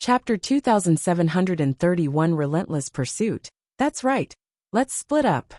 Chapter 2731 Relentless Pursuit. That's right. Let's split up.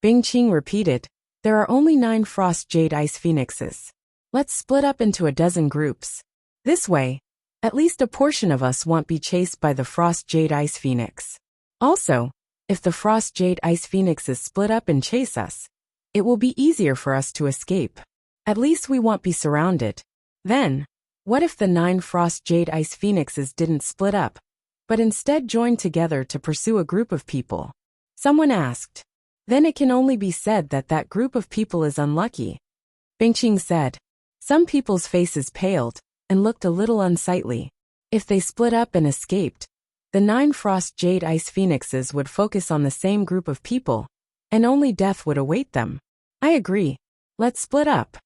Bingqing repeated. There are only 9 Frost Jade Ice Phoenixes. Let's split up into a dozen groups. This way, at least a portion of us won't be chased by the Frost Jade Ice Phoenix. Also, if the Frost Jade Ice Phoenixes split up and chase us, it will be easier for us to escape. At least we won't be surrounded. Then, what if the 9 Frost Jade Ice Phoenixes didn't split up, but instead joined together to pursue a group of people? Someone asked. Then it can only be said that that group of people is unlucky. Bingqing said. Some people's faces paled and looked a little unsightly. If they split up and escaped, the 9 Frost Jade Ice Phoenixes would focus on the same group of people, and only death would await them. I agree. Let's split up.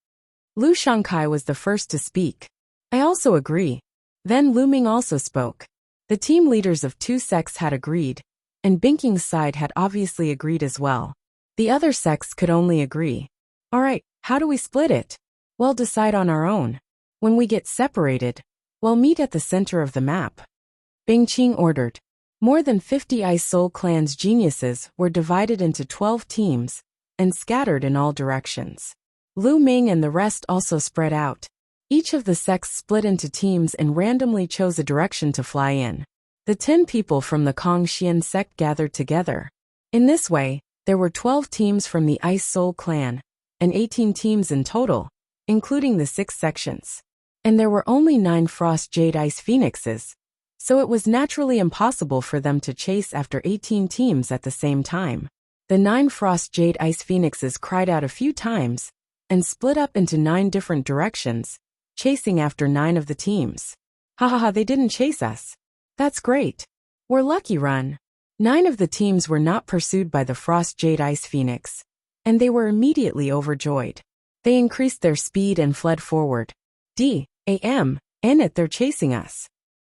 Lu Shangkai was the first to speak. I also agree. Then Lu Ming also spoke. The team leaders of 2 sects had agreed, and Bingqing's side had obviously agreed as well. The other sects could only agree. Alright, how do we split it? We'll decide on our own. When we get separated, we'll meet at the center of the map. Bingqing ordered. More than 50 Ice Soul Clan's geniuses were divided into 12 teams and scattered in all directions. Lu Ming and the rest also spread out. Each of the sects split into teams and randomly chose a direction to fly in. The 10 people from the Kongxian sect gathered together. In this way, there were 12 teams from the Ice Soul Clan, and 18 teams in total, including the 6 sections. And there were only 9 Frost Jade Ice Phoenixes, so it was naturally impossible for them to chase after 18 teams at the same time. The 9 Frost Jade Ice Phoenixes cried out a few times, and split up into 9 different directions, chasing after 9 of the teams. Ha, they didn't chase us. That's great. We're lucky, run. 9 of the teams were not pursued by the Frost Jade Ice Phoenix, and they were immediately overjoyed. They increased their speed and fled forward. They're chasing us.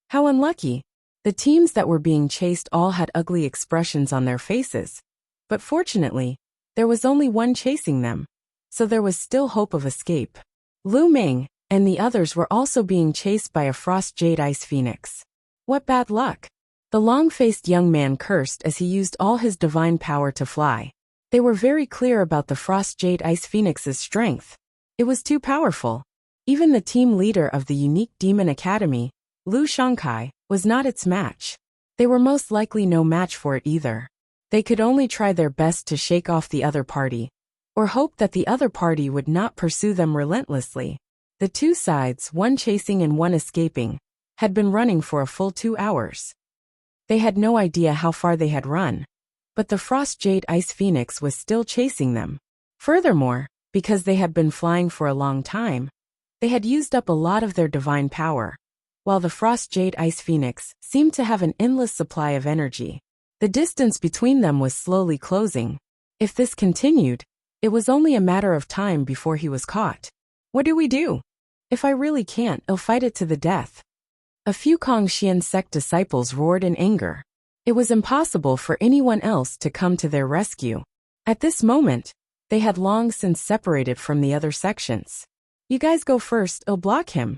How unlucky. The teams that were being chased all had ugly expressions on their faces, but fortunately, there was only one chasing them, so there was still hope of escape. Lu Ming and the others were also being chased by a Frost Jade Ice Phoenix. What bad luck! The long-faced young man cursed as he used all his divine power to fly. They were very clear about the Frost Jade Ice Phoenix's strength. It was too powerful. Even the team leader of the Unique Demon Academy, Lu Shangkai, was not its match. They were most likely no match for it either. They could only try their best to shake off the other party, or hope that the other party would not pursue them relentlessly. The 2 sides, one chasing and one escaping, had been running for a full 2 hours. They had no idea how far they had run, but the Frost Jade Ice Phoenix was still chasing them. Furthermore, because they had been flying for a long time, they had used up a lot of their divine power, while the Frost Jade Ice Phoenix seemed to have an endless supply of energy. The distance between them was slowly closing. If this continued, it was only a matter of time before he was caught. What do we do? If I really can't, I'll fight it to the death. A few Kongxian sect disciples roared in anger. It was impossible for anyone else to come to their rescue. At this moment, they had long since separated from the other sections. You guys go first, I'll block him.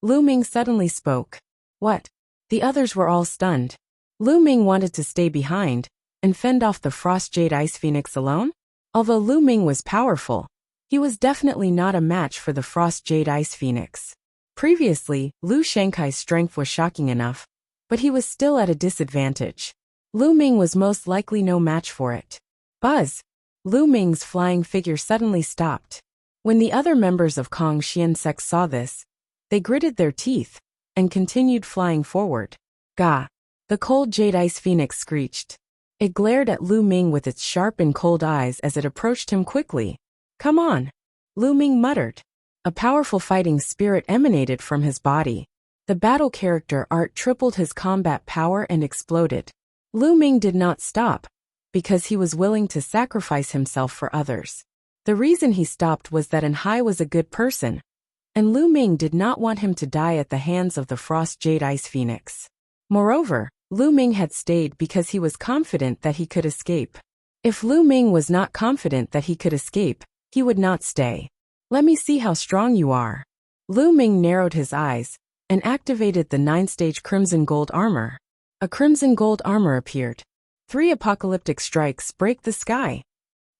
Lu Ming suddenly spoke. What? The others were all stunned. Lu Ming wanted to stay behind and fend off the Frost Jade Ice Phoenix alone? Although Lu Ming was powerful, he was definitely not a match for the Frost Jade Ice Phoenix. Previously, Lu Shankai's strength was shocking enough, but he was still at a disadvantage. Lu Ming was most likely no match for it. Buzz! Lu Ming's flying figure suddenly stopped. When the other members of Kongxian sect saw this, they gritted their teeth and continued flying forward. Gah! The cold Jade Ice Phoenix screeched. It glared at Lu Ming with its sharp and cold eyes as it approached him quickly. Come on! Lu Ming muttered. A powerful fighting spirit emanated from his body. The battle character art tripled his combat power and exploded. Lu Ming did not stop, because he was willing to sacrifice himself for others. The reason he stopped was that Enhai was a good person, and Lu Ming did not want him to die at the hands of the Frost Jade Ice Phoenix. Moreover, Lu Ming had stayed because he was confident that he could escape. If Lu Ming was not confident that he could escape, he would not stay. Let me see how strong you are. Lu Ming narrowed his eyes and activated the 9-stage crimson gold armor. A crimson gold armor appeared. 3 apocalyptic strikes break the sky.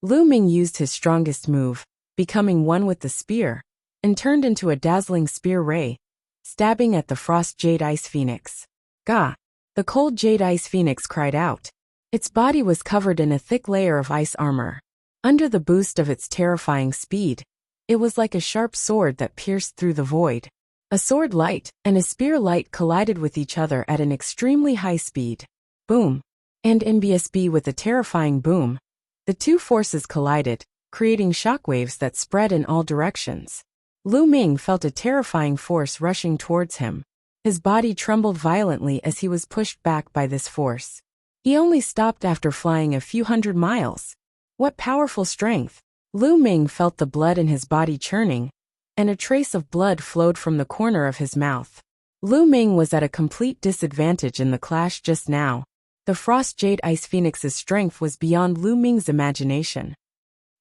Lu Ming used his strongest move, becoming one with the spear, and turned into a dazzling spear ray, stabbing at the frost jade ice phoenix. Gah! The cold jade ice phoenix cried out. Its body was covered in a thick layer of ice armor. Under the boost of its terrifying speed, it was like a sharp sword that pierced through the void. A sword light and a spear light collided with each other at an extremely high speed. Boom! And NBSB with a terrifying boom, the two forces collided, creating shockwaves that spread in all directions. Lu Ming felt a terrifying force rushing towards him. His body trembled violently as he was pushed back by this force. He only stopped after flying a few hundred miles. What powerful strength! Lu Ming felt the blood in his body churning, and a trace of blood flowed from the corner of his mouth. Lu Ming was at a complete disadvantage in the clash just now. The Frost Jade Ice Phoenix's strength was beyond Lu Ming's imagination.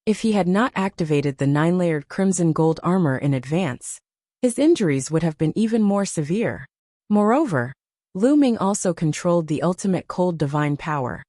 If he had not activated the 9-layered crimson gold armor in advance, his injuries would have been even more severe. Moreover, Lu Ming also controlled the ultimate cold divine power,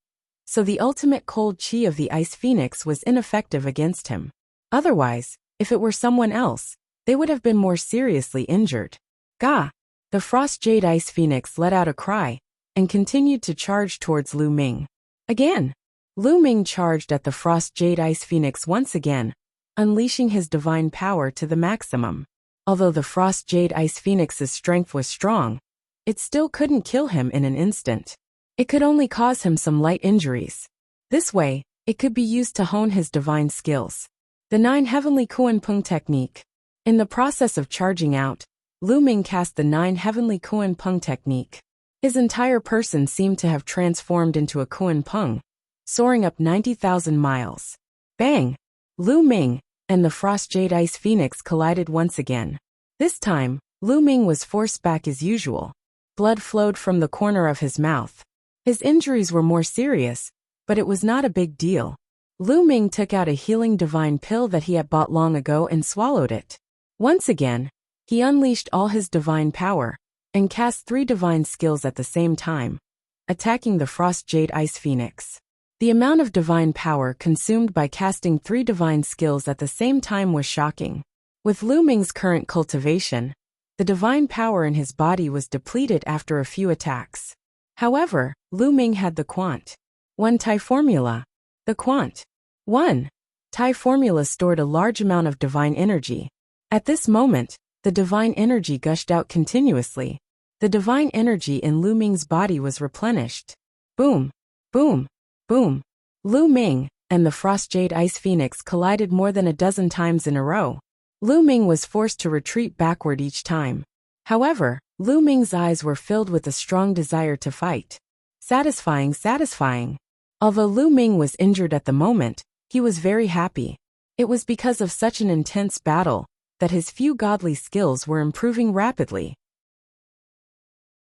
so the ultimate cold chi of the Ice Phoenix was ineffective against him. Otherwise, if it were someone else, they would have been more seriously injured. Gah! The Frost Jade Ice Phoenix let out a cry, and continued to charge towards Lu Ming. Again! Lu Ming charged at the Frost Jade Ice Phoenix once again, unleashing his divine power to the maximum. Although the Frost Jade Ice Phoenix's strength was strong, it still couldn't kill him in an instant. It could only cause him some light injuries. This way, it could be used to hone his divine skills. The 9 Heavenly Kuan Pung technique. In the process of charging out, Lu Ming cast the 9 Heavenly Kuan Pung technique. His entire person seemed to have transformed into a Kuan Pung, soaring up 90,000 miles. Bang! Lu Ming and the Frost Jade Ice Phoenix collided once again. This time, Lu Ming was forced back as usual. Blood flowed from the corner of his mouth. His injuries were more serious, but it was not a big deal. Lu Ming took out a healing divine pill that he had bought long ago and swallowed it. Once again, he unleashed all his divine power, and cast 3 divine skills at the same time, attacking the Frost Jade Ice Phoenix. The amount of divine power consumed by casting 3 divine skills at the same time was shocking. With Lu Ming's current cultivation, the divine power in his body was depleted after a few attacks. However, Lu Ming had the Quant 1 Tai formula. The Quant 1 Tai formula stored a large amount of divine energy. At this moment, the divine energy gushed out continuously. The divine energy in Lu Ming's body was replenished. Boom! Boom! Boom! Lu Ming and the Frost Jade Ice Phoenix collided more than a dozen times in a row. Lu Ming was forced to retreat backward each time. However, Lu Ming's eyes were filled with a strong desire to fight. Satisfying. Although Lu Ming was injured at the moment, he was very happy. It was because of such an intense battle that his few godly skills were improving rapidly.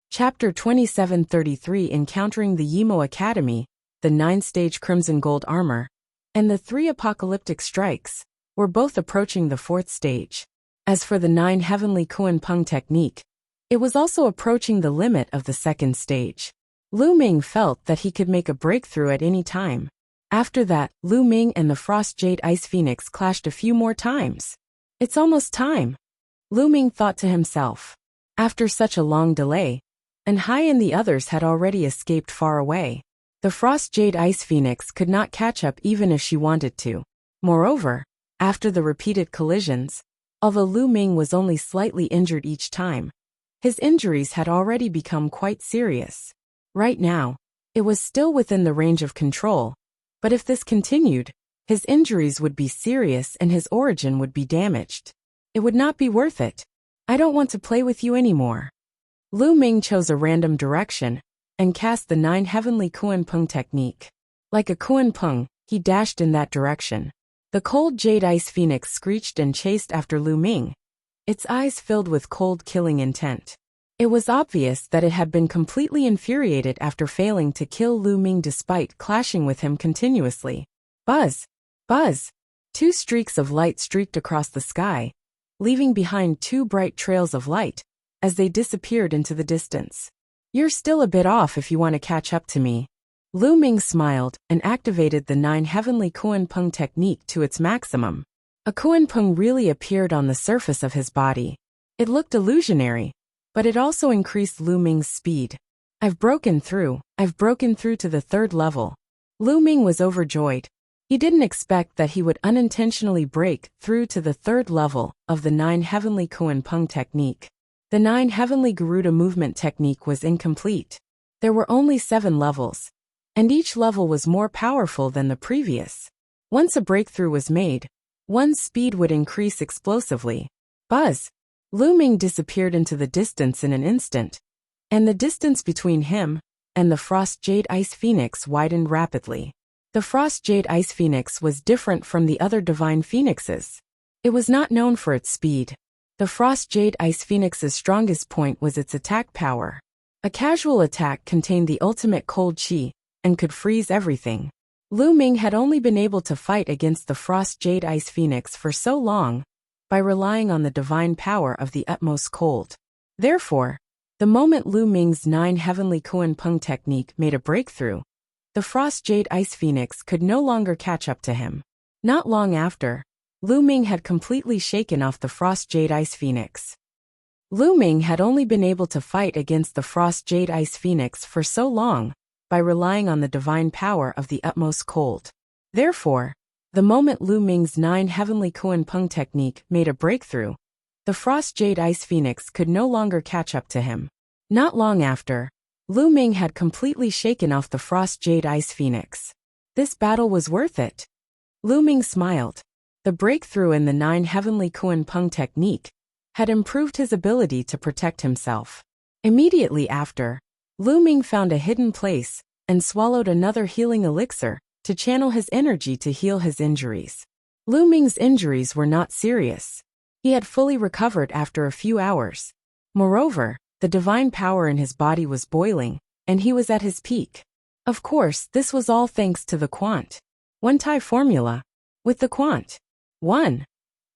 Chapter 2733 Encountering the Yimo Academy, the 9-stage crimson gold armor, and the 3 apocalyptic strikes, were both approaching the 4th stage. As for the 9 Heavenly Kuan Pung technique, it was also approaching the limit of the 2nd stage. Lu Ming felt that he could make a breakthrough at any time. After that, Lu Ming and the Frost Jade Ice Phoenix clashed a few more times. It's almost time, Lu Ming thought to himself. After such a long delay, and Hai and the others had already escaped far away. The Frost Jade Ice Phoenix could not catch up even if she wanted to. Moreover, after the repeated collisions, although Lu Ming was only slightly injured each time, his injuries had already become quite serious. Right now, it was still within the range of control, but if this continued, his injuries would be serious and his origin would be damaged. It would not be worth it. I don't want to play with you anymore. Lu Ming chose a random direction, and cast the 9 Heavenly Kuan Pung technique. Like a Kuan Pung, he dashed in that direction. The cold Jade Ice Phoenix screeched and chased after Lu Ming, its eyes filled with cold killing intent. It was obvious that it had been completely infuriated after failing to kill Lu Ming despite clashing with him continuously. Buzz! Buzz! 2 streaks of light streaked across the sky, leaving behind 2 bright trails of light, as they disappeared into the distance. You're still a bit off if you want to catch up to me. Lu Ming smiled and activated the 9 heavenly Kuan-Peng technique to its maximum. A Kuan-Peng really appeared on the surface of his body. It looked illusionary, but it also increased Lu Ming's speed. I've broken through to the 3rd level. Lu Ming was overjoyed. He didn't expect that he would unintentionally break through to the 3rd level of the 9 heavenly Kuan-Peng technique. The 9 heavenly Garuda movement technique was incomplete. There were only 7 levels, and each level was more powerful than the previous. Once a breakthrough was made, one's speed would increase explosively. Buzz! Lu Ming disappeared into the distance in an instant, and the distance between him and the Frost Jade Ice Phoenix widened rapidly. The Frost Jade Ice Phoenix was different from the other divine phoenixes. It was not known for its speed. The Frost Jade Ice Phoenix's strongest point was its attack power. A casual attack contained the ultimate cold chi and could freeze everything. Lu Ming had only been able to fight against the Frost Jade Ice Phoenix for so long by relying on the divine power of the utmost cold. Therefore, the moment Lu Ming's 9 heavenly Kuan-Peng technique made a breakthrough, the Frost Jade Ice Phoenix could no longer catch up to him. Not long after, Lu Ming had completely shaken off the Frost Jade Ice Phoenix. Lu Ming had only been able to fight against the Frost Jade Ice Phoenix for so long by relying on the divine power of the utmost cold. Therefore, the moment Lu Ming's 9 heavenly Kuan-Peng technique made a breakthrough, the Frost Jade Ice Phoenix could no longer catch up to him. Not long after, Lu Ming had completely shaken off the Frost Jade Ice Phoenix. This battle was worth it. Lu Ming smiled. The breakthrough in the 9 heavenly Kuan-Peng technique had improved his ability to protect himself. Immediately after, Lu Ming found a hidden place and swallowed another healing elixir to channel his energy to heal his injuries. Lu Ming's injuries were not serious. He had fully recovered after a few hours. Moreover, the divine power in his body was boiling, and he was at his peak. Of course, this was all thanks to the Quant 1 Tai formula. With the Quant 1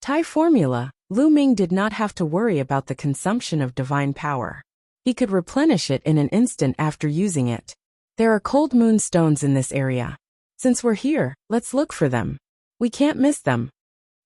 Tai formula, Lu Ming did not have to worry about the consumption of divine power. He could replenish it in an instant after using it. There are cold moon stones in this area. Since we're here, let's look for them. We can't miss them.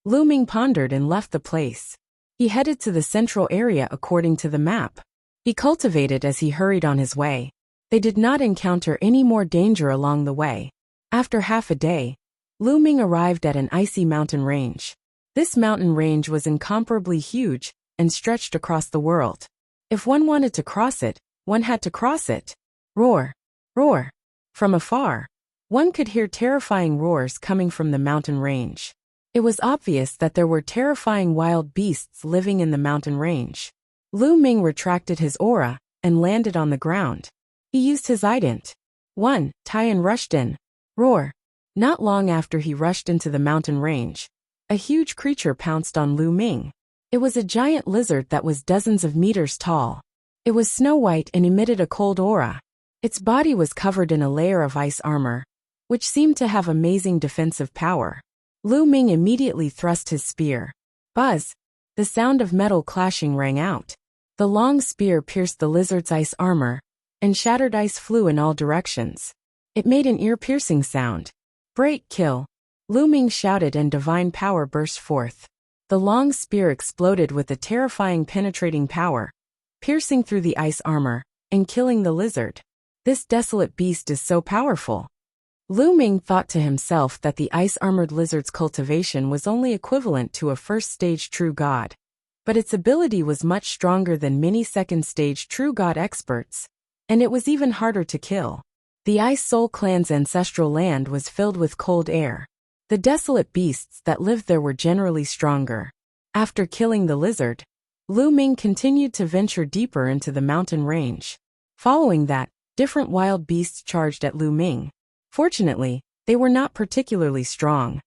Lu Ming pondered and left the place. He headed to the central area according to the map. He cultivated as he hurried on his way. They did not encounter any more danger along the way. After half a day, Lu Ming arrived at an icy mountain range. This mountain range was incomparably huge and stretched across the world. If one wanted to cross it, one had to cross it. Roar! Roar! From afar, one could hear terrifying roars coming from the mountain range. It was obvious that there were terrifying wild beasts living in the mountain range. Lu Ming retracted his aura and landed on the ground. He used his ident 1 Tai and rushed in. Roar! Not long after he rushed into the mountain range, a huge creature pounced on Lu Ming. It was a giant lizard that was dozens of meters tall. It was snow white and emitted a cold aura. Its body was covered in a layer of ice armor, which seemed to have amazing defensive power. Lu Ming immediately thrust his spear. Buzz! The sound of metal clashing rang out. The long spear pierced the lizard's ice armor, and shattered ice flew in all directions. It made an ear-piercing sound. Break, kill! Lu Ming shouted and divine power burst forth. The long spear exploded with a terrifying penetrating power, piercing through the ice armor, and killing the lizard. This desolate beast is so powerful. Lu Ming thought to himself that the ice-armored lizard's cultivation was only equivalent to a first-stage true god. But its ability was much stronger than many second-stage true god experts, and it was even harder to kill. The Ice Soul clan's ancestral land was filled with cold air. The desolate beasts that lived there were generally stronger. After killing the lizard, Lu Ming continued to venture deeper into the mountain range. Following that, different wild beasts charged at Lu Ming. Fortunately, they were not particularly strong.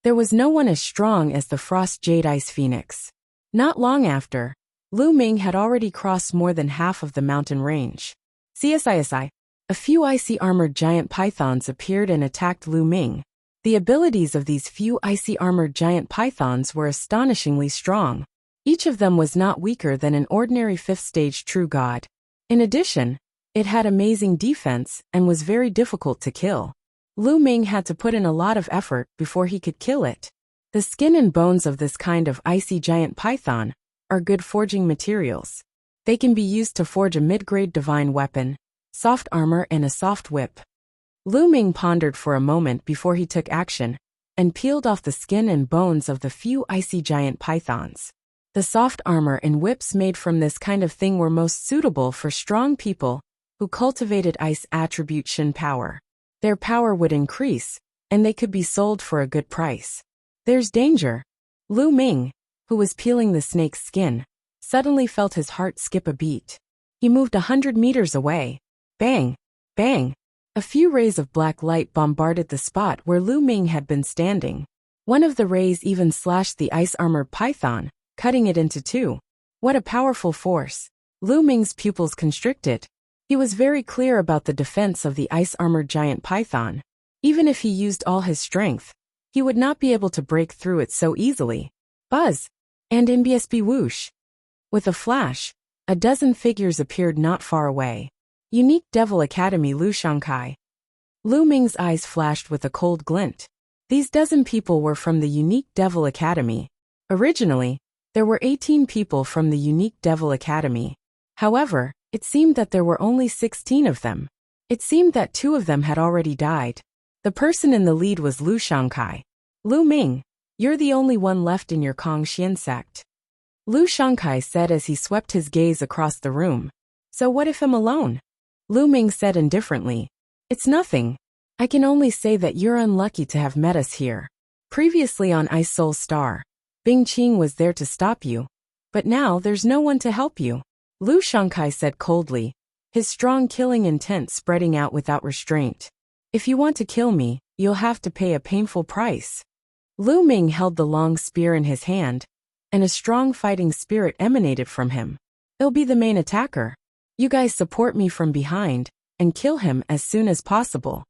There was no one as strong as the Frost Jade Ice Phoenix. Not long after, Lu Ming had already crossed more than half of the mountain range. CSISI, a few icy armored giant pythons appeared and attacked Lu Ming. The abilities of these few icy armored giant pythons were astonishingly strong. Each of them was not weaker than an ordinary 5th-stage true god. In addition, it had amazing defense and was very difficult to kill. Lu Ming had to put in a lot of effort before he could kill it. The skin and bones of this kind of icy giant python are good forging materials. They can be used to forge a mid-grade divine weapon, soft armor and a soft whip. Lu Ming pondered for a moment before he took action and peeled off the skin and bones of the few icy giant pythons. The soft armor and whips made from this kind of thing were most suitable for strong people who cultivated ice attribution power. Their power would increase, and they could be sold for a good price. There's danger. Lu Ming, who was peeling the snake's skin, suddenly felt his heart skip a beat. He moved 100 meters away. Bang! Bang! A few rays of black light bombarded the spot where Lu Ming had been standing. One of the rays even slashed the ice-armored python, cutting it into two. What a powerful force! Lu Ming's pupils constricted. He was very clear about the defense of the ice-armored giant python. Even if he used all his strength, he would not be able to break through it so easily. Buzz! And NBSB whoosh! With a flash, a dozen figures appeared not far away. Unique Devil Academy Lu Shankai. Lu Ming's eyes flashed with a cold glint. These dozen people were from the Unique Devil Academy. Originally, there were 18 people from the Unique Devil Academy. However, it seemed that there were only 16 of them. It seemed that 2 of them had already died. The person in the lead was Lu Shankai. Lu Ming, you're the only one left in your Kongxian sect. Lu Shankai said as he swept his gaze across the room. So what if I'm alone? Lu Ming said indifferently. It's nothing. I can only say that you're unlucky to have met us here. Previously on Ice Soul Star, Bing Qing was there to stop you. But now there's no one to help you. Lu Shankai said coldly, his strong killing intent spreading out without restraint. If you want to kill me, you'll have to pay a painful price. Lu Ming held the long spear in his hand, and a strong fighting spirit emanated from him. He'll be the main attacker. You guys support me from behind, and kill him as soon as possible.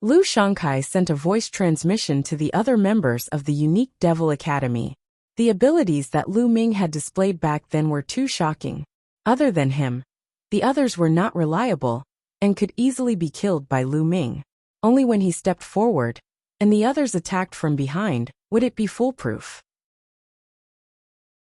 Lu Shankai sent a voice transmission to the other members of the Unique Devil Academy. The abilities that Lu Ming had displayed back then were too shocking. Other than him, the others were not reliable, and could easily be killed by Lu Ming. Only when he stepped forward, and the others attacked from behind, would it be foolproof.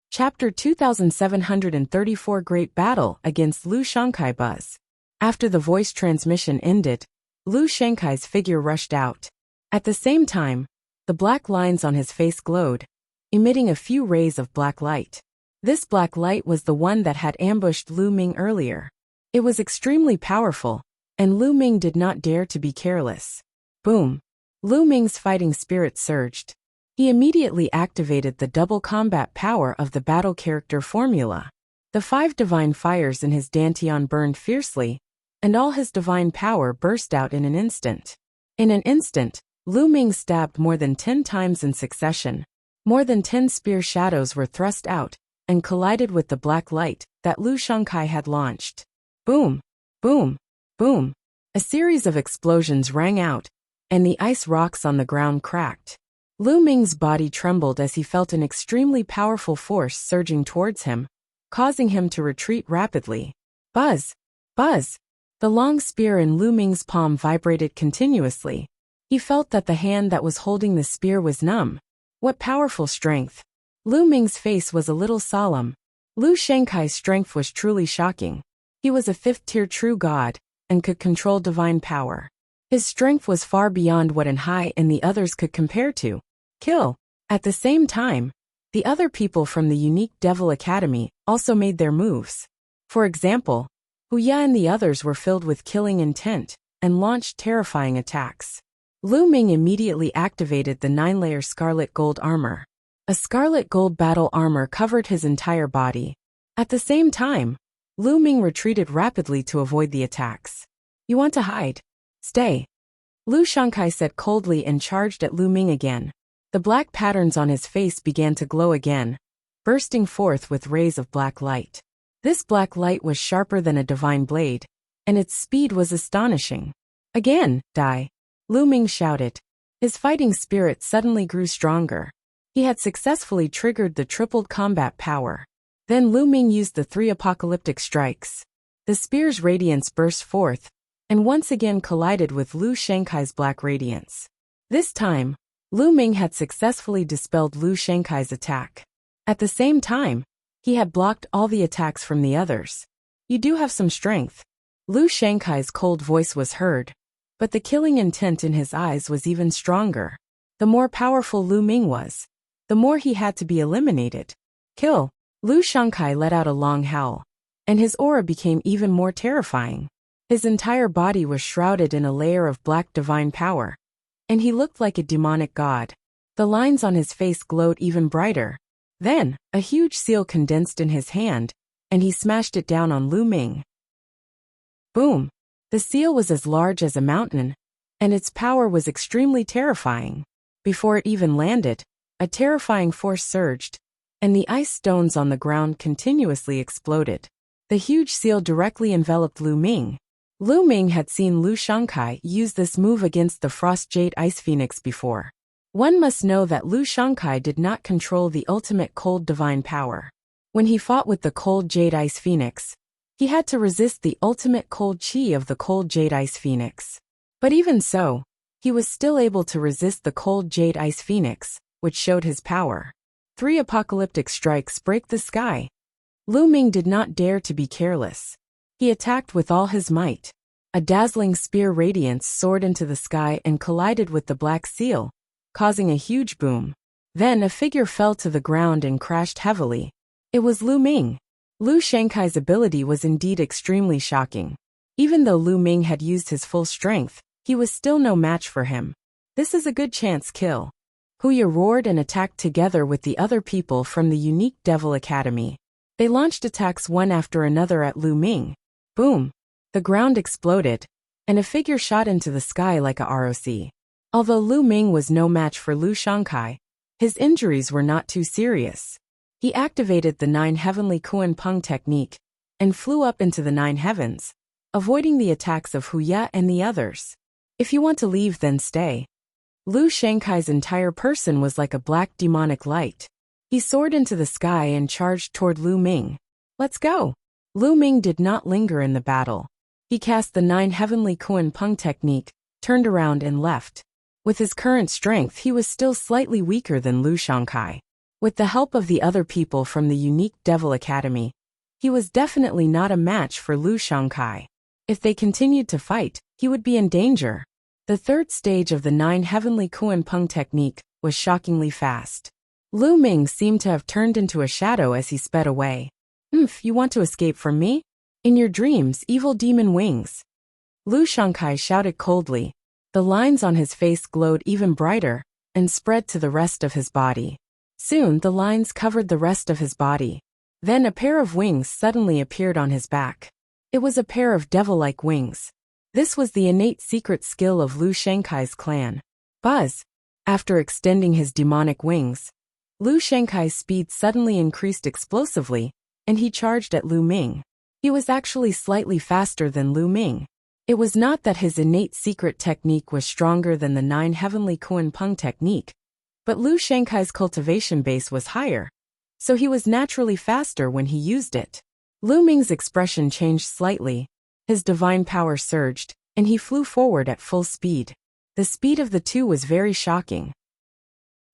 Chapter 2734 Great Battle against Lu Shankai Buzz. After the voice transmission ended, Lu Shankai's figure rushed out. At the same time, the black lines on his face glowed, emitting a few rays of black light. This black light was the one that had ambushed Lu Ming earlier. It was extremely powerful, and Lu Ming did not dare to be careless. Boom! Lu Ming's fighting spirit surged. He immediately activated the double combat power of the battle character formula. The 5 divine fires in his dantian burned fiercely, and all his divine power burst out in an instant. In an instant, Lu Ming stabbed more than 10 times in succession. More than 10 spear shadows were thrust out, and collided with the black light that Lu Shankai had launched. Boom! Boom! Boom! A series of explosions rang out, and the ice rocks on the ground cracked. Lu Ming's body trembled as he felt an extremely powerful force surging towards him, causing him to retreat rapidly. Buzz! Buzz! The long spear in Lu Ming's palm vibrated continuously. He felt that the hand that was holding the spear was numb. What powerful strength! Lu Ming's face was a little solemn. Lu Shankai's strength was truly shocking. He was a 5th-tier true god, and could control divine power. His strength was far beyond what an Hai and the others could compare to. Kill! At the same time, the other people from the Unique Devil Academy also made their moves. For example, Wuxia and the others were filled with killing intent, and launched terrifying attacks. Lu Ming immediately activated the 9-layer scarlet gold armor. A scarlet gold battle armor covered his entire body. At the same time, Lu Ming retreated rapidly to avoid the attacks. You want to hide? Stay. Lu Shankai said coldly and charged at Lu Ming again. The black patterns on his face began to glow again, bursting forth with rays of black light. This black light was sharper than a divine blade, and its speed was astonishing. Again, die! Lu Ming shouted. His fighting spirit suddenly grew stronger. He had successfully triggered the tripled combat power. Then Lu Ming used the 3 apocalyptic strikes. The spear's radiance burst forth, and once again collided with Lu Shankai's black radiance. This time, Lu Ming had successfully dispelled Lu Shankai's attack. At the same time, he had blocked all the attacks from the others. You do have some strength. Lu Shankai's cold voice was heard, but the killing intent in his eyes was even stronger. The more powerful Lu Ming was, the more he had to be eliminated. Kill! Lu Shankai let out a long howl, and his aura became even more terrifying. His entire body was shrouded in a layer of black divine power, and he looked like a demonic god. The lines on his face glowed even brighter. Then, a huge seal condensed in his hand, and he smashed it down on Lu Ming. Boom! The seal was as large as a mountain, and its power was extremely terrifying. Before it even landed, a terrifying force surged, and the ice stones on the ground continuously exploded. The huge seal directly enveloped Lu Ming. Lu Ming had seen Lu Shankai use this move against the Frost Jade Ice Phoenix before. One must know that Lu Shankai did not control the ultimate cold divine power. When he fought with the cold Jade Ice Phoenix, he had to resist the ultimate cold chi of the cold Jade Ice Phoenix. But even so, he was still able to resist the cold Jade Ice Phoenix, which showed his power. 3 apocalyptic strikes break the sky. Lu Ming did not dare to be careless. He attacked with all his might. A dazzling spear radiance soared into the sky and collided with the black seal, causing a huge boom. Then a figure fell to the ground and crashed heavily. It was Lu Ming. Lu Shankai's ability was indeed extremely shocking. Even though Lu Ming had used his full strength, he was still no match for him. This is a good chance kill. Wuxia roared and attacked together with the other people from the unique Devil Academy. They launched attacks one after another at Lu Ming. Boom! The ground exploded, and a figure shot into the sky like a ROC. Although Lu Ming was no match for Lu Shankai, his injuries were not too serious. He activated the 9 heavenly Kuan Peng technique and flew up into the 9 heavens, avoiding the attacks of Wuxia and the others. If you want to leave, then stay. Lu Shankai's entire person was like a black demonic light. He soared into the sky and charged toward Lu Ming. Let's go! Lu Ming did not linger in the battle. He cast the 9 heavenly Kuan Peng technique, turned around and left. With his current strength, he was still slightly weaker than Lu Shankai. With the help of the other people from the unique Devil Academy, he was definitely not a match for Lu Shankai. If they continued to fight, he would be in danger. The third stage of the 9 heavenly Kuan Peng technique was shockingly fast. Lu Ming seemed to have turned into a shadow as he sped away. You want to escape from me? In your dreams, evil demon wings. Lu Shankai shouted coldly. The lines on his face glowed even brighter and spread to the rest of his body. Soon the lines covered the rest of his body. Then a pair of wings suddenly appeared on his back. It was a pair of devil-like wings. This was the innate secret skill of Lu Shankai's clan. Buzz! After extending his demonic wings, Lu Shankai's speed suddenly increased explosively, and he charged at Lu Ming. He was actually slightly faster than Lu Ming. It was not that his innate secret technique was stronger than the 9 heavenly Kuan Peng technique, but Lu Shankai's cultivation base was higher, so he was naturally faster when he used it. Lu Ming's expression changed slightly. His divine power surged, and he flew forward at full speed. The speed of the two was very shocking.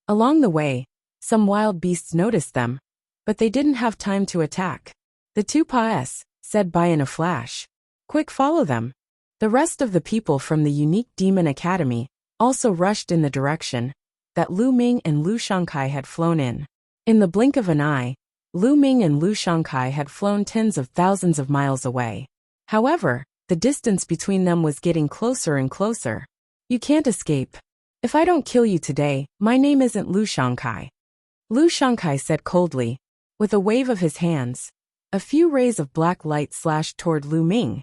Along the way, some wild beasts noticed them, but they didn't have time to attack. The two paes, said Bai in a flash. Quick, follow them. The rest of the people from the unique Demon Academy also rushed in the direction that Lu Ming and Lu Shankai had flown in. In the blink of an eye, Lu Ming and Lu Shankai had flown tens of thousands of miles away. However, the distance between them was getting closer and closer. You can't escape. If I don't kill you today, my name isn't Lu Shankai. Lu Shankai said coldly. With a wave of his hands, a few rays of black light slashed toward Lu Ming,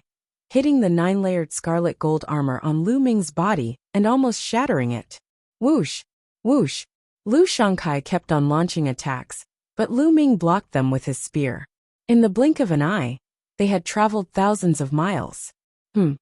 hitting the 9-layered scarlet gold armor on Lu Ming's body and almost shattering it. Whoosh! Whoosh! Lu Shankai kept on launching attacks, but Lu Ming blocked them with his spear. In the blink of an eye, they had traveled thousands of miles. Lu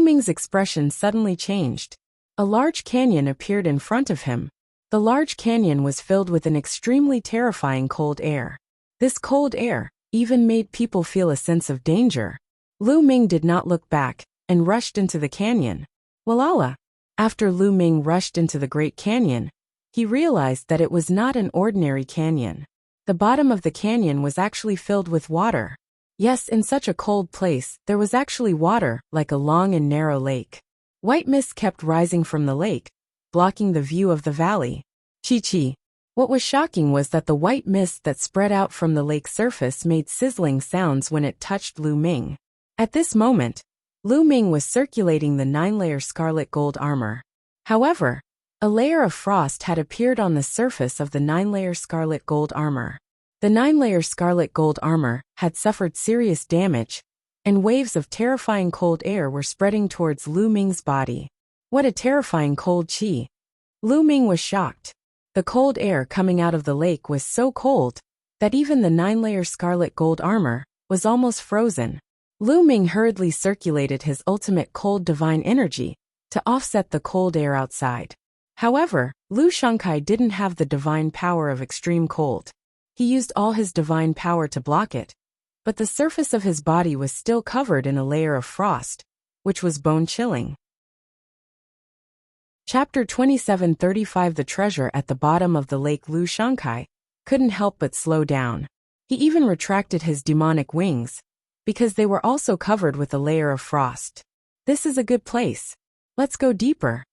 Ming's expression suddenly changed. A large canyon appeared in front of him, The large canyon was filled with an extremely terrifying cold air. This cold air even made people feel a sense of danger. Lu Ming did not look back and rushed into the canyon. Walala! After Lu Ming rushed into the Great Canyon, he realized that it was not an ordinary canyon. The bottom of the canyon was actually filled with water. Yes, in such a cold place, there was actually water, like a long and narrow lake. White mist kept rising from the lake, blocking the view of the valley. Chi. What was shocking was that the white mist that spread out from the lake's surface made sizzling sounds when it touched Lu Ming. At this moment, Lu Ming was circulating the 9-layer scarlet gold armor. However, a layer of frost had appeared on the surface of the 9-layer scarlet gold armor. The 9-layer scarlet gold armor had suffered serious damage, and waves of terrifying cold air were spreading towards Lu Ming's body. What a terrifying cold chi! Lu Ming was shocked. The cold air coming out of the lake was so cold that even the 9-layer scarlet gold armor was almost frozen. Lu Ming hurriedly circulated his ultimate cold divine energy to offset the cold air outside. However, Lu Shangkai didn't have the divine power of extreme cold. He used all his divine power to block it, but the surface of his body was still covered in a layer of frost, which was bone-chilling. Chapter 27:35 The treasure at the bottom of the lake. Lu Shangkai couldn't help but slow down. He even retracted his demonic wings, because they were also covered with a layer of frost. This is a good place. Let's go deeper.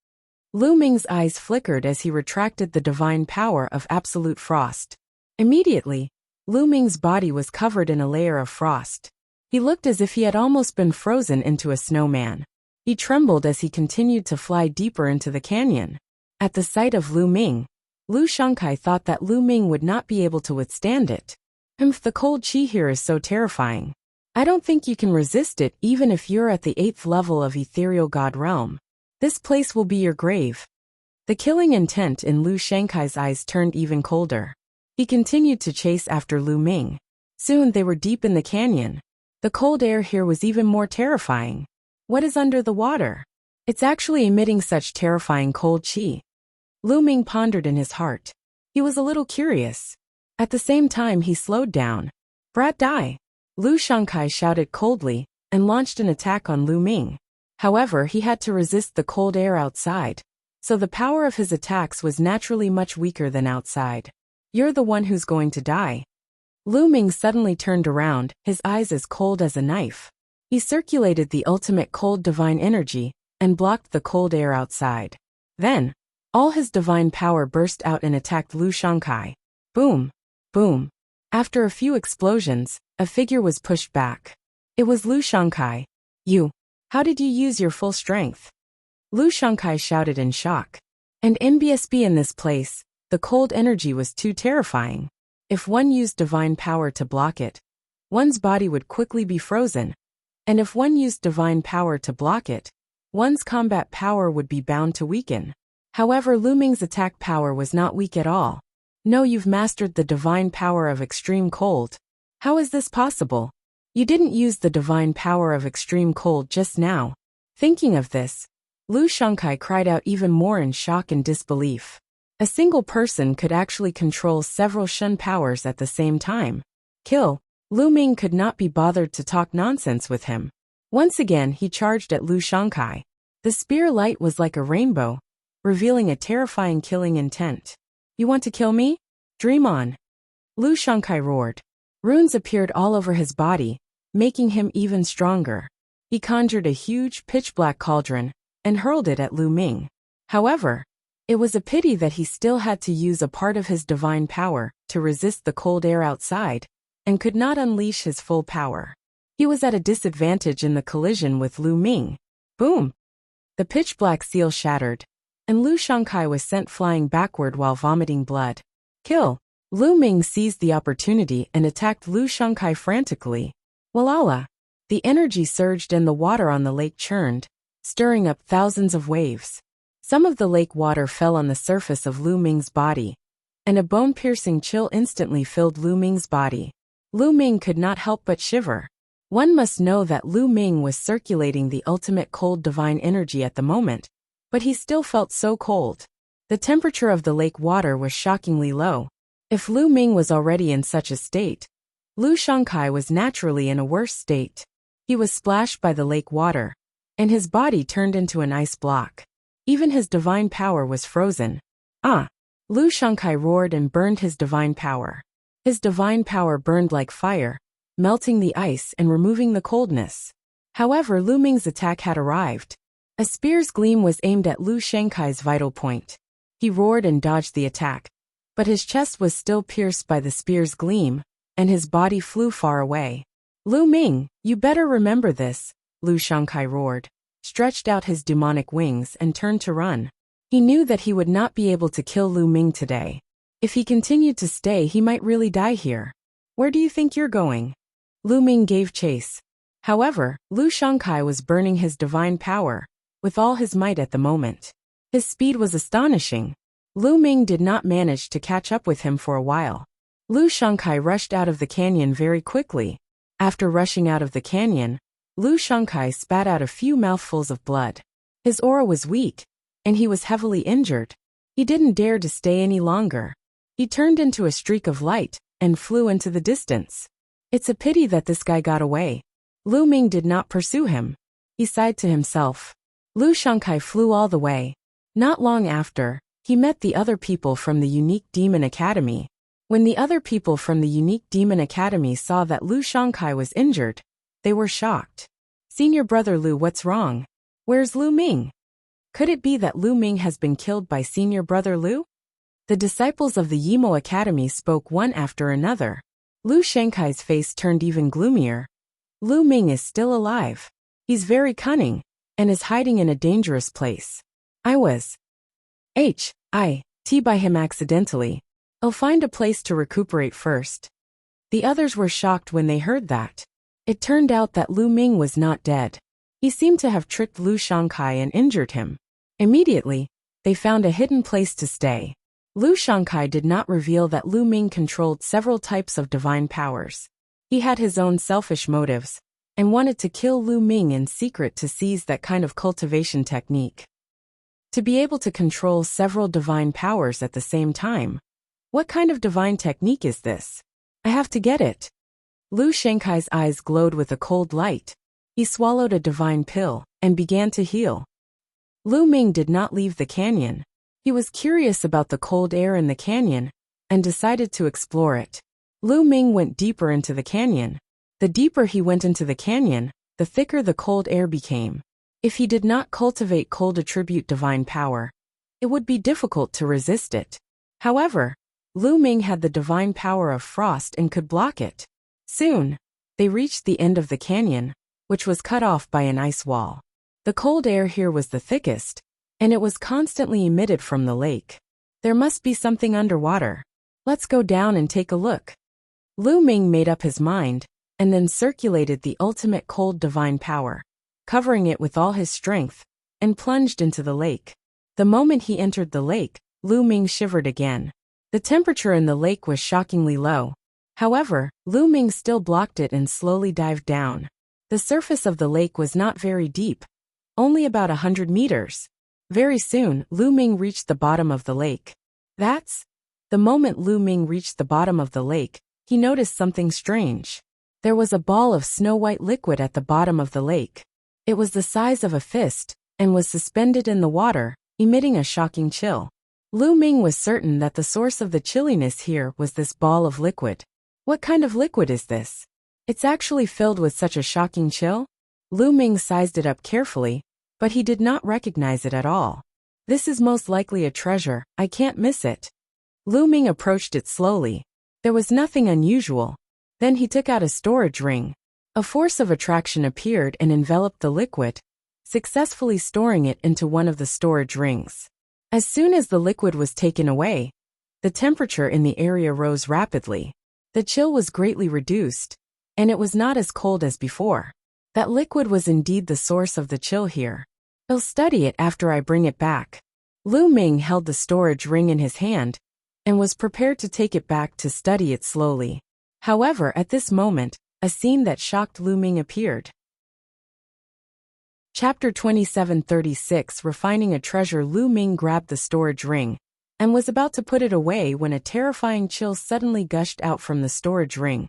Lu Ming's eyes flickered as he retracted the divine power of absolute frost. Immediately, Lu Ming's body was covered in a layer of frost. He looked as if he had almost been frozen into a snowman. He trembled as he continued to fly deeper into the canyon. At the sight of Lu Ming, Lu Shangkai thought that Lu Ming would not be able to withstand it. The cold chi here is so terrifying. I don't think you can resist it even if you're at the 8th level of ethereal god realm. This place will be your grave. The killing intent in Lu Shangkai's eyes turned even colder. He continued to chase after Lu Ming. Soon they were deep in the canyon. The cold air here was even more terrifying. What is under the water? It's actually emitting such terrifying cold chi. Lu Ming pondered in his heart. He was a little curious. At the same time he slowed down. Brat die! Lu Shangkai shouted coldly and launched an attack on Lu Ming. However, he had to resist the cold air outside, so the power of his attacks was naturally much weaker than outside. You're the one who's going to die. Lu Ming suddenly turned around, his eyes as cold as a knife. He circulated the ultimate cold divine energy and blocked the cold air outside. Then, all his divine power burst out and attacked Lu Shangkai. Boom! Boom! After a few explosions, a figure was pushed back. It was Lu Shangkai. How did you use your full strength? Lu Shangkai shouted in shock. And NBSB in this place, the cold energy was too terrifying. If one used divine power to block it, one's body would quickly be frozen. And if one used divine power to block it, one's combat power would be bound to weaken. However, Lu Ming's attack power was not weak at all. No, you've mastered the divine power of extreme cold. How is this possible? You didn't use the divine power of extreme cold just now. Thinking of this, Lu Shangkai cried out even more in shock and disbelief. A single person could actually control several Shun powers at the same time. Kill. Lu Ming could not be bothered to talk nonsense with him. Once again he charged at Lu Shangkai. The spear light was like a rainbow, revealing a terrifying killing intent. You want to kill me? Dream on. Lu Shangkai roared. Runes appeared all over his body, making him even stronger. He conjured a huge pitch-black cauldron and hurled it at Lu Ming. However, it was a pity that he still had to use a part of his divine power to resist the cold air outside, and could not unleash his full power. He was at a disadvantage in the collision with Lu Ming. Boom! The pitch-black seal shattered, and Lu Shangkai was sent flying backward while vomiting blood. Kill! Lu Ming seized the opportunity and attacked Lu Shangkai frantically. Walala! The energy surged and the water on the lake churned, stirring up thousands of waves. Some of the lake water fell on the surface of Lu Ming's body, and a bone-piercing chill instantly filled Lu Ming's body. Lu Ming could not help but shiver. One must know that Lu Ming was circulating the ultimate cold divine energy at the moment, but he still felt so cold. The temperature of the lake water was shockingly low. If Lu Ming was already in such a state, Lu Shangkai was naturally in a worse state. He was splashed by the lake water, and his body turned into an ice block. Even his divine power was frozen. Ah! Lu Shangkai roared and burned his divine power. His divine power burned like fire, melting the ice and removing the coldness. However, Lu Ming's attack had arrived. A spear's gleam was aimed at Lu Shangkai's vital point. He roared and dodged the attack, but his chest was still pierced by the spear's gleam, and his body flew far away. Lu Ming, you better remember this, Lu Shangkai roared, stretched out his demonic wings and turned to run. He knew that he would not be able to kill Lu Ming today. If he continued to stay, he might really die here. Where do you think you're going? Lu Ming gave chase. However, Lu Shangkai was burning his divine power with all his might at the moment. His speed was astonishing. Lu Ming did not manage to catch up with him for a while. Lu Shangkai rushed out of the canyon very quickly. After rushing out of the canyon, Lu Shangkai spat out a few mouthfuls of blood. His aura was weak, and he was heavily injured. He didn't dare to stay any longer. He turned into a streak of light and flew into the distance. It's a pity that this guy got away. Lu Ming did not pursue him. He sighed to himself. Lu Shangkai flew all the way. Not long after, he met the other people from the Unique Demon Academy. When the other people from the Unique Demon Academy saw that Lu Shangkai was injured, they were shocked. Senior brother Lu, what's wrong? Where's Lu Ming? Could it be that Lu Ming has been killed by senior brother Lu? The disciples of the Yimo Academy spoke one after another. Lu Shangkai's face turned even gloomier. Lu Ming is still alive. He's very cunning, and is hiding in a dangerous place. I was by him accidentally. I'll find a place to recuperate first. The others were shocked when they heard that. It turned out that Lu Ming was not dead. He seemed to have tricked Lu Shangkai and injured him. Immediately, they found a hidden place to stay. Lu Shangkai did not reveal that Lu Ming controlled several types of divine powers. He had his own selfish motives, and wanted to kill Lu Ming in secret to seize that kind of cultivation technique. To be able to control several divine powers at the same time. What kind of divine technique is this? I have to get it. Lu Shangkai's eyes glowed with a cold light. He swallowed a divine pill and began to heal. Lu Ming did not leave the canyon. He was curious about the cold air in the canyon and decided to explore it. Lu Ming went deeper into the canyon. The deeper he went into the canyon, the thicker the cold air became. If he did not cultivate cold attribute divine power, it would be difficult to resist it. However, Lu Ming had the divine power of frost and could block it. Soon, they reached the end of the canyon, which was cut off by an ice wall. The cold air here was the thickest, and it was constantly emitted from the lake. There must be something underwater. Let's go down and take a look. Lu Ming made up his mind, and then circulated the ultimate cold divine power, covering it with all his strength, and plunged into the lake. The moment he entered the lake, Lu Ming shivered again. The temperature in the lake was shockingly low. However, Lu Ming still blocked it and slowly dived down. The surface of the lake was not very deep, only about 100 meters. Very soon, Lu Ming reached the bottom of the lake. The moment Lu Ming reached the bottom of the lake, he noticed something strange. There was a ball of snow-white liquid at the bottom of the lake. It was the size of a fist, and was suspended in the water, emitting a shocking chill. Lu Ming was certain that the source of the chilliness here was this ball of liquid. What kind of liquid is this? It's actually filled with such a shocking chill? Lu Ming sized it up carefully, but he did not recognize it at all. This is most likely a treasure, I can't miss it. Lu Ming approached it slowly. There was nothing unusual. Then he took out a storage ring. A force of attraction appeared and enveloped the liquid, successfully storing it into one of the storage rings. As soon as the liquid was taken away, the temperature in the area rose rapidly. The chill was greatly reduced, and it was not as cold as before. That liquid was indeed the source of the chill here. I'll study it after I bring it back. Lu Ming held the storage ring in his hand, and was prepared to take it back to study it slowly. However, at this moment, a scene that shocked Lu Ming appeared. Chapter 2736 Refining a Treasure. Lu Ming grabbed the storage ring and was about to put it away when a terrifying chill suddenly gushed out from the storage ring,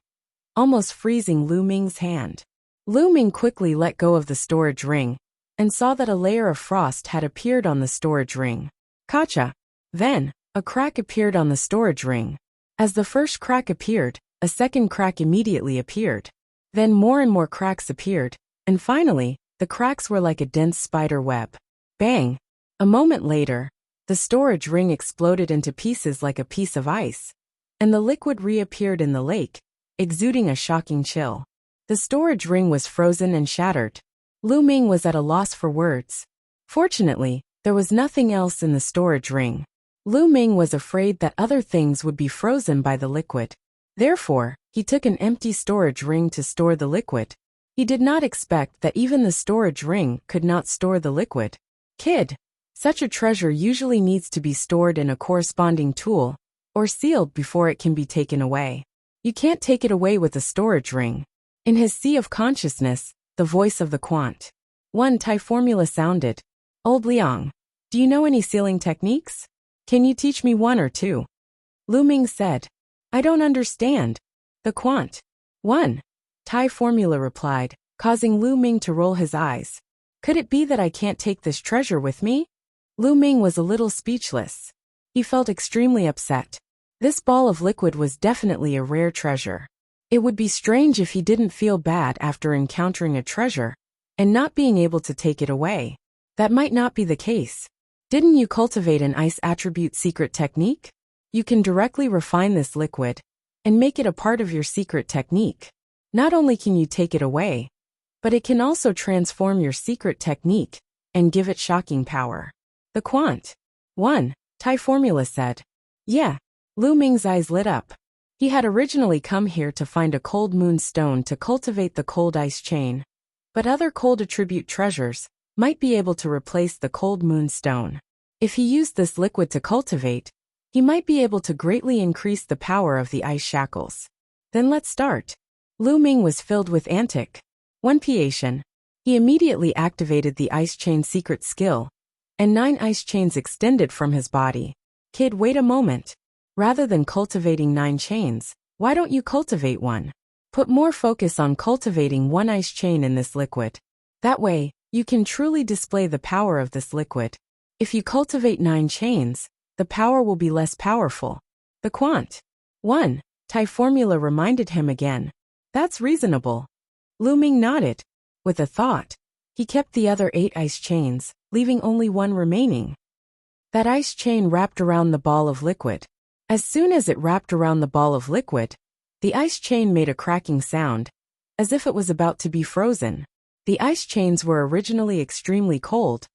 almost freezing Lu Ming's hand. Lu Ming quickly let go of the storage ring and saw that a layer of frost had appeared on the storage ring. Gotcha! Then, a crack appeared on the storage ring. As the first crack appeared, a second crack immediately appeared. Then more and more cracks appeared, and finally, the cracks were like a dense spider web. Bang! A moment later, the storage ring exploded into pieces like a piece of ice, and the liquid reappeared in the lake, exuding a shocking chill. The storage ring was frozen and shattered. Lu Ming was at a loss for words. Fortunately, there was nothing else in the storage ring. Lu Ming was afraid that other things would be frozen by the liquid. Therefore, he took an empty storage ring to store the liquid. He did not expect that even the storage ring could not store the liquid. Kid, such a treasure usually needs to be stored in a corresponding tool or sealed before it can be taken away. You can't take it away with a storage ring. In his sea of consciousness, the voice of the Quant. One Tai formula sounded. Old Liang, do you know any sealing techniques? Can you teach me one or two? Lu Ming said. I don't understand. The Quant. One. Tai formula replied, causing Lu Ming to roll his eyes. Could it be that I can't take this treasure with me? Lu Ming was a little speechless. He felt extremely upset. This ball of liquid was definitely a rare treasure. It would be strange if he didn't feel bad after encountering a treasure and not being able to take it away. That might not be the case. Didn't you cultivate an ice attribute secret technique? You can directly refine this liquid and make it a part of your secret technique. Not only can you take it away, but it can also transform your secret technique and give it shocking power. The Quant. One. Tai formula said. Yeah. Lu Ming's eyes lit up. He had originally come here to find a cold moon stone to cultivate the cold ice chain, but other cold attribute treasures might be able to replace the cold moon stone. If he used this liquid to cultivate, he might be able to greatly increase the power of the ice shackles. Then let's start. Lu Ming was filled with anticipation. He immediately activated the ice chain secret skill, and 9 ice chains extended from his body. Kid, wait a moment. Rather than cultivating 9 chains, why don't you cultivate one? Put more focus on cultivating 1 ice chain in this liquid. That way, you can truly display the power of this liquid. If you cultivate 9 chains, the power will be less powerful. The Quant. 1. Tai formula reminded him again. That's reasonable. Lu Ming nodded. With a thought, he kept the other 8 ice chains, leaving only 1 remaining. That ice chain wrapped around the ball of liquid. As soon as it wrapped around the ball of liquid, the ice chain made a cracking sound, as if it was about to be frozen. The ice chains were originally extremely cold,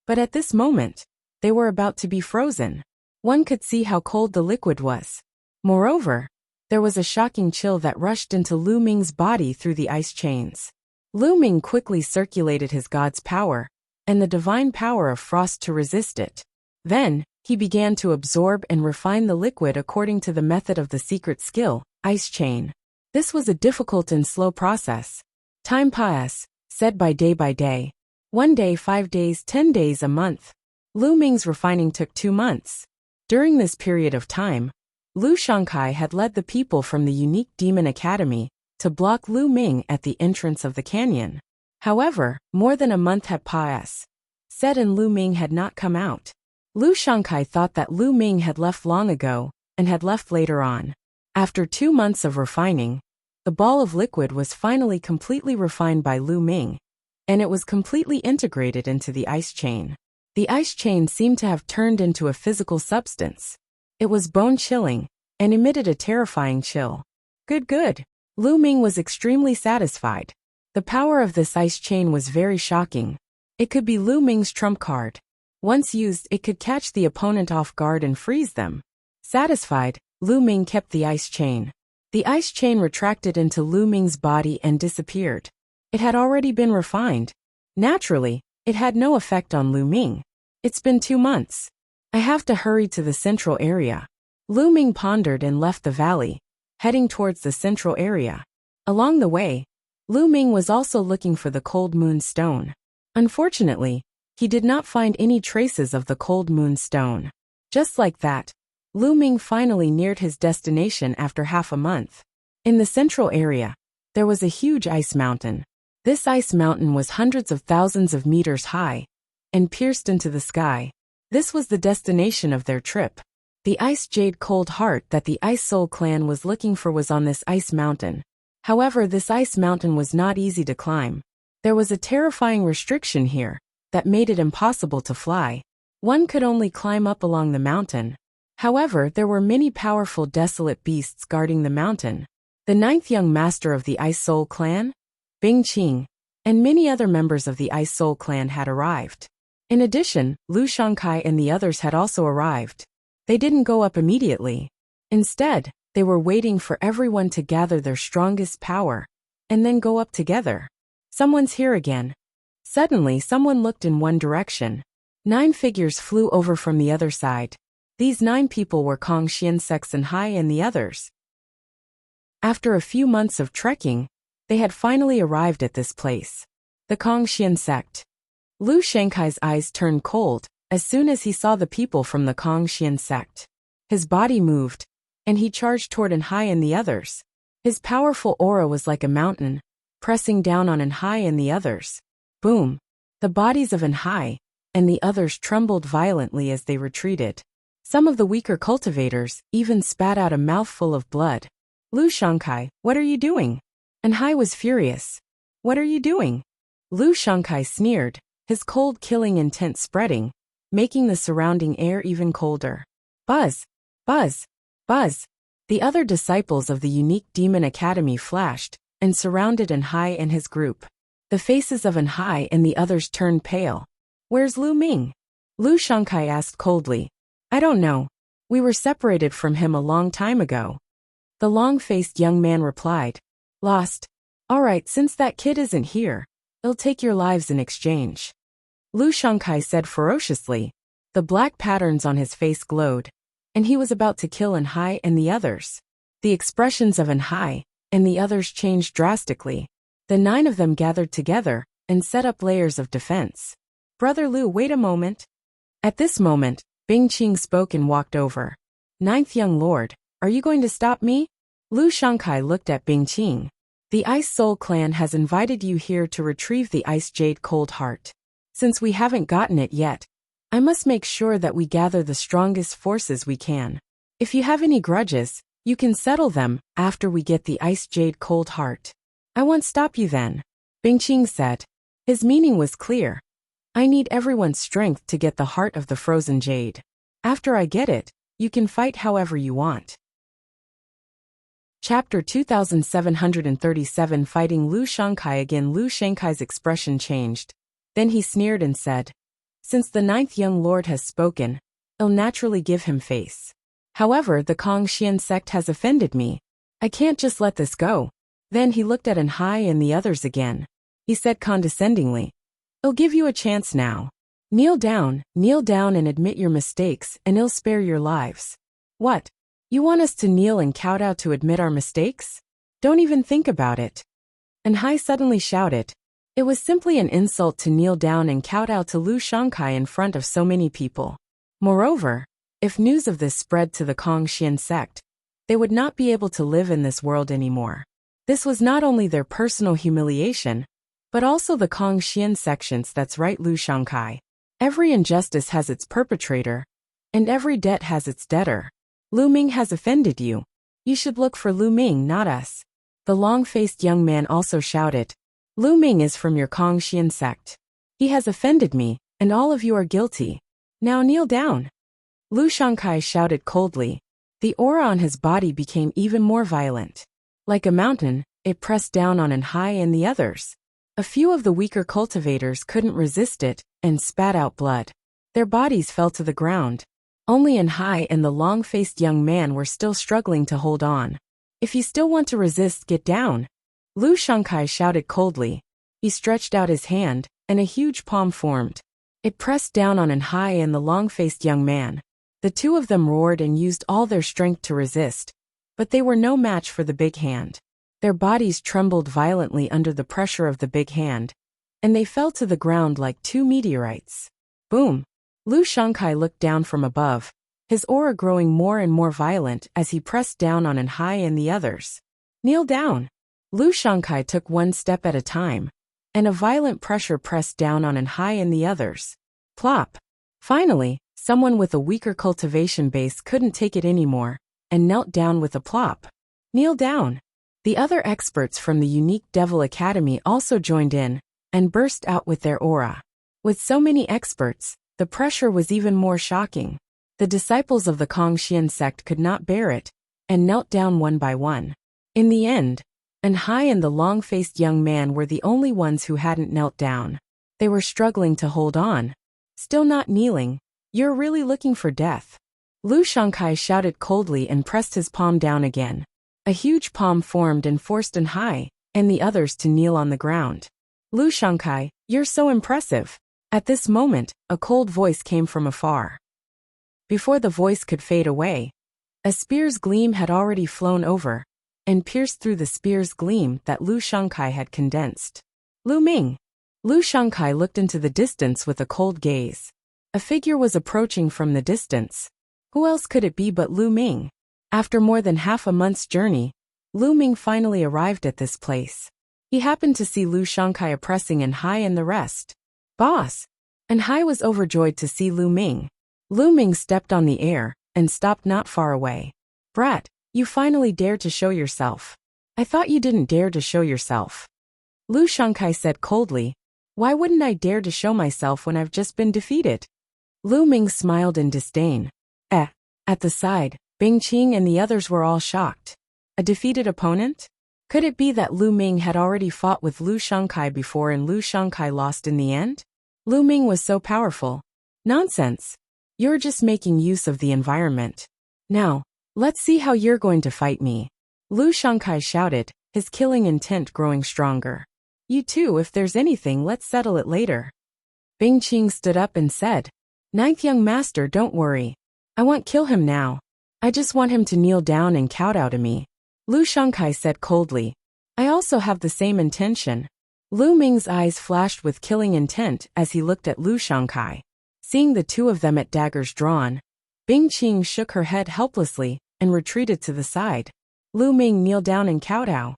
but at this moment, they were about to be frozen. One could see how cold the liquid was. Moreover, there was a shocking chill that rushed into Lu Ming's body through the ice chains. Lu Ming quickly circulated his god's power and the divine power of frost to resist it. Then, he began to absorb and refine the liquid according to the method of the secret skill, ice chain. This was a difficult and slow process. Time passed, said by day. 1 day, 5 days, 10 days, a month. Lu Ming's refining took 2 months. During this period of time, Lu Shangkai had led the people from the unique demon academy to block Lu Ming at the entrance of the canyon. However, more than a month had passed, and Lu Ming had not come out. Lu Shangkai thought that Lu Ming had left long ago and had left later on. After 2 months of refining, the ball of liquid was finally completely refined by Lu Ming, and it was completely integrated into the ice chain. The ice chain seemed to have turned into a physical substance. It was bone-chilling and emitted a terrifying chill. Good. Lu Ming was extremely satisfied. The power of this ice chain was very shocking. It could be Lu Ming's trump card. Once used, it could catch the opponent off guard and freeze them. Satisfied, Lu Ming kept the ice chain. The ice chain retracted into Lu Ming's body and disappeared. It had already been refined. Naturally, it had no effect on Lu Ming. It's been 2 months. I have to hurry to the central area. Lu Ming pondered and left the valley, heading towards the central area. Along the way, Lu Ming was also looking for the cold moon stone. Unfortunately, he did not find any traces of the cold moon stone. Just like that, Lu Ming finally neared his destination after half a month. In the central area, there was a huge ice mountain. This ice mountain was hundreds of thousands of meters high and pierced into the sky. This was the destination of their trip. The ice jade cold heart that the Ice Soul clan was looking for was on this ice mountain. However, this ice mountain was not easy to climb. There was a terrifying restriction here that made it impossible to fly. One could only climb up along the mountain. However, there were many powerful desolate beasts guarding the mountain. The ninth young master of the Ice Soul clan, Bing Qing, and many other members of the Ice Soul clan had arrived. In addition, Lu Shangkai and the others had also arrived. They didn't go up immediately. Instead, they were waiting for everyone to gather their strongest power and then go up together. Someone's here again. Suddenly, someone looked in one direction. 9 figures flew over from the other side. These 9 people were Kong Xian Sexton Hai and the others. After a few months of trekking, they had finally arrived at this place. The Kong Xian sect. Lu Shankai's eyes turned cold as soon as he saw the people from the Kong Xian sect. His body moved, and he charged toward Hai and the others. His powerful aura was like a mountain, pressing down on Hai and the others. Boom! The bodies of Hai and the others trembled violently as they retreated. Some of the weaker cultivators even spat out a mouthful of blood. Lu Shangkai, what are you doing? Hai was furious. What are you doing? Lu Shangkai sneered, his cold killing intent spreading, making the surrounding air even colder. Buzz! Buzz! Buzz! The other disciples of the unique demon academy flashed and surrounded Hai and his group. The faces of Hai and the others turned pale. Where's Lu Ming? Lu Shangkai asked coldly. I don't know. We were separated from him a long time ago. The long-faced young man replied. Lost. All right, since that kid isn't here, he'll take your lives in exchange. Lu Shangkai said ferociously. The black patterns on his face glowed, and he was about to kill Hai and the others. The expressions of Hai and the others changed drastically. The 9 of them gathered together and set up layers of defense. Brother Lu, wait a moment. At this moment, Bing Qing spoke and walked over. 9th young lord, are you going to stop me? Lu Shangkai looked at Bing Qing. The Ice Soul clan has invited you here to retrieve the Ice Jade Cold Heart. Since we haven't gotten it yet, I must make sure that we gather the strongest forces we can. If you have any grudges, you can settle them after we get the Ice Jade Cold Heart. I won't stop you then, Bing Qing said. His meaning was clear. I need everyone's strength to get the heart of the frozen jade. After I get it, you can fight however you want. Chapter 2737 Fighting Lu Shangkai again. Lu Shangkai's expression changed. Then he sneered and said, Since the 9th young lord has spoken, I'll naturally give him face. However, the Kong Xian sect has offended me. I can't just let this go. Then he looked at Hai and the others again. He said condescendingly, I'll give you a chance now. Kneel down and admit your mistakes and I'll spare your lives. What? You want us to kneel and kowtow to admit our mistakes? Don't even think about it. Hai suddenly shouted. It was simply an insult to kneel down and kowtow to Lu Shangkai in front of so many people. Moreover, if news of this spread to the Kong Xian sect, they would not be able to live in this world anymore. This was not only their personal humiliation, but also the Kong Xian section's. That's right, Lu Shangkai. Every injustice has its perpetrator, and every debt has its debtor. Lu Ming has offended you. You should look for Lu Ming, not us. The long-faced young man also shouted. Lu Ming is from your Kong Xian sect. He has offended me, and all of you are guilty. Now kneel down. Lu Shangkai shouted coldly. The aura on his body became even more violent. Like a mountain, it pressed down on Hai and the others. A few of the weaker cultivators couldn't resist it and spat out blood. Their bodies fell to the ground. Only Hai and the long-faced young man were still struggling to hold on. If you still want to resist, get down. Lu Shangkai shouted coldly. He stretched out his hand, and a huge palm formed. It pressed down on Hai and the long-faced young man. The 2 of them roared and used all their strength to resist, but they were no match for the big hand. Their bodies trembled violently under the pressure of the big hand, and they fell to the ground like two meteorites. Boom! Lu Shangkai looked down from above, his aura growing more and more violent as he pressed down on Hai and the others. Kneel down! Lu Shangkai took one step at a time, and a violent pressure pressed down on Hai and the others. Plop! Finally, someone with a weaker cultivation base couldn't take it anymore, and knelt down with a plop. Kneel down! The other experts from the unique Devil Academy also joined in, and burst out with their aura. With so many experts, the pressure was even more shocking. The disciples of the Kongxian sect could not bear it, and knelt down one by one. In the end, Hai and the long-faced young man were the only ones who hadn't knelt down. They were struggling to hold on. Still not kneeling. You're really looking for death. Lu Shangkai shouted coldly and pressed his palm down again. A huge palm formed and forced Hai and the others to kneel on the ground. Lu Shangkai, you're so impressive. At this moment, a cold voice came from afar. Before the voice could fade away, a spear's gleam had already flown over, and pierced through the spear's gleam that Lu Shangkai had condensed. Lu Ming! Lu Shangkai looked into the distance with a cold gaze. A figure was approaching from the distance. Who else could it be but Lu Ming? After more than half a month's journey, Lu Ming finally arrived at this place. He happened to see Lu Shangkai oppressing Hai and the rest. Boss! Hai was overjoyed to see Lu Ming. Lu Ming stepped on the air, and stopped not far away. Brat, you finally dared to show yourself. I thought you didn't dare to show yourself. Lu Shangkai said coldly. Why wouldn't I dare to show myself when I've just been defeated? Lu Ming smiled in disdain. At the side, Bing Qing and the others were all shocked. A defeated opponent? Could it be that Lu Ming had already fought with Lu Shangkai before and Lu Shangkai lost in the end? Lu Ming was so powerful. Nonsense. You're just making use of the environment. Now, let's see how you're going to fight me. Lu Shangkai shouted, his killing intent growing stronger. You too, if there's anything, let's settle it later. Bing Qing stood up and said, Ninth young master, don't worry. I won't kill him now. I just want him to kneel down and kowtow to me. Lu Shangkai said coldly. I also have the same intention. Lu Ming's eyes flashed with killing intent as he looked at Lu Shangkai. Seeing the two of them at daggers drawn, Bing Qing shook her head helplessly and retreated to the side. Lu Ming, kneel down and kowtow.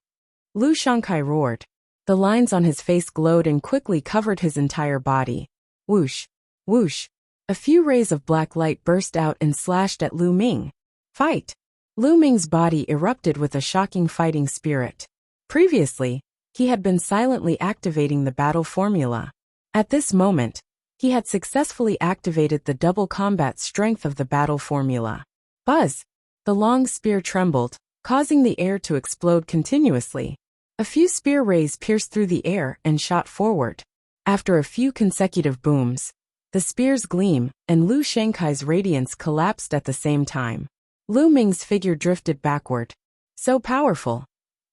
Lu Shangkai roared. The lines on his face glowed and quickly covered his entire body. Whoosh! Whoosh! A few rays of black light burst out and slashed at Lu Ming. Fight! Lu Ming's body erupted with a shocking fighting spirit. Previously, he had been silently activating the battle formula. At this moment, he had successfully activated the double combat strength of the battle formula. Buzz! The long spear trembled, causing the air to explode continuously. A few spear rays pierced through the air and shot forward. After a few consecutive booms, the spear's gleam and Lu Shangkai's radiance collapsed at the same time. Lu Ming's figure drifted backward. So powerful.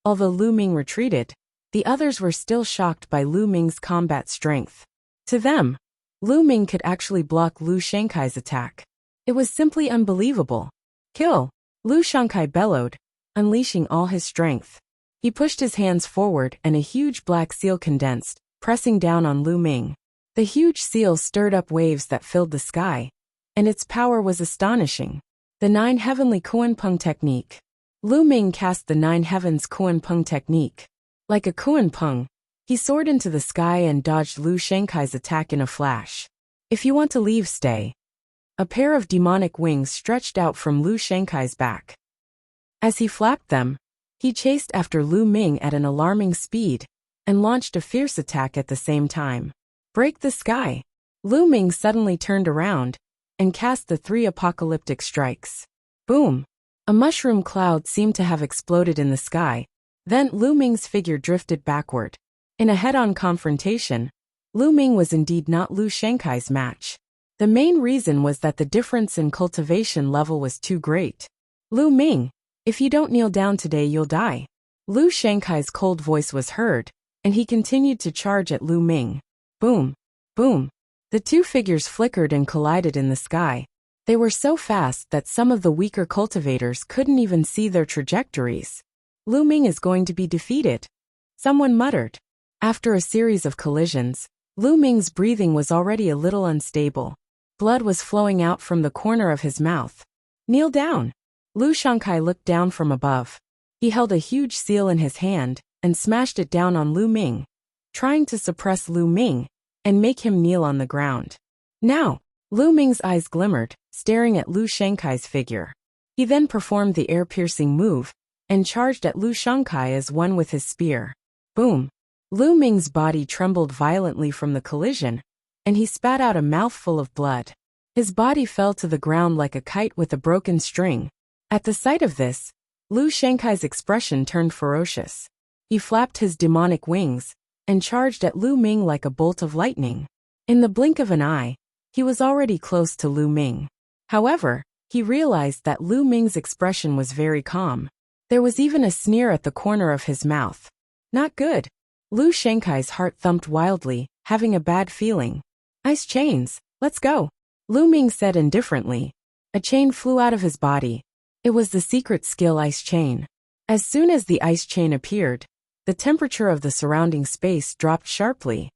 Although Lu Ming retreated, the others were still shocked by Lu Ming's combat strength. To them, Lu Ming could actually block Lu Shangkai's attack. It was simply unbelievable. Kill! Lu Shangkai bellowed, unleashing all his strength. He pushed his hands forward and a huge black seal condensed, pressing down on Lu Ming. The huge seal stirred up waves that filled the sky, and its power was astonishing. The Nine Heavenly Kuan-Peng Technique. Lu Ming cast the Nine Heavens Kuan-Peng Technique. Like a Kuan-Peng, he soared into the sky and dodged Lu Shangkai's attack in a flash. If you want to leave, stay. A pair of demonic wings stretched out from Lu Shangkai's back. As he flapped them, he chased after Lu Ming at an alarming speed, and launched a fierce attack at the same time. Break the sky! Lu Ming suddenly turned around, and cast the three apocalyptic strikes. Boom! A mushroom cloud seemed to have exploded in the sky, then Lu Ming's figure drifted backward. In a head-on confrontation, Lu Ming was indeed not Lu Shangkai's match. The main reason was that the difference in cultivation level was too great. Lu Ming, if you don't kneel down today, you'll die. Lu Shangkai's cold voice was heard, and he continued to charge at Lu Ming. Boom! Boom! The two figures flickered and collided in the sky. They were so fast that some of the weaker cultivators couldn't even see their trajectories. Lu Ming is going to be defeated. Someone muttered. After a series of collisions, Lu Ming's breathing was already a little unstable. Blood was flowing out from the corner of his mouth. Kneel down. Lu Shangkai looked down from above. He held a huge seal in his hand and smashed it down on Lu Ming, trying to suppress Lu Ming and make him kneel on the ground. Now, Lu Ming's eyes glimmered, staring at Lu Shangkai's figure. He then performed the air-piercing move and charged at Lu Shangkai as one with his spear. Boom! Lu Ming's body trembled violently from the collision, and he spat out a mouthful of blood. His body fell to the ground like a kite with a broken string. At the sight of this, Lu Shangkai's expression turned ferocious. He flapped his demonic wings and charged at Lu Ming like a bolt of lightning. In the blink of an eye, he was already close to Lu Ming. However, he realized that Lu Ming's expression was very calm. There was even a sneer at the corner of his mouth. Not good. Lu Shangkai's heart thumped wildly, having a bad feeling. Ice chains, let's go, Lu Ming said indifferently. A chain flew out of his body. It was the secret skill ice chain. As soon as the ice chain appeared, the temperature of the surrounding space dropped sharply.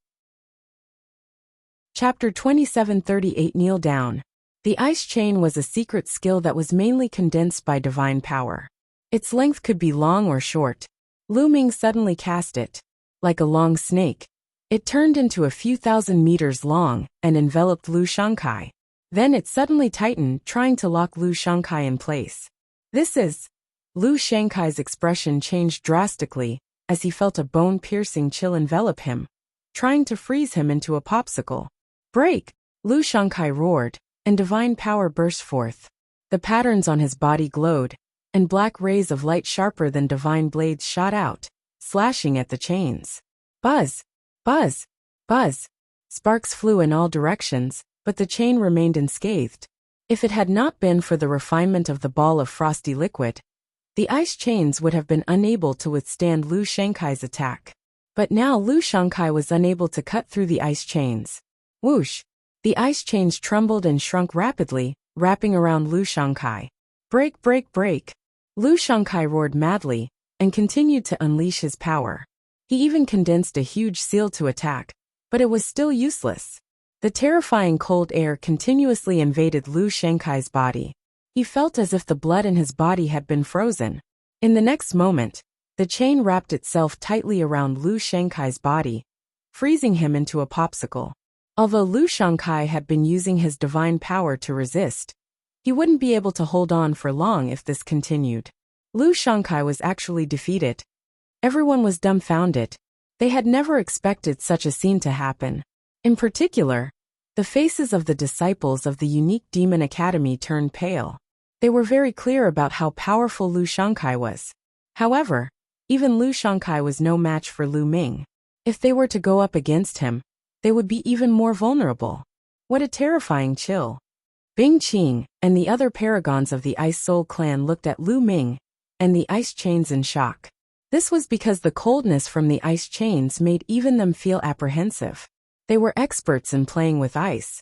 Chapter 2738 Kneel Down. The ice chain was a secret skill that was mainly condensed by divine power. Its length could be long or short. Lu Ming suddenly cast it. Like a long snake, it turned into a few thousand meters long and enveloped Lu Shangkai. Then it suddenly tightened, trying to lock Lu Shangkai in place. This is... Lu Shangkai's expression changed drastically as he felt a bone-piercing chill envelop him, trying to freeze him into a popsicle. Break! Lu Shangkai roared, and divine power burst forth. The patterns on his body glowed, and black rays of light sharper than divine blades shot out, slashing at the chains. Buzz! Buzz! Buzz! Sparks flew in all directions, but the chain remained unscathed. If it had not been for the refinement of the ball of frosty liquid, the ice chains would have been unable to withstand Lu Shangkai's attack. But now Lu Shangkai was unable to cut through the ice chains. Whoosh! The ice chains trembled and shrunk rapidly, wrapping around Lu Shangkai. Break, break, break! Lu Shangkai roared madly and continued to unleash his power. He even condensed a huge seal to attack, but it was still useless. The terrifying cold air continuously invaded Lu Shangkai's body. He felt as if the blood in his body had been frozen. In the next moment, the chain wrapped itself tightly around Lu Shangkai's body, freezing him into a popsicle. Although Lu Shangkai had been using his divine power to resist, he wouldn't be able to hold on for long if this continued. Lu Shangkai was actually defeated. Everyone was dumbfounded. They had never expected such a scene to happen. In particular, the faces of the disciples of the unique demon academy turned pale. They were very clear about how powerful Lu Shangkai was. However, even Lu Shangkai was no match for Lu Ming. If they were to go up against him, they would be even more vulnerable. What a terrifying chill. Bing Qing and the other paragons of the Ice Soul clan looked at Lu Ming and the ice chains in shock. This was because the coldness from the ice chains made even them feel apprehensive. They were experts in playing with ice,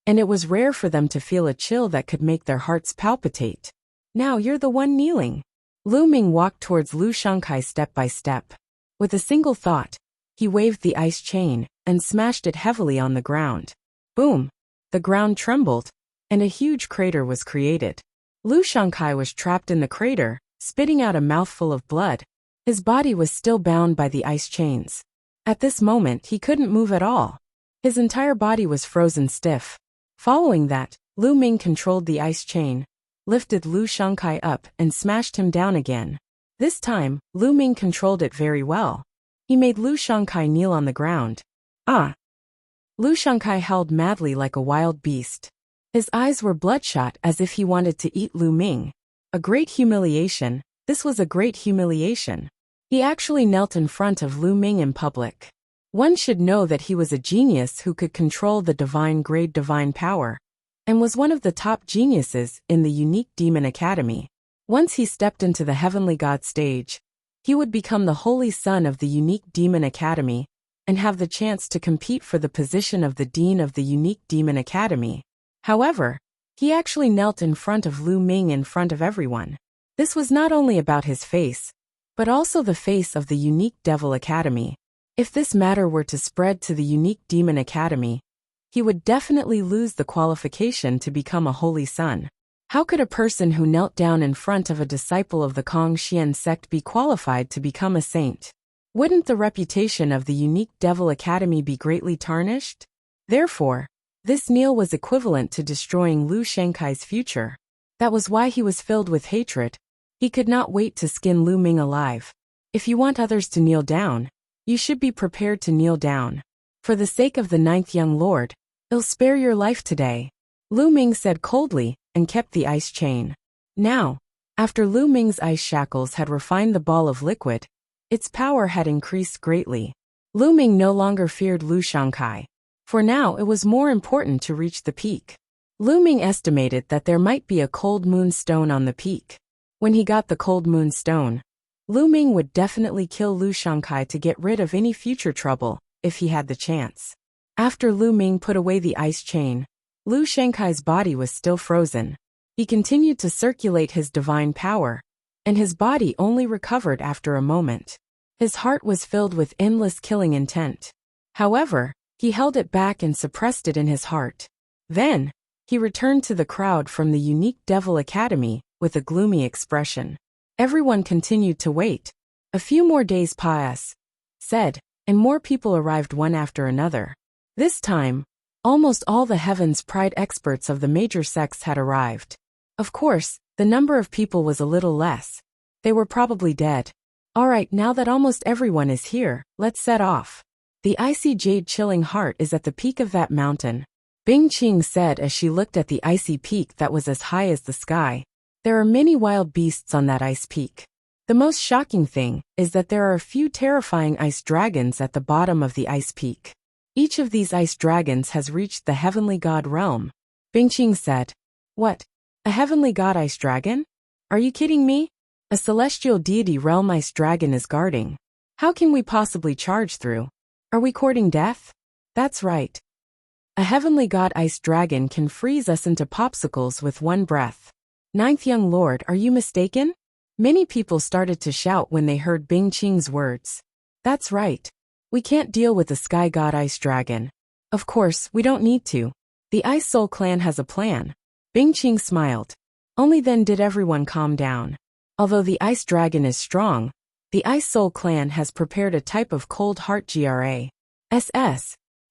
and it was rare for them to feel a chill that could make their hearts palpitate. Now you're the one kneeling. Lu Ming walked towards Lu Shangkai step by step. With a single thought, he waved the ice chain and smashed it heavily on the ground. Boom! The ground trembled, and a huge crater was created. Lu Shangkai was trapped in the crater, spitting out a mouthful of blood. His body was still bound by the ice chains. At this moment he couldn't move at all. His entire body was frozen stiff. Following that, Lu Ming controlled the ice chain, lifted Lu Shangkai up and smashed him down again. This time, Lu Ming controlled it very well. He made Lu Shangkai kneel on the ground. Ah! Lu Shangkai howled madly like a wild beast. His eyes were bloodshot as if he wanted to eat Lu Ming. A great humiliation. This was a great humiliation. He actually knelt in front of Lu Ming in public. One should know that he was a genius who could control the divine grade divine power, and was one of the top geniuses in the unique demon academy. Once he stepped into the heavenly god stage, he would become the holy son of the unique demon academy, and have the chance to compete for the position of the dean of the unique demon academy. However, he actually knelt in front of Lu Ming in front of everyone. This was not only about his face, but also the face of the unique devil academy. If this matter were to spread to the unique demon academy, he would definitely lose the qualification to become a holy son. How could a person who knelt down in front of a disciple of the Kongxian sect be qualified to become a saint? Wouldn't the reputation of the unique devil academy be greatly tarnished? Therefore, this kneel was equivalent to destroying Lu Shankai's future. That was why he was filled with hatred. He could not wait to skin Lu Ming alive. If you want others to kneel down, you should be prepared to kneel down. For the sake of the ninth young lord, I'll spare your life today, Lu Ming said coldly, and kept the ice chain. Now, after Lu Ming's ice shackles had refined the ball of liquid, its power had increased greatly. Lu Ming no longer feared Lu Shankai. For now it was more important to reach the peak. Lu Ming estimated that there might be a cold moon stone on the peak. When he got the cold moon stone, Lu Ming would definitely kill Lu Shankai to get rid of any future trouble, if he had the chance. After Lu Ming put away the ice chain, Lu Shankai's body was still frozen. He continued to circulate his divine power, and his body only recovered after a moment. His heart was filled with endless killing intent. However, he held it back and suppressed it in his heart. Then, he returned to the crowd from the unique Devil Academy with a gloomy expression. Everyone continued to wait. A few more days passed, and more people arrived one after another. This time, almost all the Heaven's Pride experts of the major sects had arrived. Of course, the number of people was a little less. They were probably dead. Alright, now that almost everyone is here, let's set off. The icy jade chilling heart is at the peak of that mountain, Bing Qing said as she looked at the icy peak that was as high as the sky. There are many wild beasts on that ice peak. The most shocking thing is that there are a few terrifying ice dragons at the bottom of the ice peak. Each of these ice dragons has reached the heavenly god realm. Bing Qing said. What? A heavenly god ice dragon? Are you kidding me? A celestial deity realm ice dragon is guarding. How can we possibly charge through? Are we courting death? That's right. A heavenly god ice dragon can freeze us into popsicles with one breath. Ninth young lord, are you mistaken? Many people started to shout when they heard Bing Qing's words. That's right. We can't deal with the sky god ice dragon. Of course, we don't need to. The Ice Soul clan has a plan. Bing Qing smiled. Only then did everyone calm down. Although the ice dragon is strong, the Ice Soul clan has prepared a type of cold heart GRA.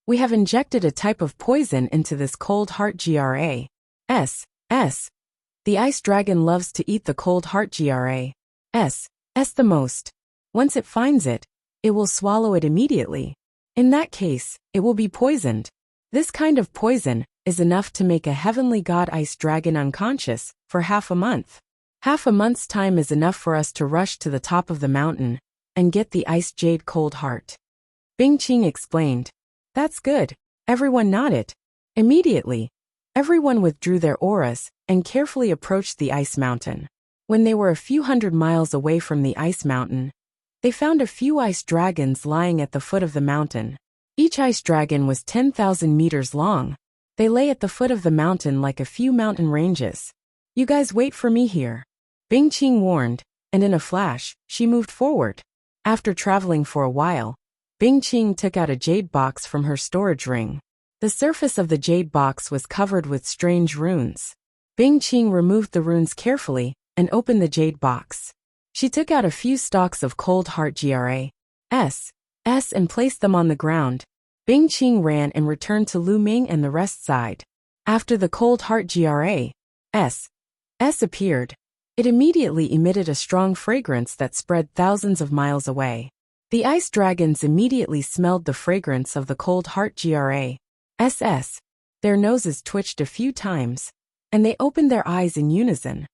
We have injected a type of poison into this cold heart GRA. The ice dragon loves to eat the cold heart GRA. The most. Once it finds it, it will swallow it immediately. In that case, it will be poisoned. This kind of poison is enough to make a heavenly god ice dragon unconscious for half a month. Half a month's time is enough for us to rush to the top of the mountain and get the ice jade cold heart. Bing Qing explained. That's good. Everyone nodded. Immediately, everyone withdrew their auras and carefully approached the ice mountain. When they were a few hundred miles away from the ice mountain, they found a few ice dragons lying at the foot of the mountain. Each ice dragon was 10,000 meters long. They lay at the foot of the mountain like a few mountain ranges. You guys wait for me here, Bing Qing warned, and in a flash, she moved forward. After traveling for a while, Bing Qing took out a jade box from her storage ring. The surface of the jade box was covered with strange runes. Bing Qing removed the runes carefully and opened the jade box. She took out a few stalks of cold heart GRA. And placed them on the ground. Bing Qing ran and returned to Lu Ming and the rest side. After the cold heart GRA. Appeared, it immediately emitted a strong fragrance that spread thousands of miles away. The ice dragons immediately smelled the fragrance of the cold heart GRA. Their noses twitched a few times, and they opened their eyes in unison.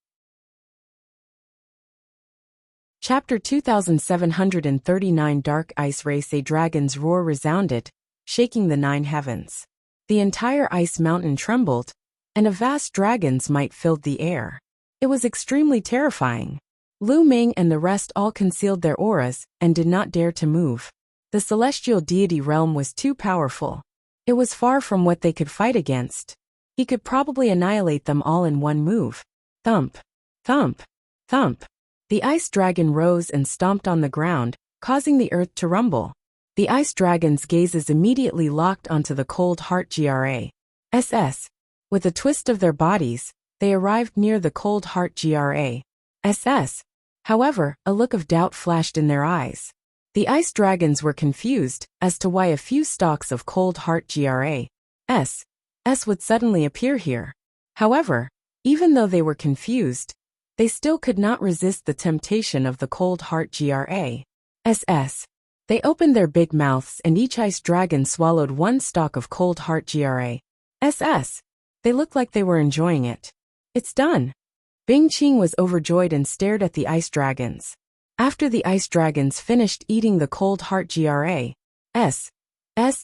Chapter 2739 Dark Ice Race. A dragon's roar resounded, shaking the 9 heavens. The entire ice mountain trembled, and a vast dragon's might filled the air. It was extremely terrifying. Lu Ming and the rest all concealed their auras and did not dare to move. The celestial deity realm was too powerful. It was far from what they could fight against. He could probably annihilate them all in one move. Thump, thump, thump. The ice dragon rose and stomped on the ground, causing the earth to rumble. The ice dragon's gazes immediately locked onto the cold heart GRASS. With a twist of their bodies, they arrived near the cold heart GRASS. However, a look of doubt flashed in their eyes. The ice dragons were confused as to why a few stalks of cold heart GRASS would suddenly appear here. However, even though they were confused, they still could not resist the temptation of the cold heart GRASS. They opened their big mouths and each ice dragon swallowed one stalk of cold heart GRASS. They looked like they were enjoying it. It's done. Bingqing was overjoyed and stared at the ice dragons. After the ice dragons finished eating the cold heart GRASS,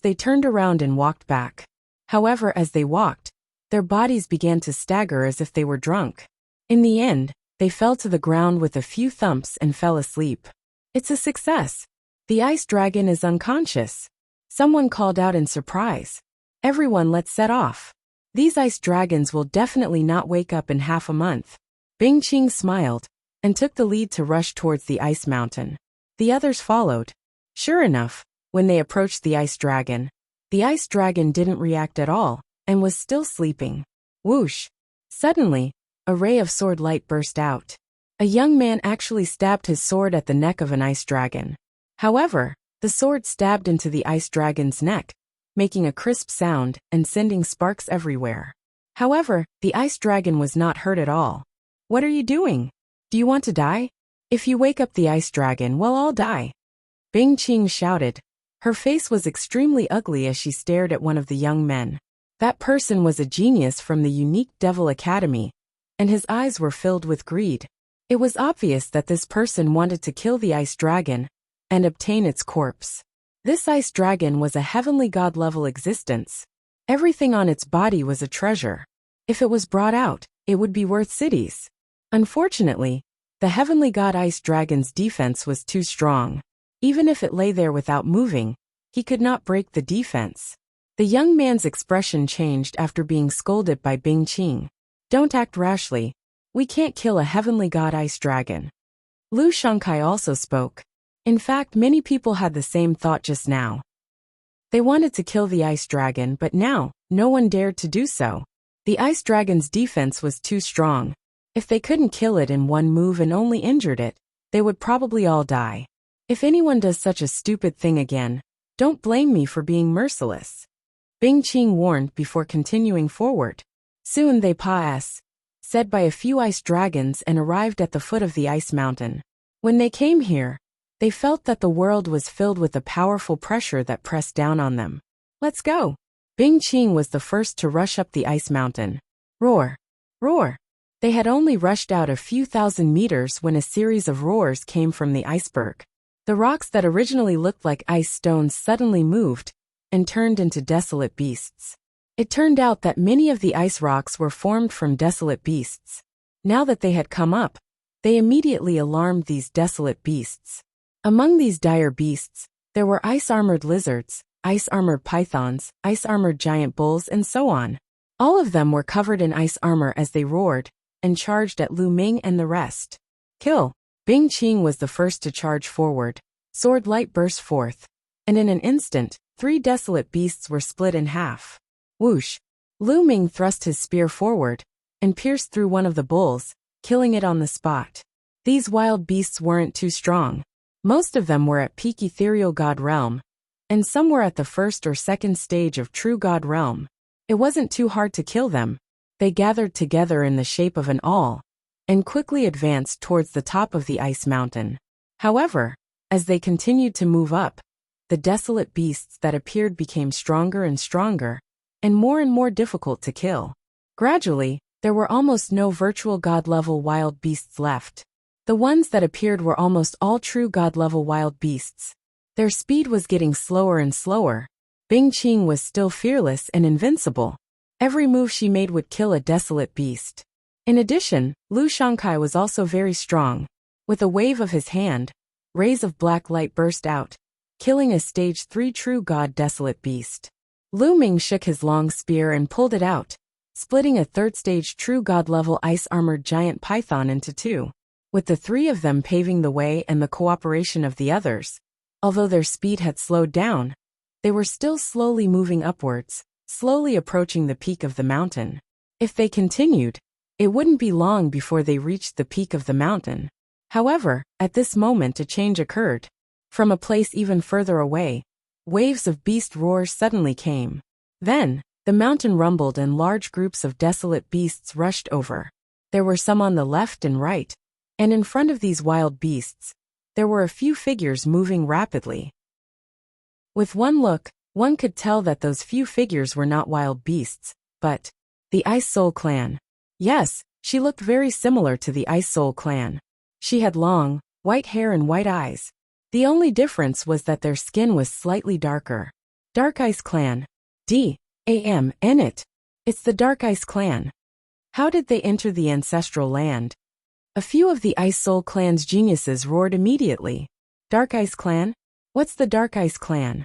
they turned around and walked back. However, as they walked, their bodies began to stagger as if they were drunk. In the end, they fell to the ground with a few thumps and fell asleep. It's a success. The ice dragon is unconscious. Someone called out in surprise. Everyone, let's set off. These ice dragons will definitely not wake up in half a month. Bingqing smiled and took the lead to rush towards the ice mountain. The others followed. Sure enough, when they approached the ice dragon didn't react at all and was still sleeping. Whoosh! Suddenly, a ray of sword light burst out. A young man actually stabbed his sword at the neck of an ice dragon. However, the sword stabbed into the ice dragon's neck, making a crisp sound and sending sparks everywhere. However, the ice dragon was not hurt at all. What are you doing? Do you want to die? If you wake up the ice dragon, we'll all die. Bingqing shouted. Her face was extremely ugly as she stared at one of the young men. That person was a genius from the unique Devil Academy, and his eyes were filled with greed. It was obvious that this person wanted to kill the ice dragon and obtain its corpse. This ice dragon was a heavenly god-level existence. Everything on its body was a treasure. If it was brought out, it would be worth cities. Unfortunately, the heavenly god ice dragon's defense was too strong. Even if it lay there without moving, he could not break the defense. The young man's expression changed after being scolded by Bingqing. Don't act rashly. We can't kill a heavenly god ice dragon. Lu Shangkai also spoke. In fact, many people had the same thought just now. They wanted to kill the ice dragon, but now, no one dared to do so. The ice dragon's defense was too strong. If they couldn't kill it in one move and only injured it, they would probably all die. If anyone does such a stupid thing again, don't blame me for being merciless. Bingqing warned before continuing forward. Soon they passed, said by a few ice dragons, and arrived at the foot of the ice mountain. When they came here, they felt that the world was filled with a powerful pressure that pressed down on them. Let's go. Bingqing was the first to rush up the ice mountain. Roar! Roar! They had only rushed out a few thousand meters when a series of roars came from the iceberg. The rocks that originally looked like ice stones suddenly moved and turned into desolate beasts. It turned out that many of the ice rocks were formed from desolate beasts. Now that they had come up, they immediately alarmed these desolate beasts. Among these dire beasts, there were ice-armored lizards, ice-armored pythons, ice-armored giant bulls, and so on. All of them were covered in ice armor as they roared and charged at Lu Ming and the rest. Kill! Bingqing was the first to charge forward. Sword light burst forth, and in an instant, 3 desolate beasts were split in half. Whoosh! Lu Ming thrust his spear forward and pierced through one of the bulls, killing it on the spot. These wild beasts weren't too strong. Most of them were at peak ethereal god realm, and some were at the first or second stage of true god realm. It wasn't too hard to kill them. They gathered together in the shape of an awl and quickly advanced towards the top of the ice mountain. However, as they continued to move up, the desolate beasts that appeared became stronger and stronger, and more difficult to kill. Gradually, there were almost no virtual god-level wild beasts left. The ones that appeared were almost all true god-level wild beasts. Their speed was getting slower and slower. Bingqing was still fearless and invincible. Every move she made would kill a desolate beast. In addition, Lu Shangkai was also very strong. With a wave of his hand, rays of black light burst out, killing a stage 3 true god desolate beast. Lu Ming shook his long spear and pulled it out, splitting a 3rd stage true god-level ice-armored giant python into 2. With the 3 of them paving the way and the cooperation of the others, Although their speed had slowed down, they were still slowly moving upwards, slowly approaching the peak of the mountain. If they continued, it wouldn't be long before they reached the peak of the mountain. However, at this moment a change occurred. From a place even further away, waves of beast roars suddenly came. Then, the mountain rumbled and large groups of desolate beasts rushed over. There were some on the left and right, and in front of these wild beasts, there were a few figures moving rapidly. With one look, one could tell that those few figures were not wild beasts, but the Ice Soul Clan. Yes, she looked very similar to the Ice Soul Clan. She had long, white hair and white eyes. The only difference was that their skin was slightly darker. Dark Ice Clan. It's the Dark Ice Clan. How did they enter the ancestral land? A few of the Ice Soul Clan's geniuses roared immediately. Dark Ice Clan? What's the Dark Ice Clan?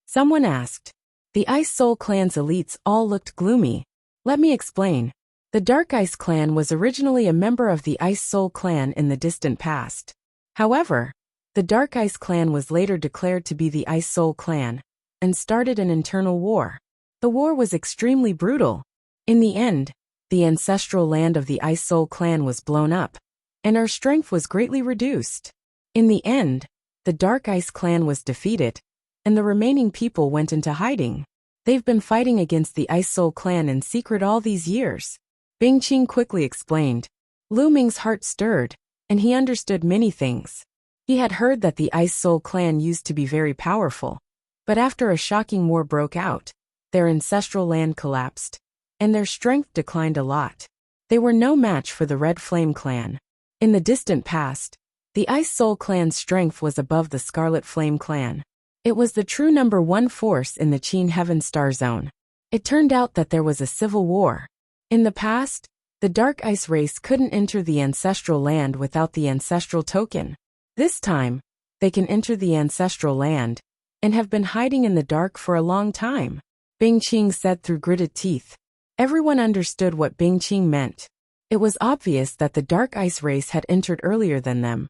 Someone asked. The Ice Soul Clan's elites all looked gloomy. Let me explain. The Dark Ice Clan was originally a member of the Ice Soul Clan in the distant past. However, the Dark Ice Clan was later declared to be the Ice Soul Clan, and started an internal war. The war was extremely brutal. In the end, the ancestral land of the Ice Soul Clan was blown up, and our strength was greatly reduced. In the end, the Dark Ice Clan was defeated, and the remaining people went into hiding. They've been fighting against the Ice Soul Clan in secret all these years. Bingqing quickly explained. Lu Ming's heart stirred, and he understood many things. He had heard that the Ice Soul Clan used to be very powerful, but after a shocking war broke out, their ancestral land collapsed, and their strength declined a lot. They were no match for the Red Flame Clan. In the distant past, the Ice Soul Clan's strength was above the Scarlet Flame Clan. It was the true number one force in the Qin Heaven Star Zone. It turned out that there was a civil war. In the past, the Dark Ice race couldn't enter the ancestral land without the ancestral token. This time, they can enter the ancestral land, and have been hiding in the dark for a long time. Bingqing said through gritted teeth. Everyone understood what Bingqing meant. It was obvious that the Dark Ice race had entered earlier than them,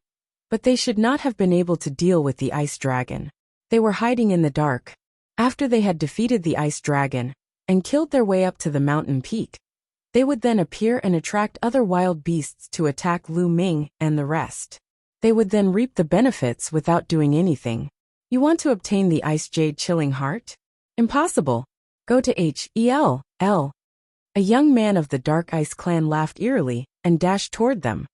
but they should not have been able to deal with the Ice Dragon. They were hiding in the dark. After they had defeated the Ice Dragon, and killed their way up to the mountain peak, they would then appear and attract other wild beasts to attack Lu Ming and the rest. They would then reap the benefits without doing anything. You want to obtain the Ice Jade Chilling Heart? Impossible. Go to HEL. A young man of the Dark Ice Clan laughed eerily and dashed toward them.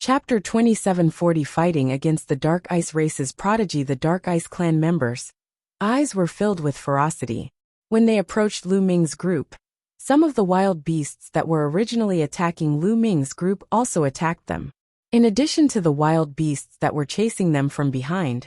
Chapter 2740 Fighting against the Dark Ice race's prodigy. The Dark Ice Clan members' eyes were filled with ferocity. When they approached Lu Ming's group, some of the wild beasts that were originally attacking Lu Ming's group also attacked them. In addition to the wild beasts that were chasing them from behind,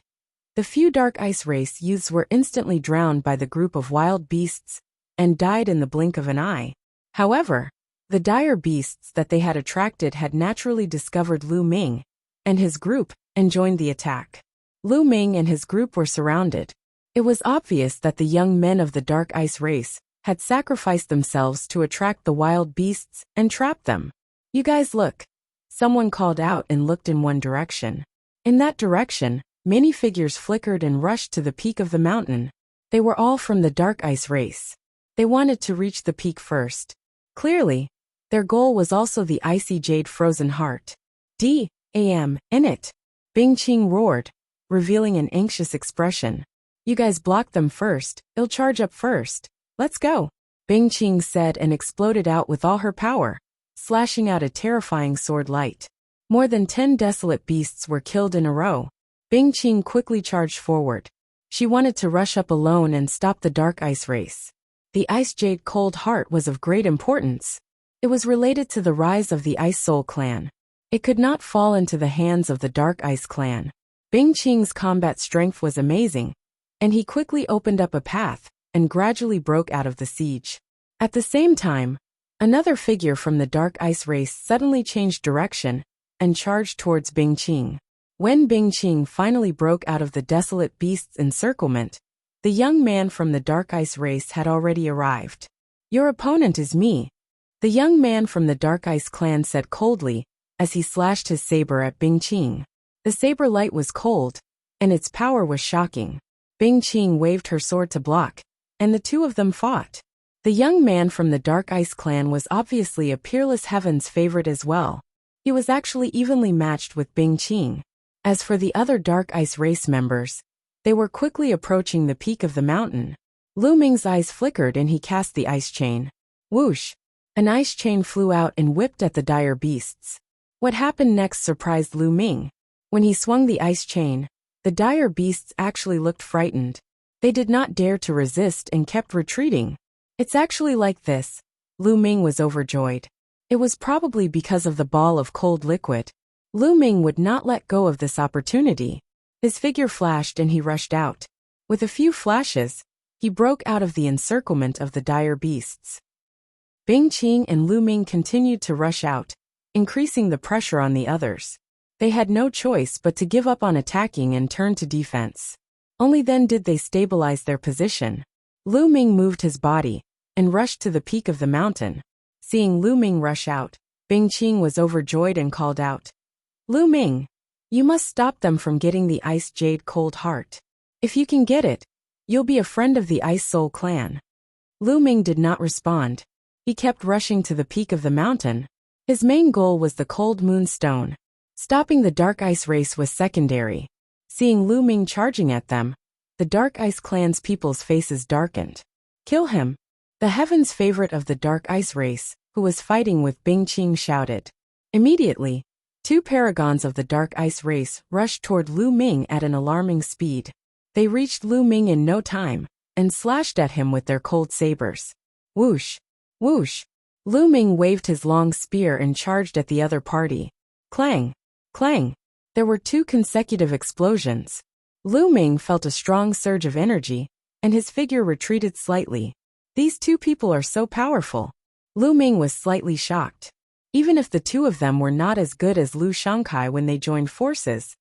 the few Dark Ice race youths were instantly drowned by the group of wild beasts and died in the blink of an eye. However, the dire beasts that they had attracted had naturally discovered Lu Ming and his group and joined the attack. Lu Ming and his group were surrounded. It was obvious that the young men of the Dark Ice race had sacrificed themselves to attract the wild beasts and trap them. You guys look. Someone called out and looked in one direction. In that direction, many figures flickered and rushed to the peak of the mountain. They were all from the Dark Ice race. They wanted to reach the peak first. Clearly, their goal was also the Icy Jade Frozen Heart. In it. Bingqing roared, revealing an anxious expression. You guys block them first, they'll charge up first. Let's go. Bingqing said and exploded out with all her power, slashing out a terrifying sword light. More than 10 desolate beasts were killed in a row. Bingqing quickly charged forward. She wanted to rush up alone and stop the Dark Ice race. The Ice Jade Cold Heart was of great importance. It was related to the rise of the Ice Soul Clan. It could not fall into the hands of the Dark Ice Clan. Bingqing's combat strength was amazing, and he quickly opened up a path and gradually broke out of the siege. At the same time, another figure from the Dark Ice race suddenly changed direction and charged towards Bingqing. When Bingqing finally broke out of the desolate beast's encirclement, the young man from the Dark Ice race had already arrived. Your opponent is me, the young man from the Dark Ice Clan said coldly as he slashed his saber at Bingqing. The saber light was cold, and its power was shocking. Bing-Qing waved her sword to block, and the two of them fought. The young man from the Dark Ice clan was obviously a peerless heaven's favorite as well. He was actually evenly matched with Bing-Qing. As for the other Dark Ice race members, they were quickly approaching the peak of the mountain. Lu Ming's eyes flickered and he cast the ice chain. Whoosh! An ice chain flew out and whipped at the dire beasts. What happened next surprised Lu Ming. When he swung the ice chain, the dire beasts actually looked frightened. They did not dare to resist and kept retreating. It's actually like this. Lu Ming was overjoyed. It was probably because of the ball of cold liquid. Lu Ming would not let go of this opportunity. His figure flashed and he rushed out. With a few flashes, he broke out of the encirclement of the dire beasts. Bing-Qing and Lu Ming continued to rush out, increasing the pressure on the others. They had no choice but to give up on attacking and turn to defense. Only then did they stabilize their position. Lu Ming moved his body and rushed to the peak of the mountain. Seeing Lu Ming rush out, Bing-Qing was overjoyed and called out, "Lu Ming, you must stop them from getting the Ice Jade Cold Heart. If you can get it, you'll be a friend of the Ice Soul clan." Lu Ming did not respond. He kept rushing to the peak of the mountain. His main goal was the Cold Moon Stone. Stopping the Dark Ice race was secondary. Seeing Lu Ming charging at them, the Dark Ice clan's people's faces darkened. "Kill him!" The heaven's favorite of the Dark Ice race, who was fighting with Bing-Qing, shouted. Immediately, two paragons of the Dark Ice race rushed toward Lu Ming at an alarming speed. They reached Lu Ming in no time and slashed at him with their cold sabers. Whoosh! Whoosh! Lu Ming waved his long spear and charged at the other party. Clang! Clang! There were two consecutive explosions. Lu Ming felt a strong surge of energy, and his figure retreated slightly. These two people are so powerful. Lu Ming was slightly shocked. Even if the two of them were not as good as Lu Shangkai when they joined forces,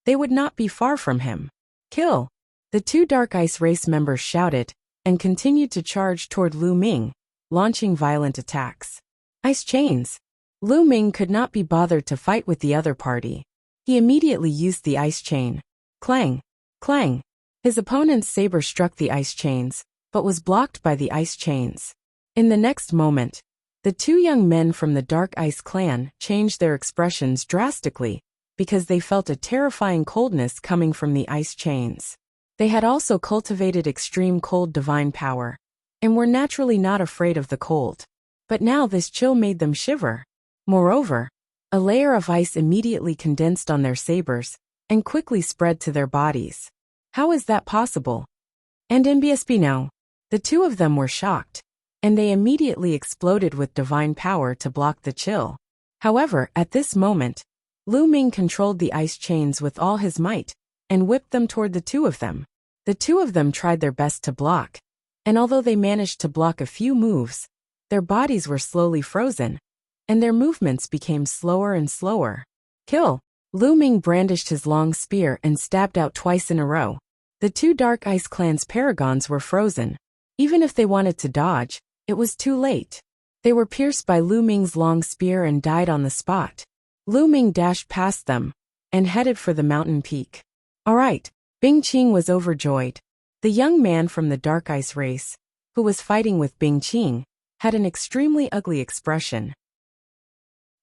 they would not be far from him. Kill! The two Dark Ice race members shouted, and continued to charge toward Lu Ming, launching violent attacks. Ice chains! Lu Ming could not be bothered to fight with the other party. He immediately used the ice chain. Clang! Clang! His opponent's saber struck the ice chains, but was blocked by the ice chains. In the next moment, the two young men from the Dark Ice clan changed their expressions drastically, because they felt a terrifying coldness coming from the ice chains. They had also cultivated extreme cold divine power, and were naturally not afraid of the cold. But now this chill made them shiver. Moreover, a layer of ice immediately condensed on their sabers, and quickly spread to their bodies. How is that possible? And in Biespino, the two of them were shocked, and they immediately exploded with divine power to block the chill. However, at this moment, Lu Ming controlled the ice chains with all his might, and whipped them toward the two of them. The two of them tried their best to block, and although they managed to block a few moves, their bodies were slowly frozen, and their movements became slower and slower. Kill! Lu Ming brandished his long spear and stabbed out twice in a row. The two Dark Ice clan's paragons were frozen. Even if they wanted to dodge, it was too late. They were pierced by Lu Ming's long spear and died on the spot. Lu Ming dashed past them and headed for the mountain peak. Alright, Bing-Qing was overjoyed. The young man from the Dark Ice race, who was fighting with Bing-Qing, had an extremely ugly expression.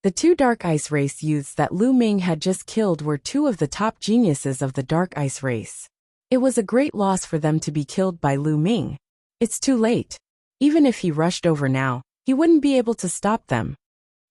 The two Dark Ice race youths that Lu Ming had just killed were two of the top geniuses of the Dark Ice race. It was a great loss for them to be killed by Lu Ming. It's too late. Even if he rushed over now, he wouldn't be able to stop them,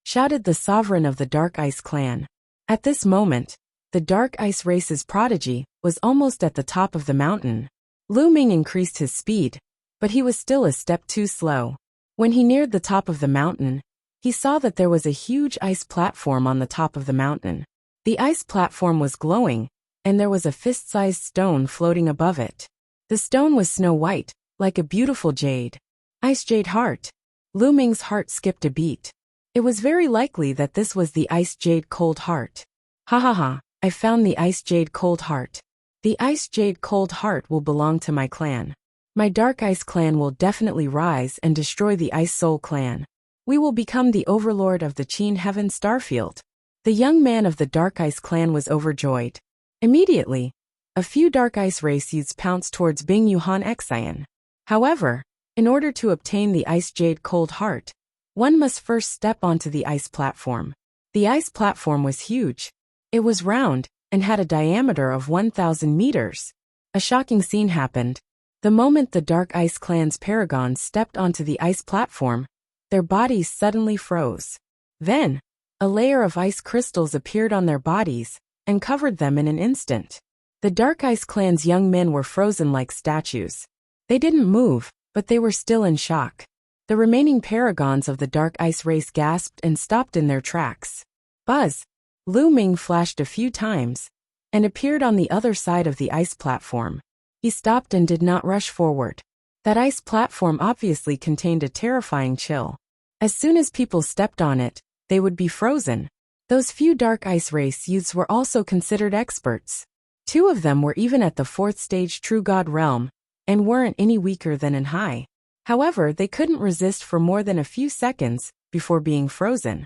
shouted the sovereign of the Dark Ice clan. At this moment, the Dark Ice race's prodigy was almost at the top of the mountain. Lu Ming increased his speed, but he was still a step too slow. When he neared the top of the mountain, he saw that there was a huge ice platform on the top of the mountain. The ice platform was glowing, and there was a fist-sized stone floating above it. The stone was snow white, like a beautiful jade. Ice Jade Heart. Lu Ming's heart skipped a beat. It was very likely that this was the Ice Jade Cold Heart. Ha ha ha, I found the Ice Jade Cold Heart. The Ice Jade Cold Heart will belong to my clan. My Dark Ice clan will definitely rise and destroy the Ice Soul clan. We will become the overlord of the Qin Heaven Starfield. The young man of the Dark Ice clan was overjoyed. Immediately, a few dark ice race youths pounced towards Bing Yuhan Xian. However, in order to obtain the Ice Jade Cold Heart, one must first step onto the ice platform. The ice platform was huge. It was round and had a diameter of 1,000 meters. A shocking scene happened. The moment the Dark Ice Clan's paragons stepped onto the ice platform, their bodies suddenly froze. Then, a layer of ice crystals appeared on their bodies and covered them in an instant. The Dark Ice Clan's young men were frozen like statues. They didn't move, but they were still in shock. The remaining paragons of the Dark Ice race gasped and stopped in their tracks. Buzz! Lu Ming flashed a few times and appeared on the other side of the ice platform. He stopped and did not rush forward. That ice platform obviously contained a terrifying chill. As soon as people stepped on it, they would be frozen. Those few Dark Ice race youths were also considered experts. 2 of them were even at the 4th stage True God realm, and weren't any weaker than in high. However, they couldn't resist for more than a few seconds before being frozen.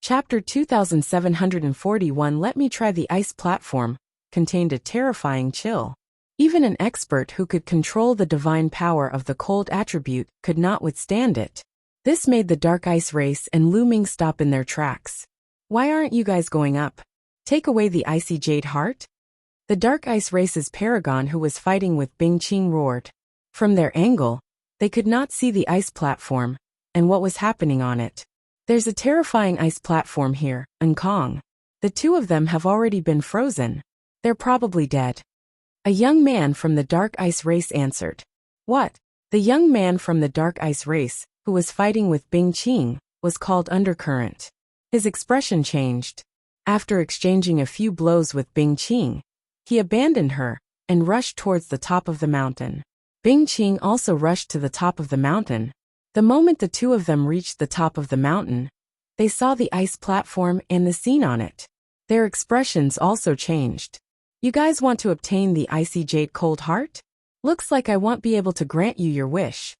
Chapter 2741 Let Me Try the Ice Platform contained a terrifying chill. Even an expert who could control the divine power of the cold attribute could not withstand it. This made the Dark Ice race and Lu Ming stop in their tracks. Why aren't you guys going up? Take away the icy jade heart? The Dark Ice race's paragon who was fighting with Bing Qing roared. From their angle, they could not see the ice platform and what was happening on it. There's a terrifying ice platform here, Kong. The 2 of them have already been frozen. They're probably dead. A young man from the Dark Ice race answered. What? The young man from the Dark Ice race, who was fighting with Bing Qing, was called Undercurrent. His expression changed. After exchanging a few blows with Bing Qing, he abandoned her and rushed towards the top of the mountain. Bing Qing also rushed to the top of the mountain. The moment the 2 of them reached the top of the mountain, they saw the ice platform and the scene on it. Their expressions also changed. You guys want to obtain the icy jade cold heart? Looks like I won't be able to grant you your wish.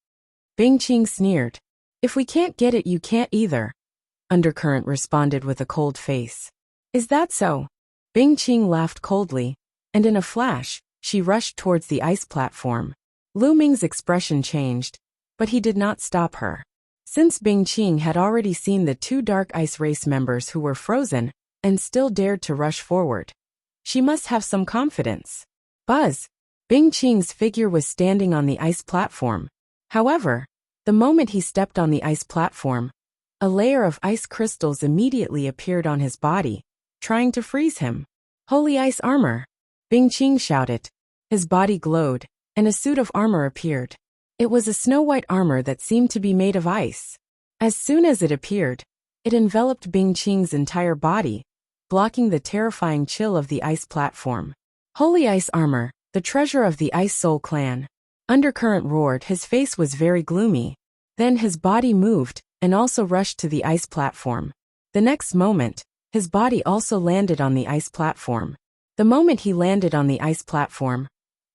Bing Qing sneered. If we can't get it, you can't either. Undercurrent responded with a cold face. Is that so? Bing Qing laughed coldly, and in a flash, she rushed towards the ice platform. Lu Ming's expression changed, but he did not stop her. Since Bing Qing had already seen the 2 Dark Ice race members who were frozen and still dared to rush forward, she must have some confidence. Buzz! Bing Qing's figure was standing on the ice platform. However, the moment he stepped on the ice platform, a layer of ice crystals immediately appeared on his body, trying to freeze him. Holy ice armor! Bing Qing shouted. His body glowed, and a suit of armor appeared. It was a snow-white armor that seemed to be made of ice. As soon as it appeared, it enveloped Bing Qing's entire body, blocking the terrifying chill of the ice platform. Holy ice armor, the treasure of the Ice Soul clan. Undercurrent roared. His face was very gloomy. Then his body moved and also rushed to the ice platform. The next moment, his body also landed on the ice platform. The moment he landed on the ice platform,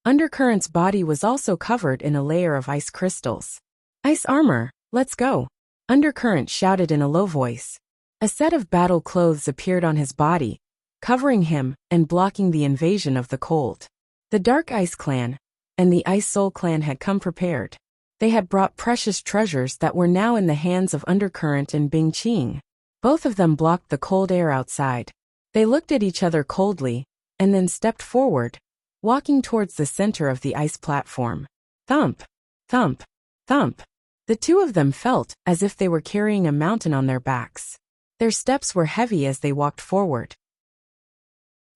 Undercurrent's body was also covered in a layer of ice crystals. Ice armor, let's go! Undercurrent shouted in a low voice. A set of battle clothes appeared on his body, covering him and blocking the invasion of the cold. The Dark Ice Clan and the Ice Soul Clan had come prepared. They had brought precious treasures that were now in the hands of Undercurrent and Bing Qing. Both of them blocked the cold air outside. They looked at each other coldly, and then stepped forward, walking towards the center of the ice platform. Thump! Thump! Thump! The 2 of them felt as if they were carrying a mountain on their backs. Their steps were heavy as they walked forward.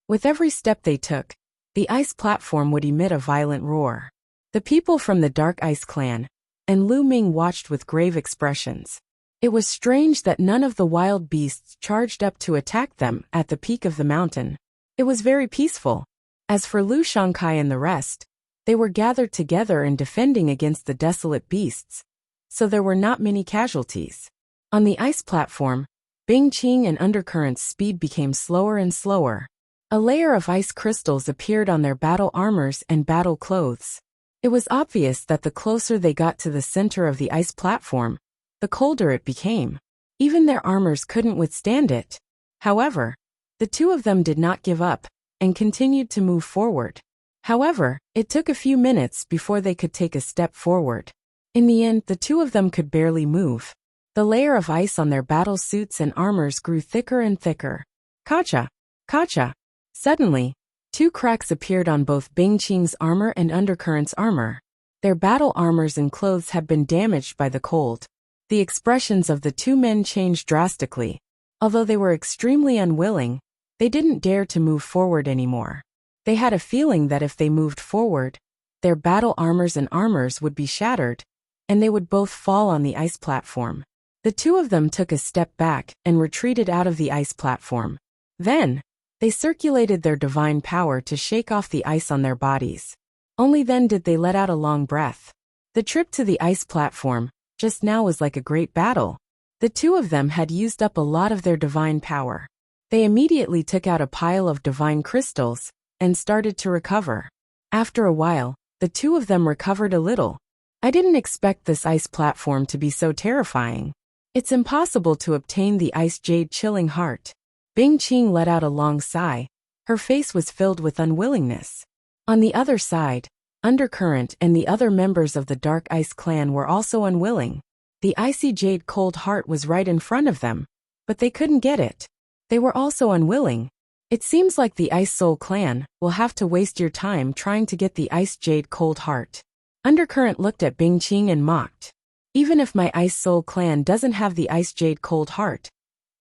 With every step they took, the ice platform would emit a violent roar. The people from the Dark Ice Clan and Lu Ming watched with grave expressions. It was strange that none of the wild beasts charged up to attack them at the peak of the mountain. It was very peaceful. As for Lu Shangkai and the rest, they were gathered together and defending against the desolate beasts, so there were not many casualties. On the ice platform, Bing Qing and Undercurrent's speed became slower and slower. A layer of ice crystals appeared on their battle armors and battle clothes. It was obvious that the closer they got to the center of the ice platform, the colder it became. Even their armors couldn't withstand it. However, The two of them did not give up and continued to move forward. However, it took a few minutes before they could take a step forward. In the end, the two of them could barely move. The layer of ice on their battle suits and armors grew thicker and thicker. Kacha! Kacha! Suddenly, two cracks appeared on both Bingqing's armor and Undercurrent's armor. Their battle armors and clothes had been damaged by the cold. The expressions of the two men changed drastically. Although they were extremely unwilling, they didn't dare to move forward anymore. They had a feeling that if they moved forward, their battle armors and armors would be shattered, and they would both fall on the ice platform. The two of them took a step back and retreated out of the ice platform. Then, they circulated their divine power to shake off the ice on their bodies. Only then did they let out a long breath. The trip to the ice platform just now was like a great battle. The two of them had used up a lot of their divine power. They immediately took out a pile of divine crystals and started to recover. After a while, the two of them recovered a little. I didn't expect this ice platform to be so terrifying. It's impossible to obtain the ice jade chilling heart. Bingqing let out a long sigh. Her face was filled with unwillingness. On the other side, Undercurrent and the other members of the Dark Ice clan were also unwilling. The icy jade cold heart was right in front of them, but they couldn't get it. They were also unwilling. It seems like the Ice Soul clan will have to waste your time trying to get the ice jade cold heart. Undercurrent looked at Bingqing and mocked. Even if my Ice Soul clan doesn't have the ice jade cold heart,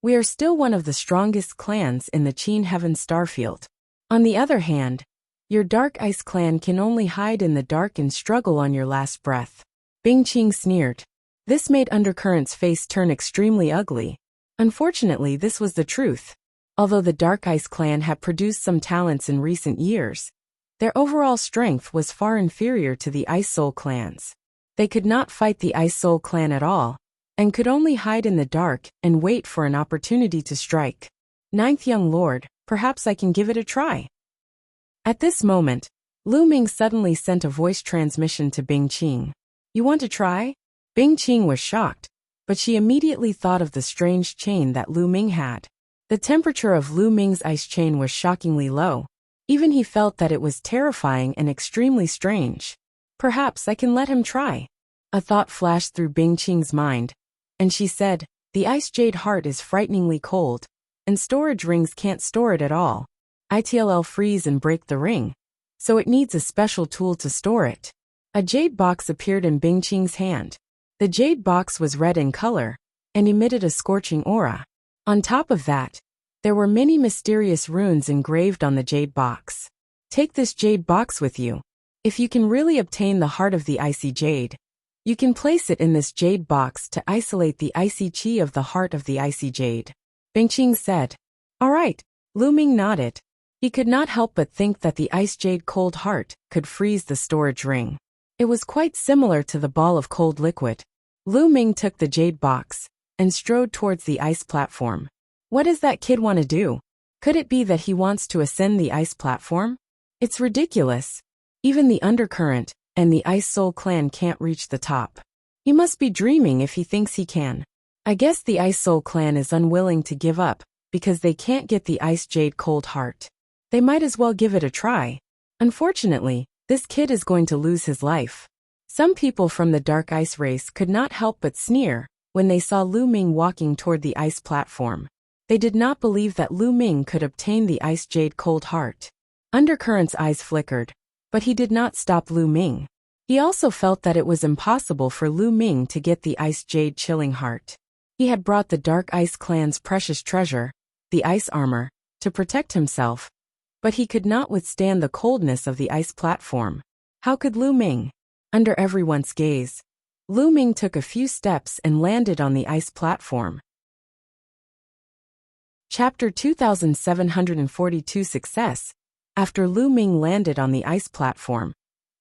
we are still one of the strongest clans in the Qin Heaven Starfield. On the other hand, your Dark Ice clan can only hide in the dark and struggle on your last breath. Bingqing sneered. This made Undercurrent's face turn extremely ugly. Unfortunately, this was the truth. Although the Dark Ice clan had produced some talents in recent years, their overall strength was far inferior to the Ice Soul clans. They could not fight the Ice Soul clan at all, and could only hide in the dark and wait for an opportunity to strike. Ninth Young Lord, perhaps I can give it a try. At this moment, Lu Ming suddenly sent a voice transmission to Bingqing. You want to try? Bingqing was shocked, but she immediately thought of the strange chain that Lu Ming had. The temperature of Lu Ming's ice chain was shockingly low. Even he felt that it was terrifying and extremely strange. Perhaps I can let him try. A thought flashed through Bingqing's mind, and she said, the ice jade heart is frighteningly cold, and storage rings can't store it at all. It'll freeze and break the ring, so it needs a special tool to store it. A jade box appeared in Bingqing's hand. The jade box was red in color, and emitted a scorching aura. On top of that, there were many mysterious runes engraved on the jade box. Take this jade box with you. If you can really obtain the heart of the icy jade, you can place it in this jade box to isolate the icy chi of the heart of the icy jade. Bingqing said. All right. Lu Ming nodded. He could not help but think that the ice jade cold heart could freeze the storage ring. It was quite similar to the ball of cold liquid. Lu Ming took the jade box and strode towards the ice platform. What does that kid want to do? Could it be that he wants to ascend the ice platform? It's ridiculous. Even the Undercurrent and the Ice Soul clan can't reach the top. He must be dreaming if he thinks he can. I guess the Ice Soul clan is unwilling to give up because they can't get the ice jade cold heart. They might as well give it a try. Unfortunately, this kid is going to lose his life. Some people from the Dark Ice race could not help but sneer when they saw Lu Ming walking toward the ice platform. They did not believe that Lu Ming could obtain the ice jade cold heart. Undercurrent's eyes flickered, but he did not stop Lu Ming. He also felt that it was impossible for Lu Ming to get the ice jade chilling heart. He had brought the Dark Ice clan's precious treasure, the ice armor, to protect himself, but he could not withstand the coldness of the ice platform. How could Lu Ming? Under everyone's gaze, Lu Ming took a few steps and landed on the ice platform. Chapter 2742 Success. After Lu Ming landed on the ice platform,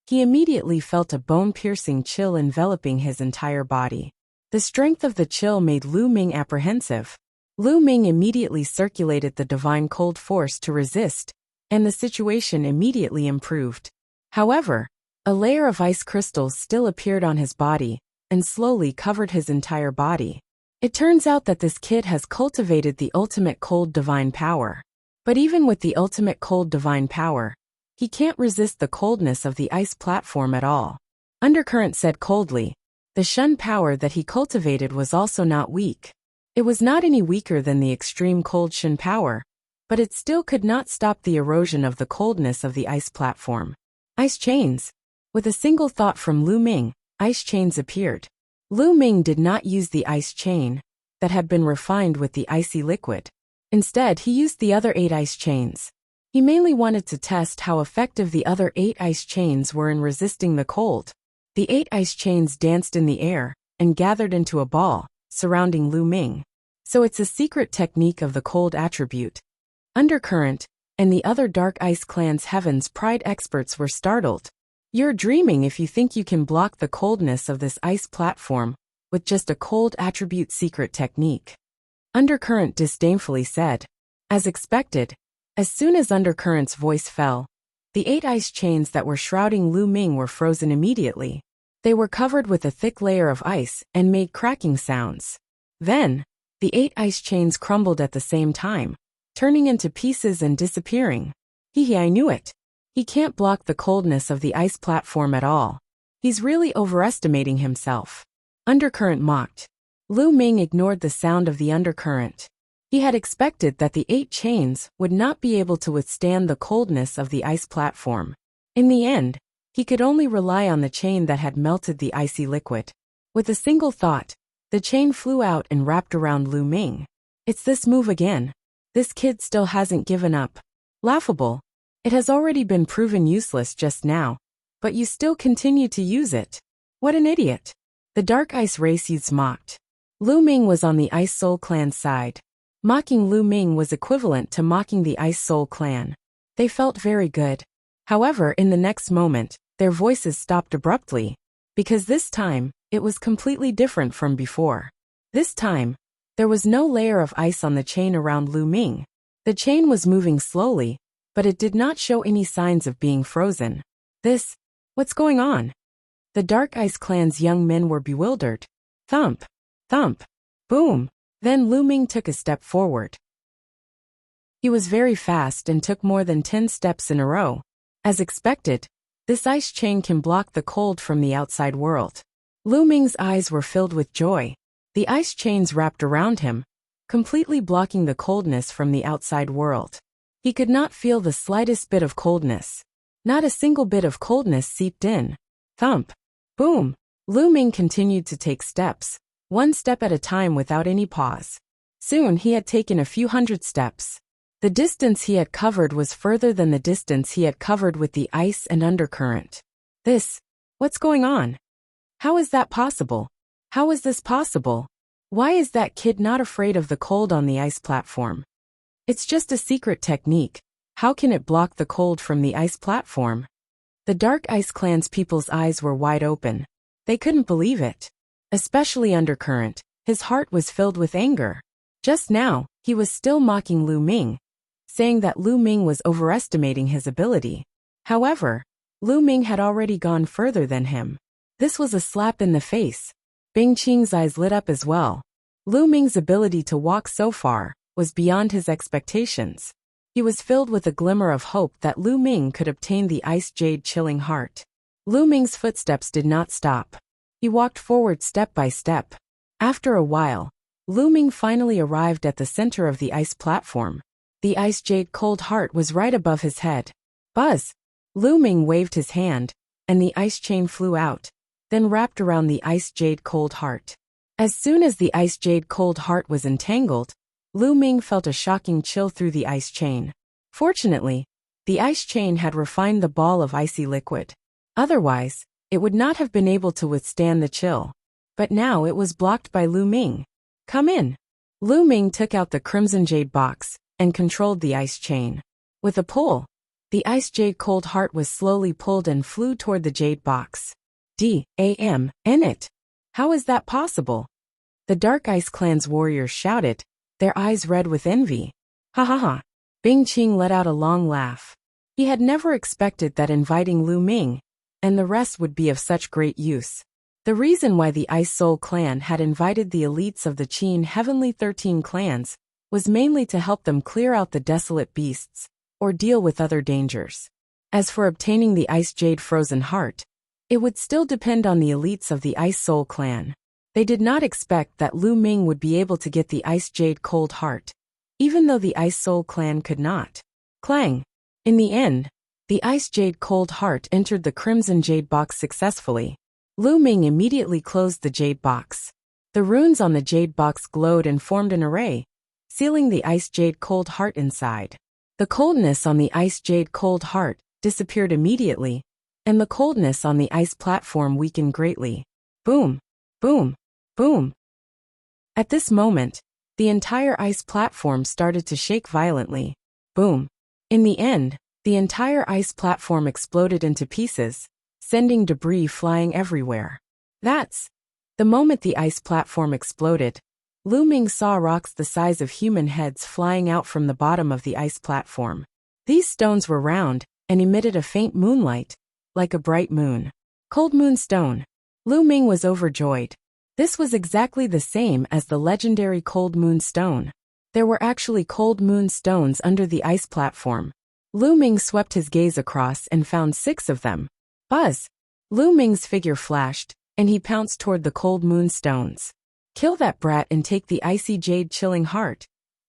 he immediately felt a bone-piercing chill enveloping his entire body. The strength of the chill made Lu Ming apprehensive. Lu Ming immediately circulated the divine cold force to resist, and the situation immediately improved. However, a layer of ice crystals still appeared on his body and slowly covered his entire body. It turns out that this kid has cultivated the ultimate cold divine power. But even with the ultimate cold divine power, he can't resist the coldness of the ice platform at all. Undercurrent said coldly. The Shun power that he cultivated was also not weak. It was not any weaker than the extreme cold Shun power, but it still could not stop the erosion of the coldness of the ice platform. Ice chains. With a single thought from Lu Ming, ice chains appeared. Lu Ming did not use the ice chain that had been refined with the icy liquid. Instead, he used the other 8 ice chains. He mainly wanted to test how effective the other 8 ice chains were in resisting the cold. The 8 ice chains danced in the air and gathered into a ball, surrounding Lu Ming. So it's a secret technique of the cold attribute. Undercurrent and the other Dark Ice Clan's Heaven's Pride experts were startled. You're dreaming if you think you can block the coldness of this ice platform with just a cold attribute secret technique. Undercurrent disdainfully said. As expected, as soon as Undercurrent's voice fell, the 8 ice chains that were shrouding Lu Ming were frozen immediately. They were covered with a thick layer of ice and made cracking sounds. Then, the 8 ice chains crumbled at the same time, turning into pieces and disappearing. I knew it. He can't block the coldness of the ice platform at all. He's really overestimating himself. Undercurrent mocked. Lu Ming ignored the sound of the undercurrent. He had expected that the 8 chains would not be able to withstand the coldness of the ice platform. In the end, he could only rely on the chain that had melted the icy liquid. With a single thought, the chain flew out and wrapped around Lu Ming. It's this move again. This kid still hasn't given up. Laughable. It has already been proven useless just now, but you still continue to use it. What an idiot. The Dark Ice Race youths mocked. Lu Ming was on the Ice Soul Clan's side. Mocking Lu Ming was equivalent to mocking the Ice Soul Clan. They felt very good. However, in the next moment, their voices stopped abruptly, because this time, it was completely different from before. This time, there was no layer of ice on the chain around Lu Ming. The chain was moving slowly, but it did not show any signs of being frozen. What's going on? The Dark Ice Clan's young men were bewildered. Thump, thump, boom. Then Lu Ming took a step forward. He was very fast and took more than 10 steps in a row. As expected, this ice chain can block the cold from the outside world. Lu Ming's eyes were filled with joy. The ice chains wrapped around him, completely blocking the coldness from the outside world. He could not feel the slightest bit of coldness. Not a single bit of coldness seeped in. Thump. Boom. Lu Ming continued to take steps, one step at a time without any pause. Soon he had taken a few hundred steps. The distance he had covered was further than the distance he had covered with the ice and undercurrent. What's going on? How is that possible? How is this possible? Why is that kid not afraid of the cold on the ice platform? It's just a secret technique. How can it block the cold from the ice platform? The Dark Ice Clan's people's eyes were wide open. They couldn't believe it. Especially Undercurrent. His heart was filled with anger. Just now, he was still mocking Lu Ming, saying that Lu Ming was overestimating his ability. However, Lu Ming had already gone further than him. This was a slap in the face. Bing Qing's eyes lit up as well. Lu Ming's ability to walk so far was beyond his expectations. He was filled with a glimmer of hope that Lu Ming could obtain the Ice Jade Chilling Heart. Lu Ming's footsteps did not stop. He walked forward step by step. After a while, Lu Ming finally arrived at the center of the ice platform. The Ice Jade Cold Heart was right above his head. Buzz! Lu Ming waved his hand, and the ice chain flew out, then wrapped around the Ice Jade Cold Heart. As soon as the Ice Jade Cold Heart was entangled, Lu Ming felt a shocking chill through the ice chain. Fortunately, the ice chain had refined the ball of icy liquid. Otherwise, it would not have been able to withstand the chill. But now it was blocked by Lu Ming. Come in. Lu Ming took out the Crimson Jade box and controlled the ice chain. With a pull, the Ice Jade Cold Heart was slowly pulled and flew toward the jade box. D.A.M. in it. How is that possible? The Dark Ice Clan's warriors shouted, their eyes red with envy. Ha ha ha. Bing Qing let out a long laugh. He had never expected that inviting Lu Ming and the rest would be of such great use. The reason why the Ice Soul Clan had invited the elites of the Qin Heavenly 13 clans was mainly to help them clear out the desolate beasts, or deal with other dangers. As for obtaining the Ice Jade Frozen Heart, it would still depend on the elites of the Ice Soul clan. They did not expect that Lu Ming would be able to get the Ice Jade Cold Heart, even though the Ice Soul clan could not. Clang! In the end, the Ice Jade Cold Heart entered the Crimson Jade Box successfully. Lu Ming immediately closed the Jade Box. The runes on the Jade Box glowed and formed an array, sealing the Ice Jade Cold Heart inside. The coldness on the Ice Jade Cold Heart disappeared immediately, and the coldness on the ice platform weakened greatly. Boom! Boom! Boom! At this moment, the entire ice platform started to shake violently. Boom! In the end, the entire ice platform exploded into pieces, sending debris flying everywhere. That's the moment the ice platform exploded. Lu Ming saw rocks the size of human heads flying out from the bottom of the ice platform. These stones were round and emitted a faint moonlight, like a bright moon. Cold Moon Stone. Lu Ming was overjoyed. This was exactly the same as the legendary Cold Moon Stone. There were actually Cold Moon Stones under the ice platform. Lu Ming swept his gaze across and found 6 of them. Buzz! Lu Ming's figure flashed, and he pounced toward the Cold Moon Stones. Kill that brat and take the Icy Jade Chilling Heart.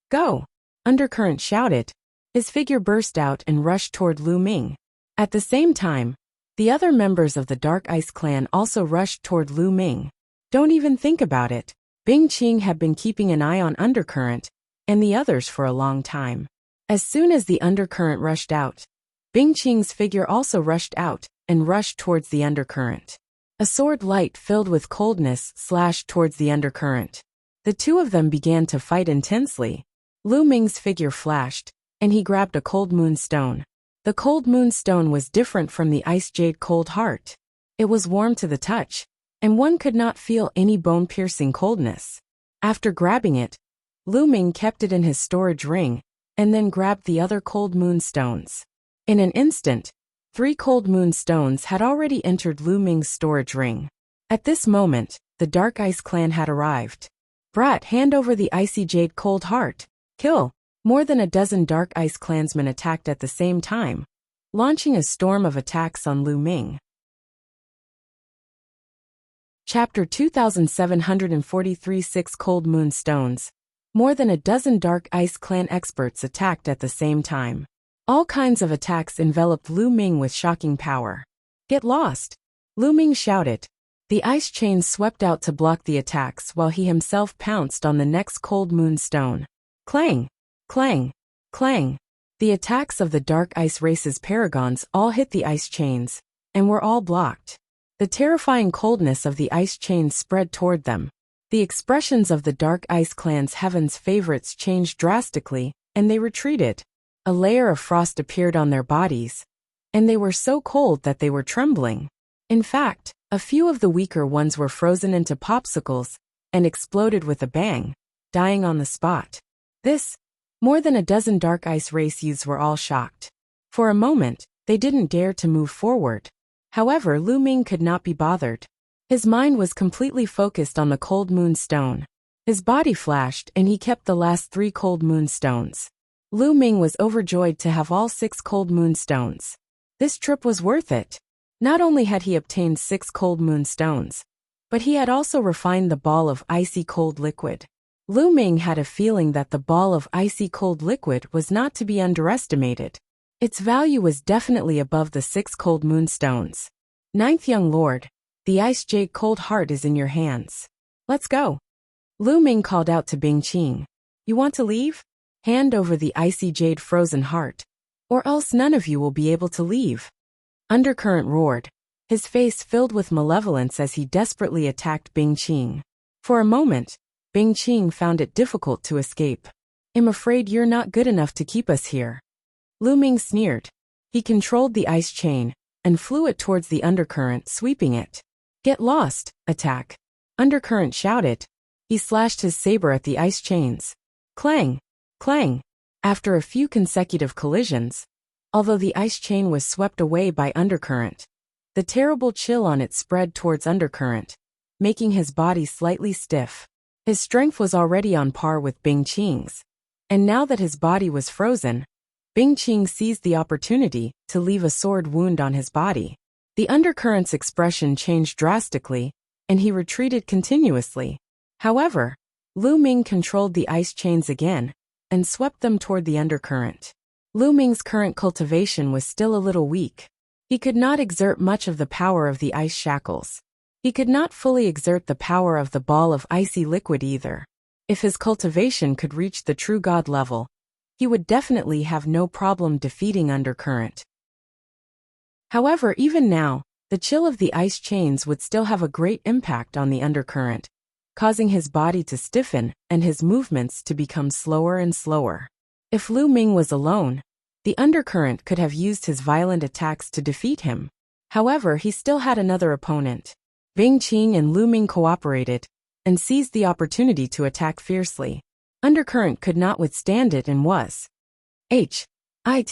Go! Undercurrent shouted. His figure burst out and rushed toward Lu Ming. At the same time, the other members of the Dark Ice clan also rushed toward Lu Ming. Don't even think about it. Bing Qing had been keeping an eye on Undercurrent and the others for a long time. As soon as the Undercurrent rushed out, Bing Qing's figure also rushed out and rushed towards the Undercurrent. A sword light filled with coldness slashed towards the Undercurrent. The two of them began to fight intensely. Lu Ming's figure flashed, and he grabbed a Cold Moon Stone. The Cold Moon Stone was different from the Ice Jade Cold Heart. It was warm to the touch, and one could not feel any bone-piercing coldness. After grabbing it, Lu Ming kept it in his storage ring, and then grabbed the other Cold Moon Stones. In an instant, 3 Cold Moon Stones had already entered Lu Ming's storage ring. At this moment, the Dark Ice clan had arrived. Brat, hand over the Icy Jade Cold Heart. Kill! More than a dozen Dark Ice clansmen attacked at the same time, launching a storm of attacks on Lu Ming. Chapter 2743 6 Cold Moon Stones. More than a dozen Dark Ice clan experts attacked at the same time. All kinds of attacks enveloped Lu Ming with shocking power. Get lost! Lu Ming shouted. The ice chain swept out to block the attacks while he himself pounced on the next Cold Moon Stone. Clang! Clang! Clang! The attacks of the Dark Ice race's paragons all hit the ice chains, and were all blocked. The terrifying coldness of the ice chains spread toward them. The expressions of the Dark Ice clan's heaven's favorites changed drastically, and they retreated. A layer of frost appeared on their bodies, and they were so cold that they were trembling. In fact, a few of the weaker ones were frozen into popsicles and exploded with a bang, dying on the spot. More than a dozen Dark Ice race youths were all shocked. For a moment, they didn't dare to move forward. However, Lu Ming could not be bothered. His mind was completely focused on the Cold Moon Stone. His body flashed and he kept the last 3 Cold Moon Stones. Lu Ming was overjoyed to have all 6 Cold Moon Stones. This trip was worth it. Not only had he obtained 6 Cold Moon Stones, but he had also refined the ball of icy cold liquid. Lu Ming had a feeling that the ball of icy cold liquid was not to be underestimated. Its value was definitely above the 6 Cold Moon Stones. 9th Young Lord, the Ice Jade Cold Heart is in your hands. Let's go. Lu Ming called out to Bing Qing. You want to leave? Hand over the Icy Jade Frozen Heart, or else none of you will be able to leave. Undercurrent roared, his face filled with malevolence as he desperately attacked Bing Qing. For a moment, Bing Qing found it difficult to escape. I'm afraid you're not good enough to keep us here. Lu Ming sneered. He controlled the ice chain and flew it towards the undercurrent, sweeping it. Get lost, attack! Undercurrent shouted. He slashed his saber at the ice chains. Clang! Clang! After a few consecutive collisions, although the ice chain was swept away by Undercurrent, the terrible chill on it spread towards Undercurrent, making his body slightly stiff. His strength was already on par with Bing Qing's, And now that his body was frozen, Bingqing seized the opportunity to leave a sword wound on his body. The undercurrent's expression changed drastically, and he retreated continuously. However, Lu Ming controlled the ice chains again and swept them toward the undercurrent. Lu Ming's current cultivation was still a little weak. He could not exert much of the power of the ice shackles. He could not fully exert the power of the ball of icy liquid either. If his cultivation could reach the true god level, he would definitely have no problem defeating undercurrent. However, even now, the chill of the ice chains would still have a great impact on the undercurrent, causing his body to stiffen and his movements to become slower and slower. If Lu Ming was alone, the undercurrent could have used his violent attacks to defeat him. However, he still had another opponent. Bingqing and Lu Ming cooperated and seized the opportunity to attack fiercely. Undercurrent could not withstand it and was hit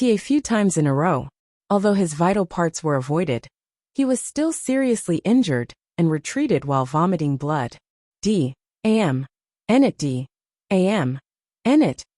a few times in a row. Although his vital parts were avoided, he was still seriously injured and retreated while vomiting blood. D.A.M.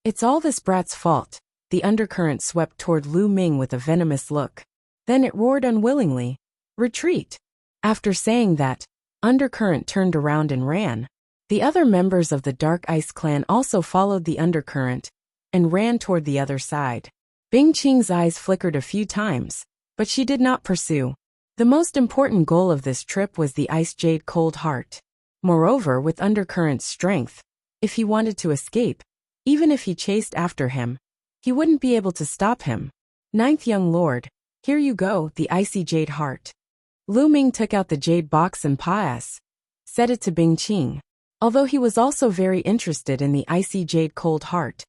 It's all this brat's fault. The undercurrent swept toward Lu Ming with a venomous look. Then it roared unwillingly, "Retreat!" After saying that, undercurrent turned around and ran. The other members of the Dark Ice clan also followed the undercurrent and ran toward the other side. Bingqing's eyes flickered a few times, but she did not pursue. The most important goal of this trip was the Ice Jade Cold Heart. Moreover, with undercurrent's strength, if he wanted to escape, even if he chased after him, he wouldn't be able to stop him. Ninth young lord, here you go, the icy jade heart. Lu Ming took out the jade box and said it to Bingqing. Although he was also very interested in the icy jade cold heart,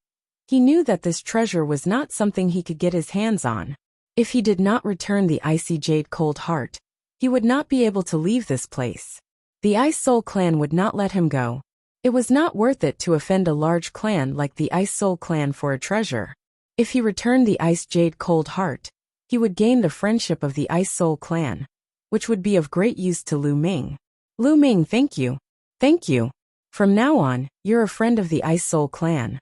he knew that this treasure was not something he could get his hands on. If he did not return the icy jade cold heart, he would not be able to leave this place. The Ice Soul clan would not let him go. It was not worth it to offend a large clan like the Ice Soul clan for a treasure. If he returned the Ice Jade Cold Heart, he would gain the friendship of the Ice Soul clan, which would be of great use to Lu Ming. Lu Ming, thank you. Thank you. From now on, you're a friend of the Ice Soul clan.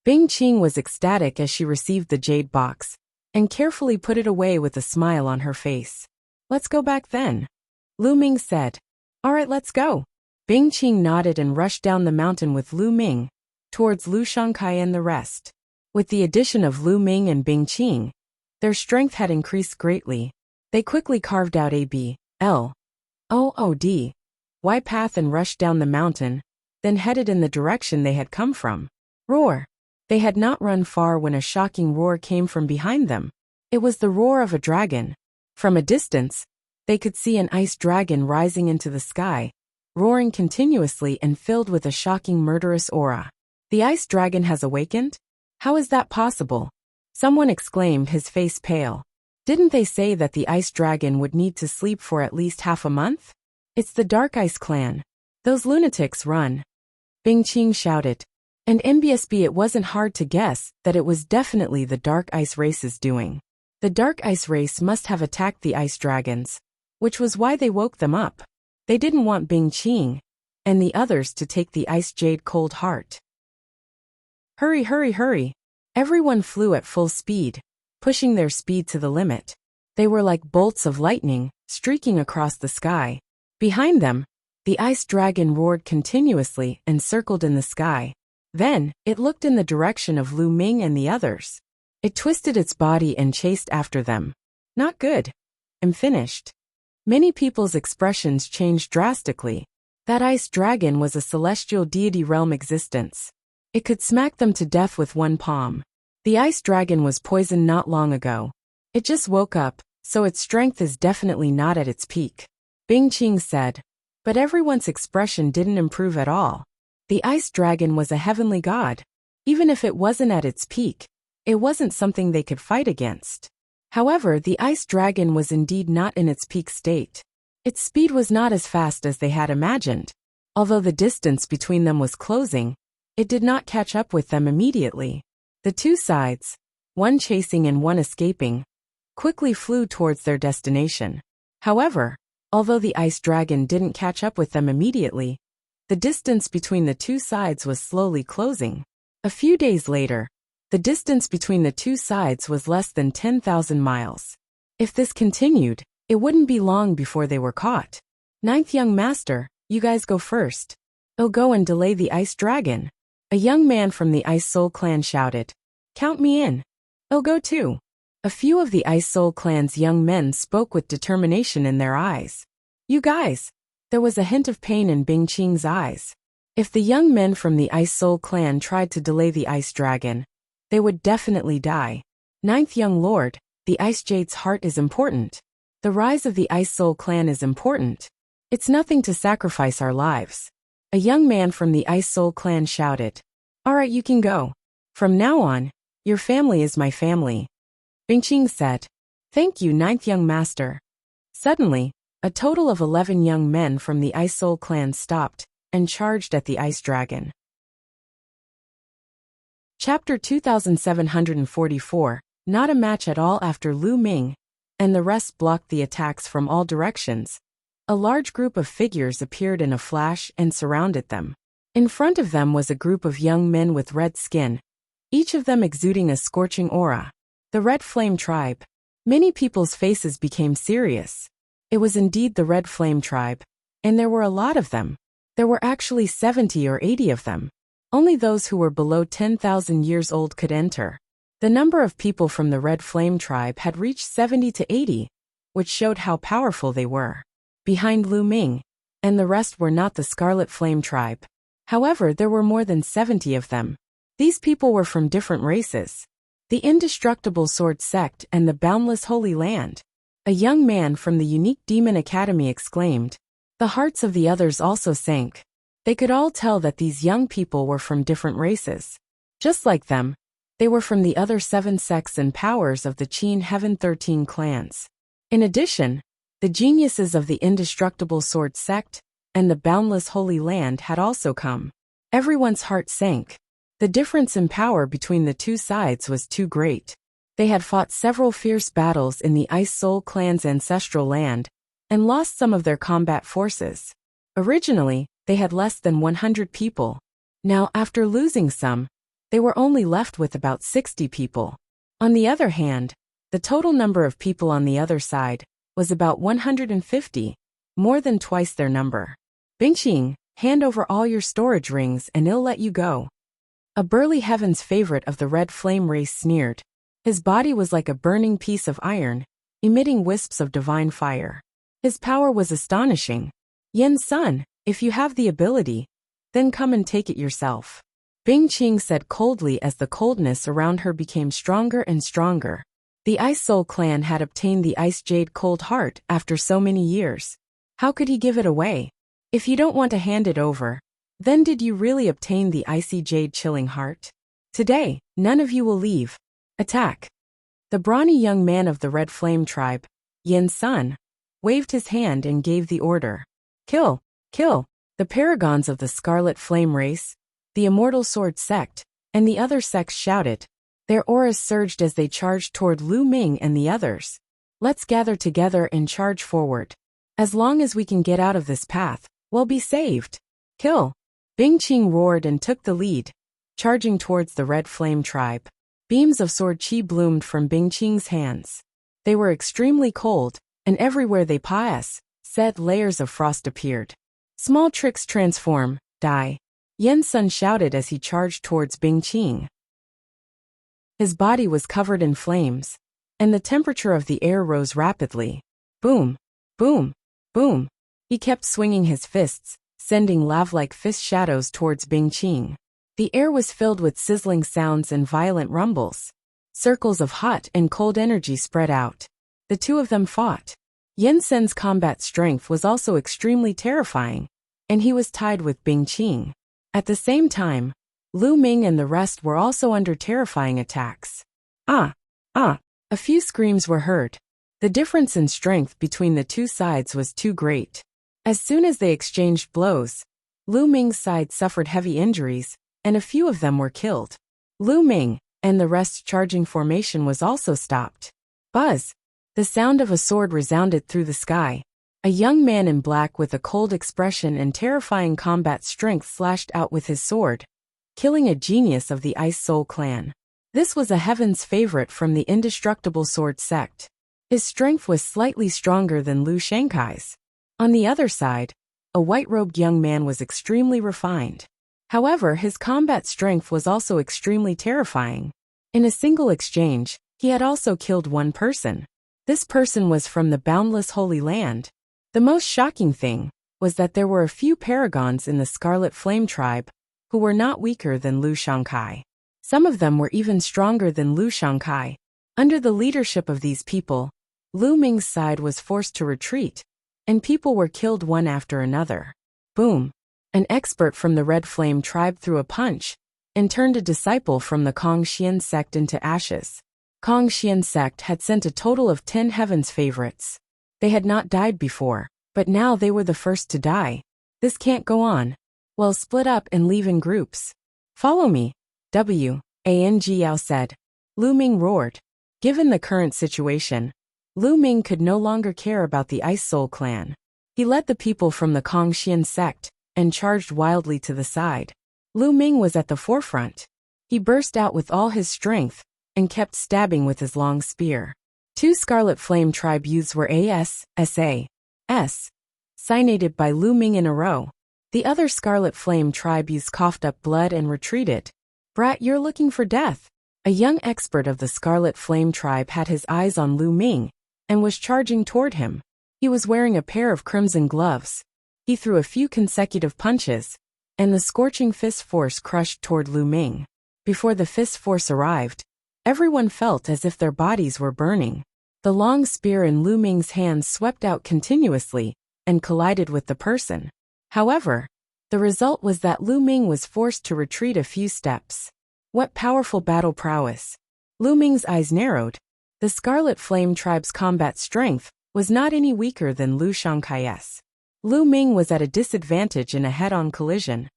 Bingqing was ecstatic as she received the jade box and carefully put it away with a smile on her face. Let's go back then. Lu Ming said. All right, let's go. Bingqing nodded and rushed down the mountain with Lu Ming, towards Lu Shangkai and the rest. With the addition of Lu Ming and Bingqing, their strength had increased greatly. They quickly carved out a B.L.O.O.D.Y path and rushed down the mountain, then headed in the direction they had come from. Roar! They had not run far when a shocking roar came from behind them. It was the roar of a dragon. From a distance, they could see an ice dragon rising into the sky, roaring continuously and filled with a shocking murderous aura. The ice dragon has awakened? How is that possible? Someone exclaimed, his face pale. Didn't they say that the ice dragon would need to sleep for at least half a month? It's the Dark Ice clan. Those lunatics run. Bingqing shouted. And NBSB, it wasn't hard to guess that it was definitely the Dark Ice race's doing. The Dark Ice race must have attacked the ice dragons, which was why they woke them up. They didn't want Bingqing and the others to take the Ice Jade Cold Heart. Hurry, hurry, hurry. Everyone flew at full speed, pushing their speed to the limit. They were like bolts of lightning, streaking across the sky. Behind them, the ice dragon roared continuously and circled in the sky. Then, it looked in the direction of Lu Ming and the others. It twisted its body and chased after them. Not good. I'm finished. Many people's expressions changed drastically. That ice dragon was a celestial deity realm existence. It could smack them to death with one palm. The ice dragon was poisoned not long ago. It just woke up, so its strength is definitely not at its peak. Bingqing said. But everyone's expression didn't improve at all. The ice dragon was a heavenly god. Even if it wasn't at its peak, it wasn't something they could fight against. However, the ice dragon was indeed not in its peak state. Its speed was not as fast as they had imagined. Although the distance between them was closing, it did not catch up with them immediately. The two sides, one chasing and one escaping, quickly flew towards their destination. However, although the ice dragon didn't catch up with them immediately, the distance between the two sides was slowly closing. A few days later, the distance between the two sides was less than 10,000 miles. If this continued, it wouldn't be long before they were caught. Ninth young master, you guys go first. I'll go and delay the ice dragon. A young man from the Ice Soul clan shouted. Count me in. I'll go too. A few of the Ice Soul clan's young men spoke with determination in their eyes. You guys. There was a hint of pain in Bing Qing's eyes. If the young men from the Ice Soul clan tried to delay the ice dragon, they would definitely die. Ninth young lord, the Ice Jade's heart is important. The rise of the Ice Soul clan is important. It's nothing to sacrifice our lives. A young man from the Ice Soul clan shouted. All right, you can go. From now on, your family is my family. Bing Qing said. Thank you, ninth young master. Suddenly, a total of 11 young men from the Ice Soul clan stopped and charged at the ice dragon. Chapter 2744, Not a match at all. After Lu Ming and the rest blocked the attacks from all directions, a large group of figures appeared in a flash and surrounded them. In front of them was a group of young men with red skin, each of them exuding a scorching aura. The Red Flame Tribe. Many people's faces became serious. It was indeed the Red Flame Tribe, and there were a lot of them. There were actually 70 or 80 of them. Only those who were below 10,000 years old could enter. The number of people from the Red Flame Tribe had reached 70 to 80, which showed how powerful they were. Behind Lu Ming and the rest were not the Scarlet Flame Tribe. However, there were more than 70 of them. These people were from different races. The Indestructible Sword Sect and the Boundless Holy Land. A young man from the Unique Demon Academy exclaimed. The hearts of the others also sank. They could all tell that these young people were from different races. Just like them, they were from the other 7 sects and powers of the Qin Heaven 13 clans. In addition, the geniuses of the Indestructible Sword Sect and the Boundless Holy Land had also come. Everyone's heart sank. The difference in power between the two sides was too great. They had fought several fierce battles in the Ice Soul clan's ancestral land and lost some of their combat forces. Originally, they had less than 100 people. Now, after losing some, they were only left with about 60 people. On the other hand, the total number of people on the other side was about 150, more than twice their number. Bing Qing, hand over all your storage rings and I'll let you go. A burly Heaven's favorite of the Red Flame race sneered. His body was like a burning piece of iron, emitting wisps of divine fire. His power was astonishing. Yen's son, if you have the ability, then come and take it yourself. Bing Qing said coldly as the coldness around her became stronger and stronger. The Ice Soul clan had obtained the Ice Jade Cold Heart after so many years. How could he give it away? If you don't want to hand it over, then did you really obtain the Icy Jade Chilling Heart? Today, none of you will leave. Attack. The brawny young man of the Red Flame Tribe, Yen's son, waved his hand and gave the order. Kill, kill. The paragons of the Scarlet Flame race, the Immortal Sword Sect, and the other sects shouted. Their auras surged as they charged toward Lu Ming and the others. Let's gather together and charge forward. As long as we can get out of this path, we'll be saved. Kill. Bing Qing roared and took the lead, charging towards the Red Flame Tribe. Beams of sword chi bloomed from Bing Qing's hands. They were extremely cold, and everywhere they pass, said layers of frost appeared. Small tricks transform, die. Yen's son shouted as he charged towards Bing Qing. His body was covered in flames, and the temperature of the air rose rapidly. Boom, boom, boom. He kept swinging his fists, sending lava-like fist shadows towards Bing Qing. The air was filled with sizzling sounds and violent rumbles. Circles of hot and cold energy spread out. The two of them fought. Yen Sen's combat strength was also extremely terrifying, and he was tied with Bing Qing. At the same time, Lu Ming and the rest were also under terrifying attacks. A few screams were heard. The difference in strength between the two sides was too great. As soon as they exchanged blows, Lu Ming's side suffered heavy injuries, and a few of them were killed. Lu Ming and the rest's charging formation was also stopped. Buzz! The sound of a sword resounded through the sky. A young man in black with a cold expression and terrifying combat strength slashed out with his sword, killing a genius of the Ice Soul clan. This was a heaven's favorite from the indestructible sword sect. His strength was slightly stronger than Liu Shankai's. On the other side, a white-robed young man was extremely refined. However, his combat strength was also extremely terrifying. In a single exchange, he had also killed one person. This person was from the boundless Holy Land. The most shocking thing was that there were a few paragons in the Scarlet Flame tribe who were not weaker than Liu Shankai. Some of them were even stronger than Liu Shankai. Under the leadership of these people, Lu Ming's side was forced to retreat, and people were killed one after another. Boom! An expert from the Red Flame tribe threw a punch and turned a disciple from the Kongxian sect into ashes. Kongxian sect had sent a total of 10 heavens favorites. They had not died before, but now they were the first to die. This can't go on. Well, split up and leave in groups. Follow me. Yao said. Lu Ming roared. Given the current situation, Lu Ming could no longer care about the Ice Soul clan. He led the people from the Kongxian sect and charged wildly to the side. Lu Ming was at the forefront. He burst out with all his strength and kept stabbing with his long spear. 2 Scarlet Flame tribe youths were assassinated by Lu Ming in a row. The other Scarlet Flame tribe youths coughed up blood and retreated. Brat, you're looking for death. A young expert of the Scarlet Flame tribe had his eyes on Lu Ming and was charging toward him. He was wearing a pair of crimson gloves. He threw a few consecutive punches, and the scorching fist force crushed toward Lu Ming. Before the fist force arrived, everyone felt as if their bodies were burning. The long spear in Lu Ming's hands swept out continuously and collided with the person. However, the result was that Lu Ming was forced to retreat a few steps. What powerful battle prowess! Lu Ming's eyes narrowed. The Scarlet Flame tribe's combat strength was not any weaker than Liu Shankai's. Lu Ming was at a disadvantage in a head-on collision.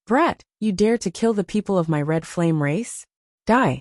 Brat, you dare to kill the people of my Red Flame race? Die!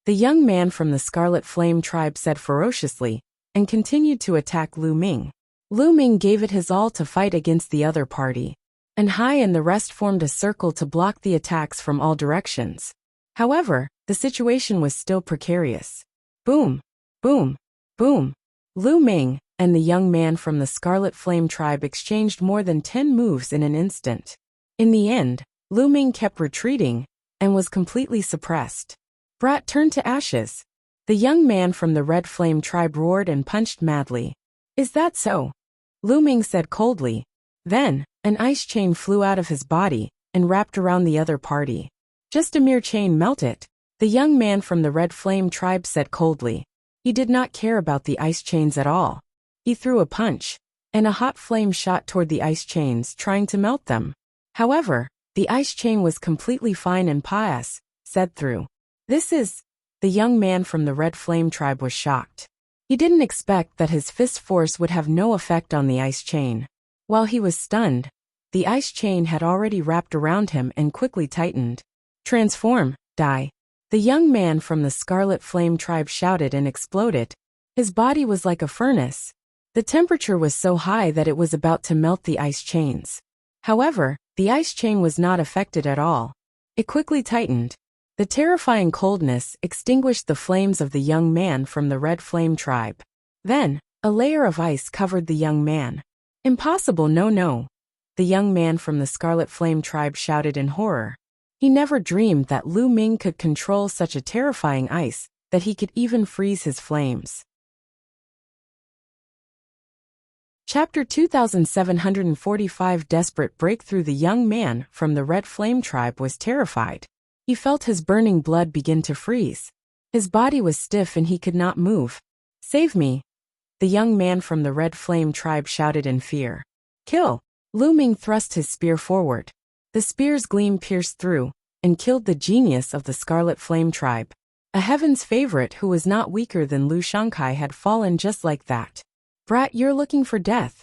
The young man from the Scarlet Flame tribe said ferociously, and continued to attack Lu Ming. Lu Ming gave it his all to fight against the other party, and Hai and the rest formed a circle to block the attacks from all directions. However, the situation was still precarious. Boom! Boom! Boom! Lu Ming and the young man from the Scarlet Flame tribe exchanged more than 10 moves in an instant. In the end, Lu Ming kept retreating and was completely suppressed. Brat turned to ashes. The young man from the Red Flame tribe roared and punched madly. Is that so? Lu Ming said coldly. Then, an ice chain flew out of his body and wrapped around the other party. Just a mere chain, melt it. The young man from the Red Flame tribe said coldly. He did not care about the ice chains at all. He threw a punch, and a hot flame shot toward the ice chains, trying to melt them. However, the ice chain was completely fine and pious, said through. This is... The young man from the Red Flame tribe was shocked. He didn't expect that his fist force would have no effect on the ice chain. While he was stunned, the ice chain had already wrapped around him and quickly tightened. Transform, die. The young man from the Scarlet Flame tribe shouted and exploded. His body was like a furnace. The temperature was so high that it was about to melt the ice chains. However, the ice chain was not affected at all. It quickly tightened. The terrifying coldness extinguished the flames of the young man from the Red Flame tribe. Then, a layer of ice covered the young man. Impossible, no. The young man from the Scarlet Flame tribe shouted in horror. He never dreamed that Lu Ming could control such a terrifying ice, that he could even freeze his flames. Chapter 2745 Desperate breakthrough. The young man from the Red Flame tribe was terrified. He felt his burning blood begin to freeze. His body was stiff and he could not move. Save me! The young man from the Red Flame tribe shouted in fear. Kill! Lu Ming thrust his spear forward. The spear's gleam pierced through and killed the genius of the Scarlet Flame tribe. A heaven's favorite who was not weaker than Liu Shankai had fallen just like that. Brat, you're looking for death.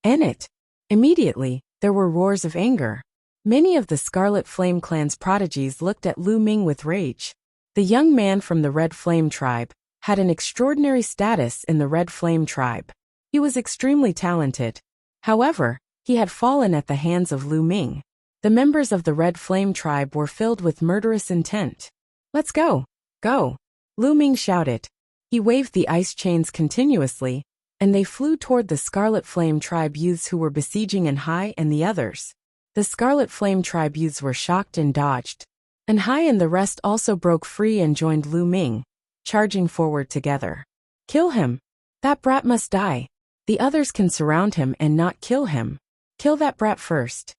End it. Immediately, there were roars of anger. Many of the Scarlet Flame clan's prodigies looked at Lu Ming with rage. The young man from the Red Flame tribe had an extraordinary status in the Red Flame tribe. He was extremely talented. However, he had fallen at the hands of Lu Ming. The members of the Red Flame tribe were filled with murderous intent. Let's go! Go! Lu Ming shouted. He waved the ice chains continuously, and they flew toward the Scarlet Flame tribe youths who were besieging Hai and the others. The Scarlet Flame tribe youths were shocked and dodged. Hai and the rest also broke free and joined Lu Ming, charging forward together. Kill him! That brat must die. The others can surround him and not kill him. Kill that brat first.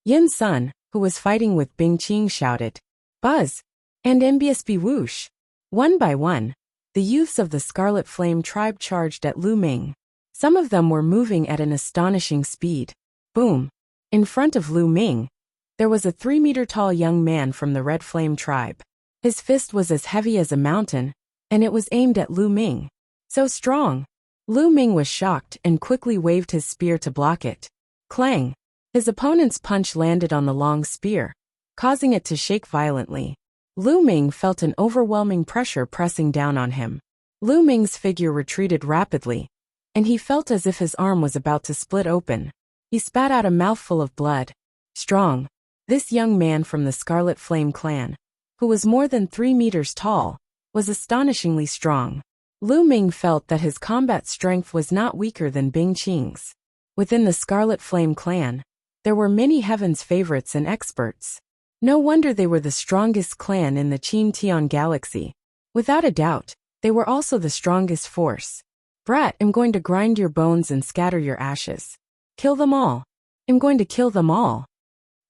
Yin Sun, who was fighting with Bing Qing, shouted. Buzz! And envious whoosh! One by one, the youths of the Scarlet Flame tribe charged at Lu Ming. Some of them were moving at an astonishing speed. Boom! In front of Lu Ming, there was a 3-meter-tall young man from the Red Flame tribe. His fist was as heavy as a mountain, and it was aimed at Lu Ming. So strong! Lu Ming was shocked and quickly waved his spear to block it. Clang! His opponent's punch landed on the long spear, causing it to shake violently. Lu Ming felt an overwhelming pressure pressing down on him. Lu Ming's figure retreated rapidly, and he felt as if his arm was about to split open. He spat out a mouthful of blood. Strong. This young man from the Scarlet Flame clan, who was more than 3 meters tall, was astonishingly strong. Lu Ming felt that his combat strength was not weaker than Bing Qing's. Within the Scarlet Flame clan, there were many Heaven's favorites and experts. No wonder they were the strongest clan in the Qin Tian galaxy. Without a doubt, they were also the strongest force. Brat, I'm going to grind your bones and scatter your ashes. Kill them all. I'm going to kill them all.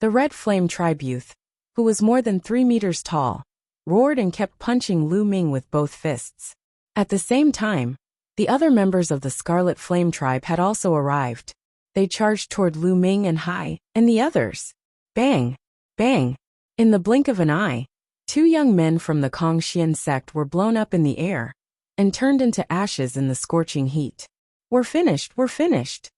The Red Flame tribe youth, who was more than 3 meters tall, roared and kept punching Lu Ming with both fists. At the same time, the other members of the Scarlet Flame tribe had also arrived. They charged toward Lu Ming and Hai, and the others. Bang! Bang! In the blink of an eye, 2 young men from the Kongxian sect were blown up in the air and turned into ashes in the scorching heat. We're finished, we're finished.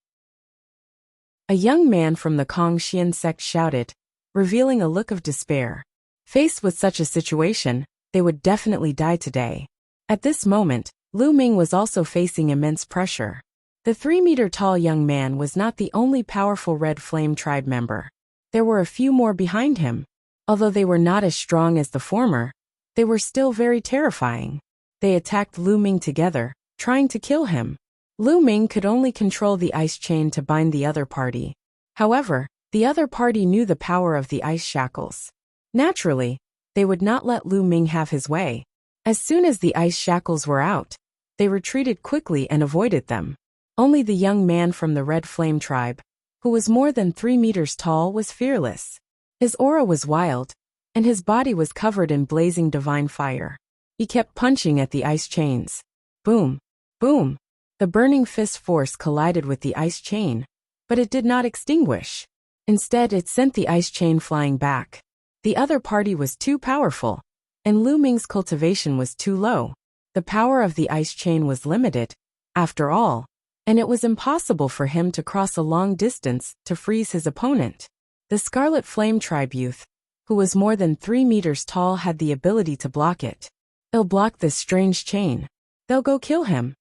A young man from the Kongxian sect shouted, revealing a look of despair. Faced with such a situation, they would definitely die today. At this moment, Lu Ming was also facing immense pressure. The 3-meter-tall young man was not the only powerful Red Flame tribe member. There were a few more behind him. Although they were not as strong as the former, they were still very terrifying. They attacked Lu Ming together, trying to kill him. Lu Ming could only control the ice chain to bind the other party. However, the other party knew the power of the ice shackles. Naturally, they would not let Lu Ming have his way. As soon as the ice shackles were out, they retreated quickly and avoided them. Only the young man from the Red Flame tribe, who was more than 3 meters tall, was fearless. His aura was wild, and his body was covered in blazing divine fire. He kept punching at the ice chains. Boom! Boom! The burning fist force collided with the ice chain, but it did not extinguish. Instead, it sent the ice chain flying back. The other party was too powerful, and Lu Ming's cultivation was too low. The power of the ice chain was limited, after all, and it was impossible for him to cross a long distance to freeze his opponent. The Scarlet Flame tribe youth, who was more than 3 meters tall, had the ability to block it. They'll block this strange chain. They'll go kill him.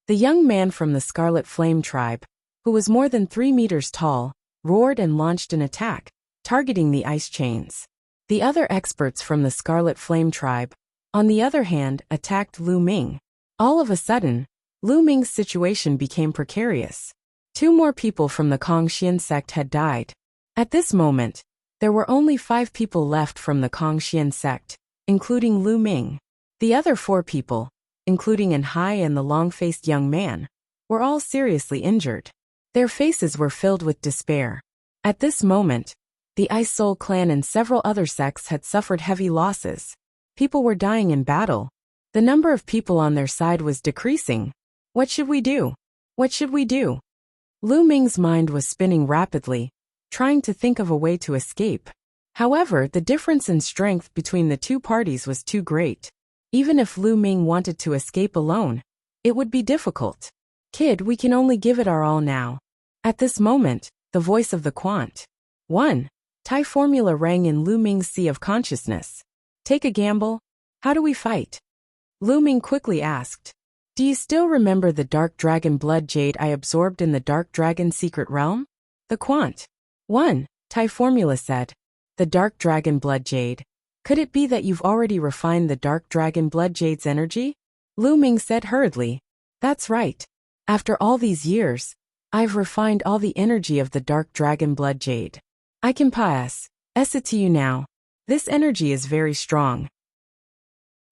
The young man from the Scarlet Flame tribe, who was more than 3 meters tall, roared and launched an attack, targeting the ice chains. The other experts from the Scarlet Flame tribe, on the other hand, attacked Lu Ming. All of a sudden, Lu Ming's situation became precarious. 2 more people from the Kongxian sect had died. At this moment, there were only 5 people left from the Kongxian sect, including Lu Ming. The other 4 people, including Hai and the long-faced young man, were all seriously injured. Their faces were filled with despair. At this moment, the Ice Soul clan and several other sects had suffered heavy losses. People were dying in battle. The number of people on their side was decreasing. What should we do? What should we do? Lu Ming's mind was spinning rapidly, trying to think of a way to escape. However, the difference in strength between the 2 parties was too great. Even if Lu Ming wanted to escape alone, it would be difficult. Kid, we can only give it our all now. At this moment, the voice of the Quant 1 Thai formula rang in Lu Ming's sea of consciousness. Take a gamble? How do we fight? Lu Ming quickly asked. Do you still remember the Dark Dragon blood jade I absorbed in the Dark Dragon secret realm? The Quant 1 Tai Formula said. The Dark Dragon Blood Jade. Could it be that you've already refined the Dark Dragon Blood Jade's energy? Lu Ming said hurriedly. That's right. After all these years, I've refined all the energy of the Dark Dragon Blood Jade. I can pass it to you now. This energy is very strong.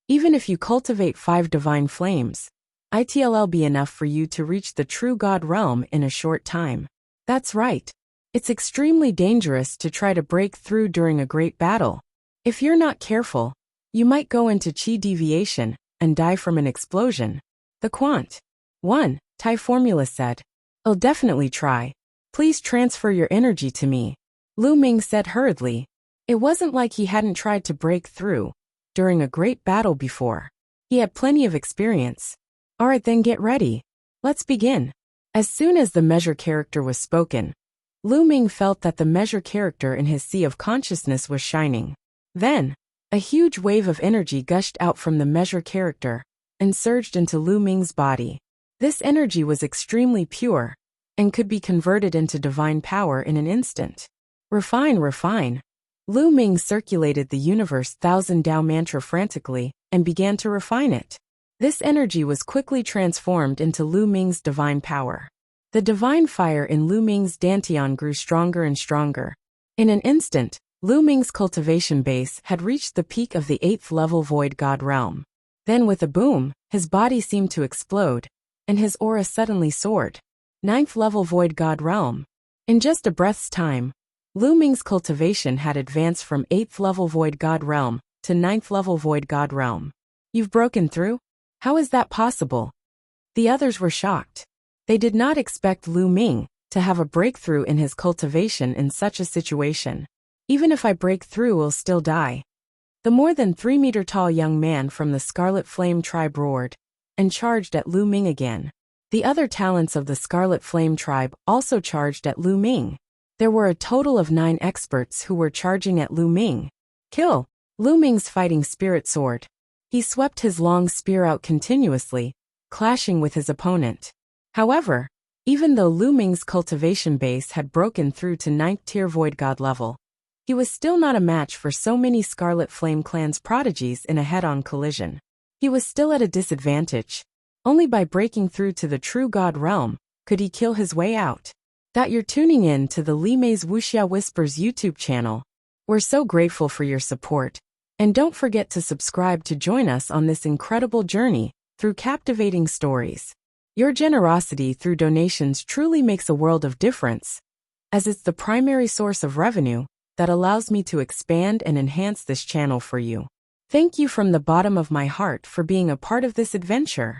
Even if you cultivate 5 divine flames, it'll be enough for you to reach the true God realm in a short time. That's right. It's extremely dangerous to try to break through during a great battle. If you're not careful, you might go into chi deviation and die from an explosion. The Quant 1, Tai Formula said. I'll definitely try. Please transfer your energy to me. Lu Ming said hurriedly. It wasn't like he hadn't tried to break through during a great battle before. He had plenty of experience. Alright then, get ready. Let's begin. As soon as the measure character was spoken, Lu Ming felt that the measure character in his sea of consciousness was shining. Then, a huge wave of energy gushed out from the measure character and surged into Lu Ming's body. This energy was extremely pure and could be converted into divine power in an instant. Refine. Lu Ming circulated the universe 1000 Dao mantra frantically and began to refine it. This energy was quickly transformed into Lu Ming's divine power. The divine fire in Lu Ming's dantian grew stronger and stronger. In an instant, Lu Ming's cultivation base had reached the peak of the 8th level Void God realm. Then with a boom, his body seemed to explode, and his aura suddenly soared. 9th level Void God realm. In just a breath's time, Lu Ming's cultivation had advanced from 8th level Void God realm to 9th level Void God realm. You've broken through? How is that possible? The others were shocked. They did not expect Lu Ming to have a breakthrough in his cultivation in such a situation. Even if I break through, I'll still die. The more than 3-meter-tall young man from the Scarlet Flame tribe roared and charged at Lu Ming again. The other talents of the Scarlet Flame tribe also charged at Lu Ming. There were a total of 9 experts who were charging at Lu Ming. Kill! Lu Ming's fighting spirit soared. He swept his long spear out continuously, clashing with his opponent. However, even though Lu Ming's cultivation base had broken through to 9th tier Void God level, he was still not a match for so many Scarlet Flame clan's prodigies in a head-on collision. He was still at a disadvantage. Only by breaking through to the true God realm could he kill his way out. That you're tuning in to the Li Mei's Wuxia Whispers YouTube channel. We're so grateful for your support. And don't forget to subscribe to join us on this incredible journey through captivating stories. Your generosity through donations truly makes a world of difference, as it's the primary source of revenue that allows me to expand and enhance this channel for you. Thank you from the bottom of my heart for being a part of this adventure.